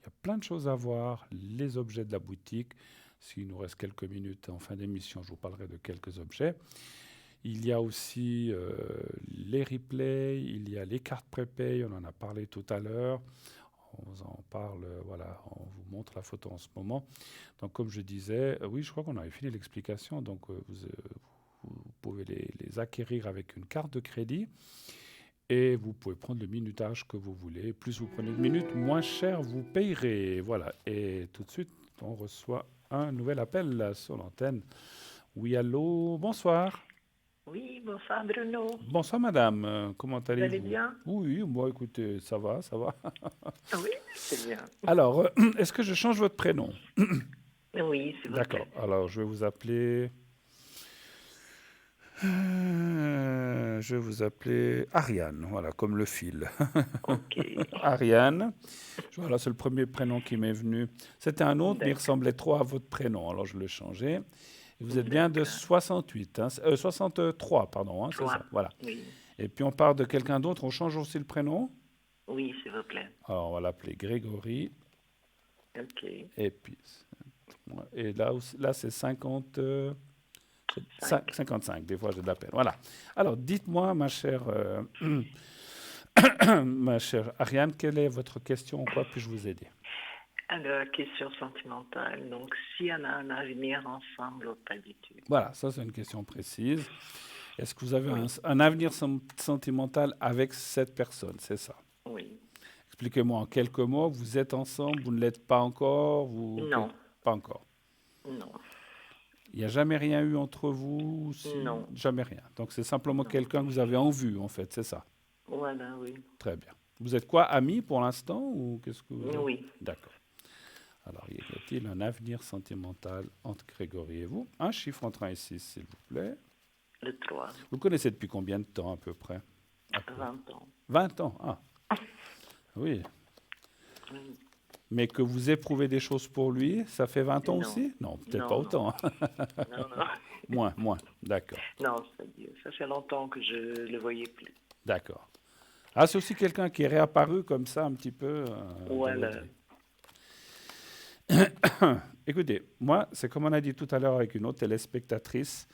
S1: Il y a plein de choses à voir, les objets de la boutique. S'il nous reste quelques minutes en fin d'émission, je vous parlerai de quelques objets. Il y a aussi les replays, il y a les cartes prépay, on en a parlé tout à l'heure. On vous en parle, voilà, on vous montre la photo en ce moment. Donc, comme je disais, oui, je crois qu'on avait fini l'explication. Donc, vous pouvez les acquérir avec une carte de crédit et vous pouvez prendre le minutage que vous voulez. Plus vous prenez de minutes, moins cher vous payerez. Voilà. Et tout de suite, on reçoit un nouvel appel là, sur l'antenne. Oui, allô, bonsoir.
S6: Oui, bonsoir Bruno.
S1: Bonsoir madame, comment allez-vous?
S6: Vous allez bien?
S1: Oui, moi écoutez, ça va.
S6: Oui, c'est bien.
S1: Alors, est-ce que je change votre prénom?
S6: Oui, c'est vrai.
S1: D'accord, alors je vais vous appeler... je vais vous appeler Ariane, voilà, comme le fil.
S6: Ok.
S1: Ariane, voilà, c'est le premier prénom qui m'est venu. C'était un autre, mais il
S6: D'accord.
S1: ressemblait trop à votre prénom, alors je l'ai changé. Vous êtes bien de 68, 63, pardon, hein, c'est ça, voilà.
S6: Oui.
S1: Et puis on parle de quelqu'un d'autre, on change aussi le prénom.
S6: Oui, s'il vous plaît.
S1: Alors on va l'appeler Grégory.
S6: Ok.
S1: Et puis, et là c'est 55, des fois j'ai de la peine. Voilà. Alors dites-moi, ma chère, ma chère Ariane, quelle est votre question? En quoi puis-je vous aider?
S6: Alors, question sentimentale. Donc, si on a un avenir ensemble ou pas du tout?
S1: Voilà, ça c'est une question précise. Est-ce que vous avez un avenir sentimental avec cette personne? C'est ça?
S6: Oui.
S1: Expliquez-moi en quelques mots. Vous êtes ensemble, vous ne l'êtes pas encore?
S6: Non.
S1: Pas encore?
S6: Non.
S1: Il n'y a jamais rien eu entre vous?
S6: Non.
S1: Jamais rien. Donc c'est simplement quelqu'un que vous avez en vue, en fait, c'est ça?
S6: Voilà, oui.
S1: Très bien. Vous êtes quoi, amis pour l'instant ou qu'est-ce que vous...
S6: Oui.
S1: D'accord. Alors, y a-t-il un avenir sentimental entre Grégory et vous? Un chiffre entre 1 et 6, s'il vous plaît.
S6: Le 3.
S1: Vous connaissez depuis combien de temps, à peu près?
S6: 20 ans.
S1: 20 ans, ah. Oui. Mais que vous éprouvez des choses pour lui, ça fait 20 ans
S6: Non.
S1: aussi? Non, peut-être
S6: Non,
S1: pas
S6: non.
S1: autant. Hein.
S6: Non.
S1: Moins, d'accord.
S6: Non, c'est-à-dire, ça fait longtemps que je ne le voyais plus.
S1: D'accord. Ah, c'est aussi quelqu'un qui est réapparu comme ça, un petit peu.
S6: Voilà.
S1: Écoutez, moi, c'est comme on a dit tout à l'heure avec une autre téléspectatrice,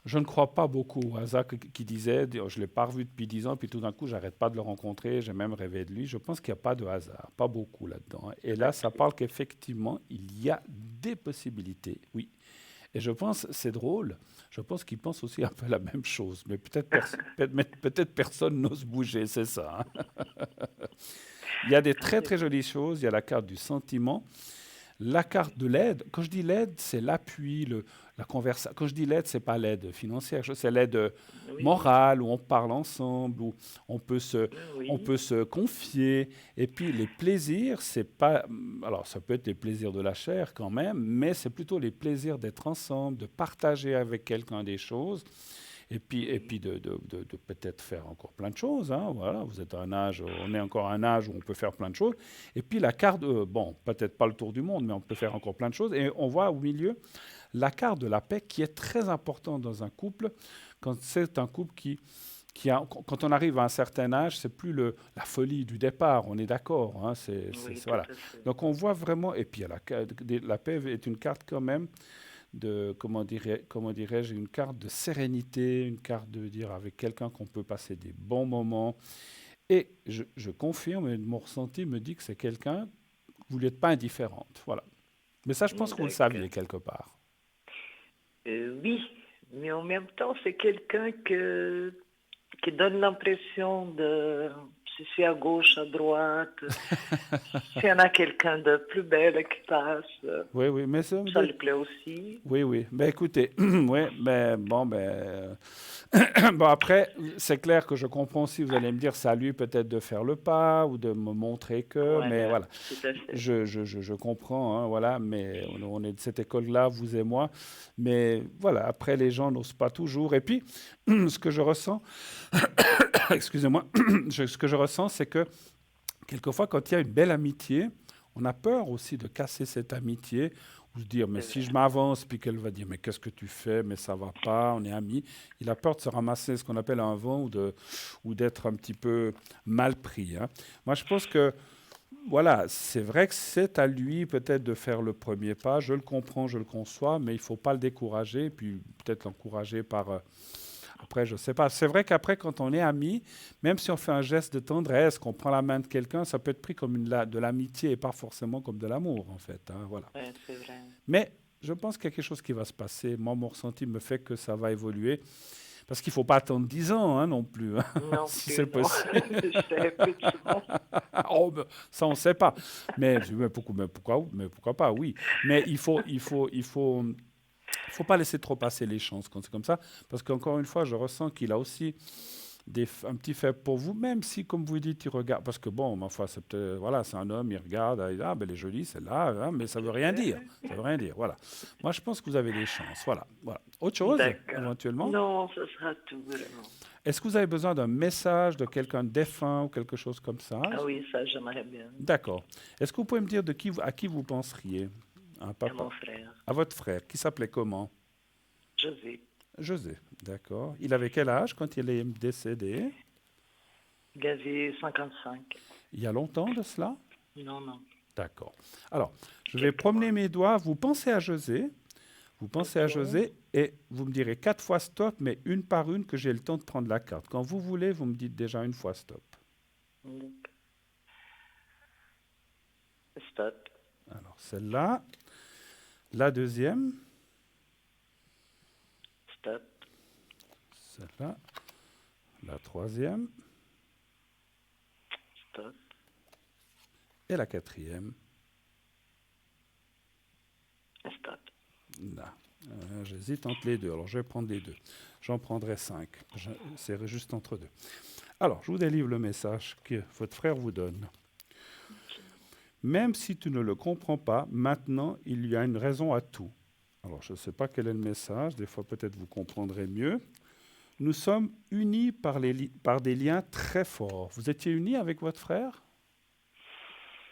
S1: Je ne crois pas beaucoup au hasard qui disait, je ne l'ai pas revu depuis 10 ans, puis tout d'un coup, j'arrête pas de le rencontrer, j'ai même rêvé de lui. Je pense qu'il n'y a pas de hasard, pas beaucoup là-dedans, hein. Et là, ça parle qu'effectivement, il y a des possibilités, oui. Et je pense, c'est drôle, je pense qu'il pense aussi un peu la même chose, mais peut-être personne n'ose bouger, c'est ça, hein. Il y a des très très jolies choses, il y a la carte du sentiment. La carte de l'aide, quand je dis l'aide, c'est l'appui, la conversation. Quand je dis l'aide, c'est pas l'aide financière, c'est l'aide
S6: Oui,
S1: morale, où on parle ensemble, où on peut on
S6: oui,
S1: peut se confier. Et puis les plaisirs, c'est pas. Alors ça peut être les plaisirs de la chair quand même, mais c'est plutôt les plaisirs d'être ensemble, de partager avec quelqu'un des choses. Et puis de peut-être faire encore plein de choses, hein, voilà, vous êtes à un âge, on est encore à un âge où on peut faire plein de choses. Et puis la carte, bon, peut-être pas le tour du monde, mais on peut faire encore plein de choses. Et on voit au milieu la carte de la paix qui est très importante dans un couple. Quand c'est un couple quand on arrive à un certain âge, c'est plus la folie du départ, on est d'accord, hein,
S6: oui, tout
S1: voilà.
S6: à fait.
S1: Donc on voit vraiment, et puis la paix est une carte quand même comment dirais-je, une carte de sérénité, une carte de dire avec quelqu'un qu'on peut passer des bons moments. Et je confirme, et mon ressenti me dit que c'est quelqu'un, vous n'êtes pas indifférente. Voilà. Mais ça, je pense que vous le
S6: D'accord.
S1: saviez quelque part.
S6: Oui, mais en même temps, c'est quelqu'un qui donne l'impression de si c'est à gauche, à droite, s'il y en a quelqu'un de plus belle qui passe,
S1: Oui, oui, mais
S6: ça lui plaît aussi.
S1: oui, oui. Ben écoutez, ouais, ben bon, bon après, c'est clair que je comprends si vous allez me dire, c'est à lui peut-être de faire le pas ou de me montrer que, mais
S6: Voilà,
S1: voilà,
S6: tout à fait.
S1: je comprends, hein, voilà, mais on est de cette école-là, vous et moi, mais voilà, après les gens n'osent pas toujours. Et puis, ce que je ressens, excusez-moi, ce que je ressens, c'est que quelquefois, quand il y a une belle amitié, on a peur aussi de casser cette amitié, ou se dire, mais
S6: C'est
S1: si
S6: vrai.
S1: je m'avance, puis qu'elle va dire, mais qu'est-ce que tu fais, mais ça va pas, on est amis. Il a peur de se ramasser ce qu'on appelle un vent ou d'être un petit peu mal pris, hein. Moi, je pense que, voilà, c'est vrai que c'est à lui peut-être de faire le premier pas. Je le comprends, je le conçois, mais il ne faut pas le décourager, puis peut-être l'encourager par, après, je sais pas. C'est vrai qu'après, quand on est amis, même si on fait un geste de tendresse, qu'on prend la main de quelqu'un, ça peut être pris comme de l'amitié et pas forcément comme de l'amour, en fait, hein, voilà.
S6: Ouais, c'est vrai.
S1: Mais je pense qu'il y a quelque chose qui va se passer. Moi, mon ressenti me fait que ça va évoluer. Parce qu'il ne faut pas attendre 10 ans, hein, non plus, hein,
S6: Non
S1: si
S6: plus,
S1: c'est
S6: non.
S1: possible.
S6: Je sais, effectivement.
S1: Oh, ben, ça, on ne sait pas. Mais pourquoi pas, oui. Mais il faut pas laisser trop passer les chances quand c'est comme ça, parce qu'encore une fois, je ressens qu'il a aussi un petit faible pour vous, même si, comme vous dites, il regarde, parce que bon, ma foi, voilà, c'est un homme, il regarde, il dit, ah, ben, elle est jolie, celle-là, hein, mais ça veut rien dire, ça veut rien dire, voilà. Moi, je pense que vous avez des chances, voilà, voilà. Autre chose,
S6: D'accord.
S1: éventuellement?
S6: Non, ce sera tout, vraiment.
S1: Est-ce que vous avez besoin d'un message de quelqu'un de défunt ou quelque chose comme ça?
S6: Ah oui, ça, j'aimerais bien.
S1: D'accord. Est-ce que vous pouvez me dire à qui vous penseriez? Un
S6: À mon
S1: papa?
S6: frère,
S1: À votre frère, qui s'appelait comment?
S6: José.
S1: José, d'accord. Il avait quel âge quand il est décédé?
S6: Il avait 55.
S1: Il y a longtemps de cela?
S6: Non, non.
S1: D'accord. Alors, je vais
S6: Quelques
S1: promener
S6: mois.
S1: mes doigts. Vous pensez à José. Vous pensez à
S6: Ok.
S1: José et vous me direz 4 fois stop, mais une par une que j'ai le temps de prendre la carte. Quand vous voulez, vous me dites déjà une fois stop.
S6: Stop.
S1: Alors, celle-là. La deuxième.
S6: Stop.
S1: Celle-là. La troisième.
S6: Stop.
S1: Et la quatrième.
S6: Stop.
S1: Là. J'hésite entre les deux. Alors, je vais prendre les deux. J'en prendrai 5. C'est juste entre deux. Alors, je vous délivre le message que votre frère vous donne. Même si tu ne le comprends pas, maintenant, il y a une raison à tout. Alors, je ne sais pas quel est le message. Des fois, peut-être vous comprendrez mieux. Nous sommes unis par des liens très forts. Vous étiez unis avec votre frère?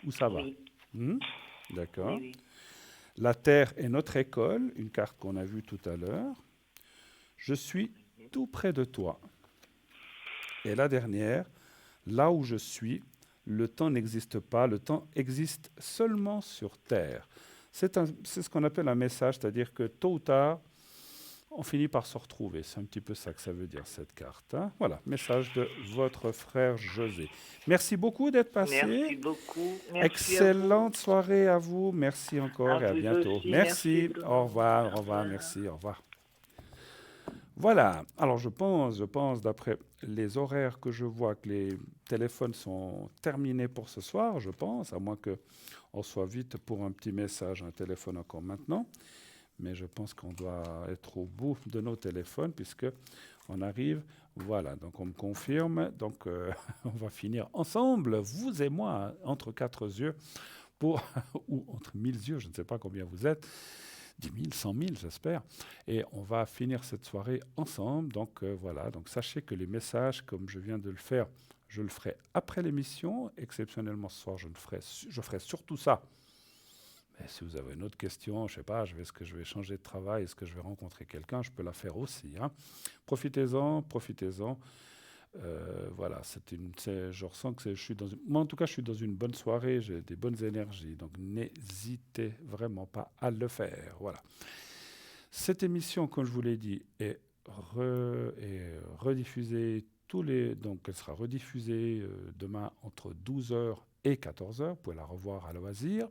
S1: Ou ça va?
S6: Oui.
S1: D'accord.
S6: Oui, oui.
S1: La Terre est notre école, une carte qu'on a vue tout à l'heure. Je suis tout près de toi. Et la dernière, là où je suis, le temps n'existe pas, le temps existe seulement sur Terre. C'est ce qu'on appelle un message, c'est-à-dire que tôt ou tard, on finit par se retrouver. C'est un petit peu ça que ça veut dire, cette carte. Hein. Voilà, message de votre frère José. Merci beaucoup d'être passé.
S6: Merci beaucoup. Merci
S1: Excellente soirée à vous. Merci encore et à
S6: vous
S1: bientôt.
S6: aussi.
S1: Merci.
S6: Bruno.
S1: Au revoir, merci, au revoir. Voilà, alors je pense, d'après les horaires que je vois, que les téléphones sont terminés pour ce soir, je pense, à moins qu'on soit vite pour un petit message, un téléphone encore maintenant. Mais je pense qu'on doit être au bout de nos téléphones, puisque on arrive, voilà, donc on me confirme, donc on va finir ensemble, vous et moi, entre quatre yeux, ou entre 1000 yeux, je ne sais pas combien vous êtes, 10 000, 100 000, j'espère. Et on va finir cette soirée ensemble. Donc voilà, donc sachez que les messages, comme je viens de le faire, je le ferai après l'émission. Exceptionnellement, ce soir, je ferai surtout ça. Mais si vous avez une autre question, je ne sais pas, est-ce que je vais changer de travail, est-ce que je vais rencontrer quelqu'un, je peux la faire aussi. Hein. Profitez-en. Voilà, je ressens que moi, en tout cas, je suis dans une bonne soirée, j'ai des bonnes énergies, donc n'hésitez vraiment pas à le faire. Voilà. Cette émission, comme je vous l'ai dit, est rediffusée donc elle sera rediffusée demain entre 12h et 14h. Vous pouvez la revoir à loisir.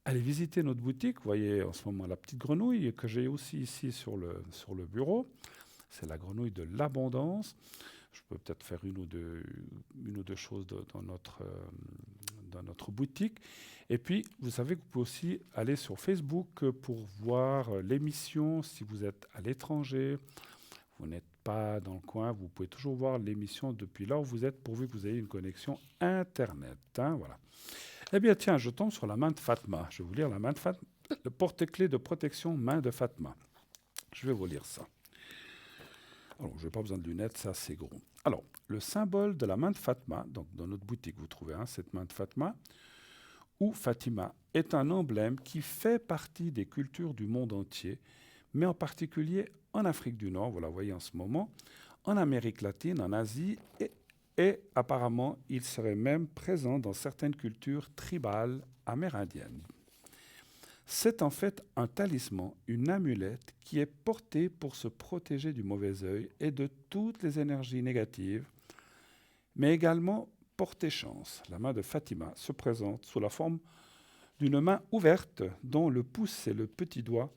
S1: Allez visiter notre boutique. Vous voyez en ce moment la petite grenouille que j'ai aussi ici sur le bureau. C'est la grenouille de l'abondance. Je peux peut-être faire une ou deux choses dans notre boutique. Et puis, vous savez que vous pouvez aussi aller sur Facebook pour voir l'émission. Si vous êtes à l'étranger, vous n'êtes pas dans le coin, vous pouvez toujours voir l'émission depuis là où vous êtes, pourvu que vous ayez une connexion Internet. Hein, voilà. Eh bien, tiens, je tombe sur la main de Fatma. Je vais vous lire la main de Fatma. Le porte-clés de protection main de Fatma. Je vais vous lire ça. Alors, je n'ai pas besoin de lunettes, c'est assez gros. Alors, le symbole de la main de Fatma, donc dans notre boutique, vous trouvez cette main de Fatma, ou Fatima, est un emblème qui fait partie des cultures du monde entier, mais en particulier en Afrique du Nord, vous la voyez en ce moment, en Amérique latine, en Asie, et apparemment, il serait même présent dans certaines cultures tribales amérindiennes. C'est en fait un talisman, une amulette qui est portée pour se protéger du mauvais œil et de toutes les énergies négatives, mais également porter chance. La main de Fatima se présente sous la forme d'une main ouverte dont le pouce et le petit doigt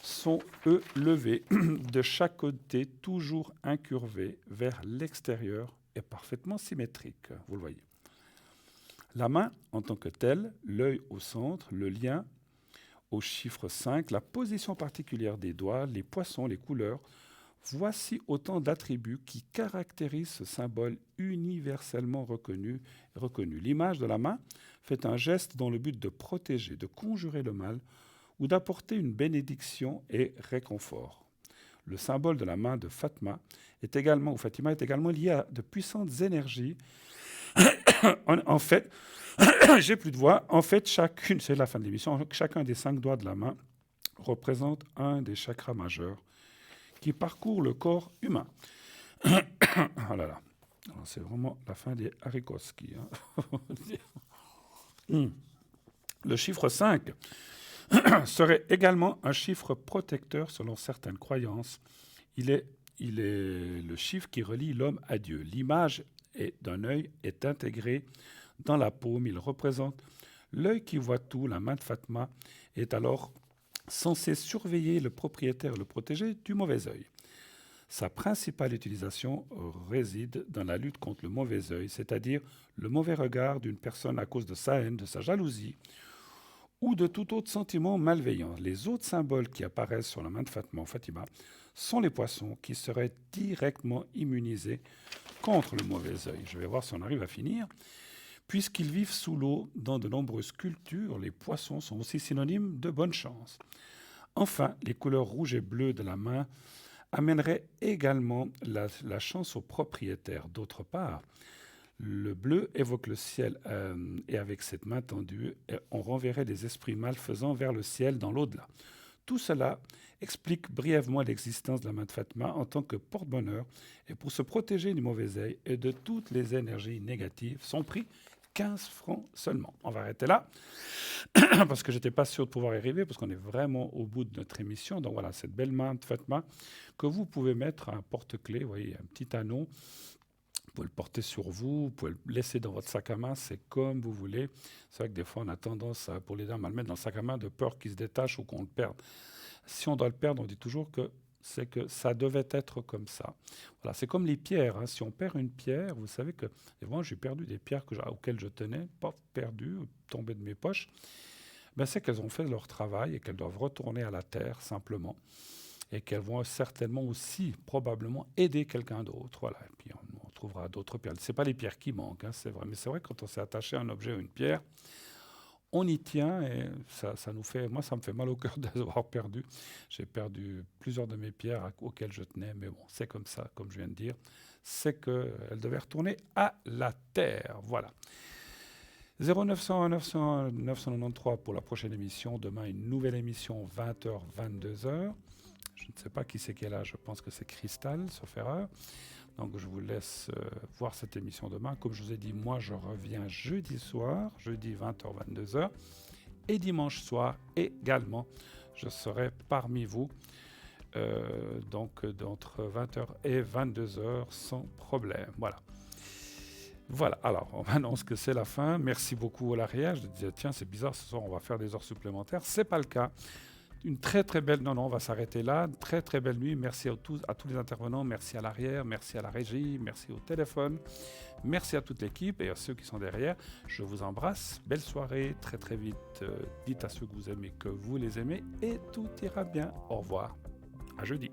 S1: sont, eux, levés de chaque côté, toujours incurvés vers l'extérieur et parfaitement symétrique, vous le voyez. La main en tant que telle, l'œil au centre, le lien au chiffre 5, la position particulière des doigts, les poissons, les couleurs, voici autant d'attributs qui caractérisent ce symbole universellement reconnu. L'image de la main fait un geste dans le but de protéger, de conjurer le mal ou d'apporter une bénédiction et réconfort. Le symbole de la main de Fatima est également lié à de puissantes énergies. En fait, j'ai plus de voix. En fait, c'est la fin de l'émission, chacun des 5 doigts de la main représente un des chakras majeurs qui parcourt le corps humain. Oh là là. Alors, c'est vraiment la fin des haricots-ski. Le chiffre 5 serait également un chiffre protecteur selon certaines croyances. Il est le chiffre qui relie l'homme à Dieu. L'image d'un œil est intégrée dans la paume. Il représente l'œil qui voit tout. La main de Fatma est alors censée surveiller le propriétaire, le protéger du mauvais œil. Sa principale utilisation réside dans la lutte contre le mauvais œil, c'est-à-dire le mauvais regard d'une personne à cause de sa haine, de sa jalousie ou de tout autre sentiment malveillant. Les autres symboles qui apparaissent sur la main de Fatima sont les poissons qui seraient directement immunisés contre le mauvais œil. Je vais voir si on arrive à finir. Puisqu'ils vivent sous l'eau dans de nombreuses cultures, les poissons sont aussi synonymes de bonne chance. Enfin, les couleurs rouge et bleu de la main amèneraient également la chance au propriétaire. D'autre part, le bleu évoque le ciel et avec cette main tendue, on renverrait les esprits malfaisants vers le ciel dans l'au-delà. Tout cela explique brièvement l'existence de la main de Fatima en tant que porte-bonheur et pour se protéger du mauvais œil et de toutes les énergies négatives. Son prix, 15 francs seulement. On va arrêter là, parce que je n'étais pas sûr de pouvoir y arriver, parce qu'on est vraiment au bout de notre émission. Donc voilà, cette belle main de Fatma que vous pouvez mettre à un porte-clés, vous voyez, un petit anneau. Vous pouvez le porter sur vous, vous pouvez le laisser dans votre sac à main, c'est comme vous voulez. C'est vrai que des fois, on a tendance, pour les dames, à le mettre dans le sac à main de peur qu'il se détache ou qu'on le perde. Si on doit le perdre, on dit toujours que c'est que ça devait être comme ça. Voilà, c'est comme les pierres. Hein. Si on perd une pierre, vous savez que moi, j'ai perdu des pierres auxquelles je tenais, pas perdues, tombées de mes poches. Ben, c'est qu'elles ont fait leur travail et qu'elles doivent retourner à la terre simplement. Et qu'elles vont certainement aussi, probablement, aider quelqu'un d'autre. Voilà. Et puis on trouvera d'autres pierres. Ce n'est pas les pierres qui manquent, hein, c'est vrai. Mais c'est vrai que quand on s'est attaché à un objet ou une pierre, on y tient et ça nous fait... Moi, ça me fait mal au cœur de les avoir perdu. J'ai perdu plusieurs de mes pierres auxquelles je tenais. Mais bon, c'est comme ça, comme je viens de dire. C'est qu'elles devaient retourner à la terre. Voilà. 0901 901 993 pour la prochaine émission. Demain, une nouvelle émission, 20h, 22h. Je ne sais pas qui c'est qu'elle a, je pense que c'est Cristal, sauf erreur. Donc je vous laisse voir cette émission demain. Comme je vous ai dit, moi je reviens jeudi soir, jeudi 20h, 22h. Et dimanche soir également, je serai parmi vous. Donc d'entre 20h et 22h sans problème. Voilà, alors on m'annonce que c'est la fin. Merci beaucoup à l'arrière. Je disais, tiens, c'est bizarre, ce soir on va faire des heures supplémentaires. C'est pas le cas. Une très très belle... Non, on va s'arrêter là. Une très très belle nuit. Merci à tous les intervenants. Merci à l'arrière. Merci à la régie. Merci au téléphone. Merci à toute l'équipe et à ceux qui sont derrière. Je vous embrasse. Belle soirée. Très très vite. Dites à ceux que vous aimez que vous les aimez. Et tout ira bien. Au revoir. À jeudi.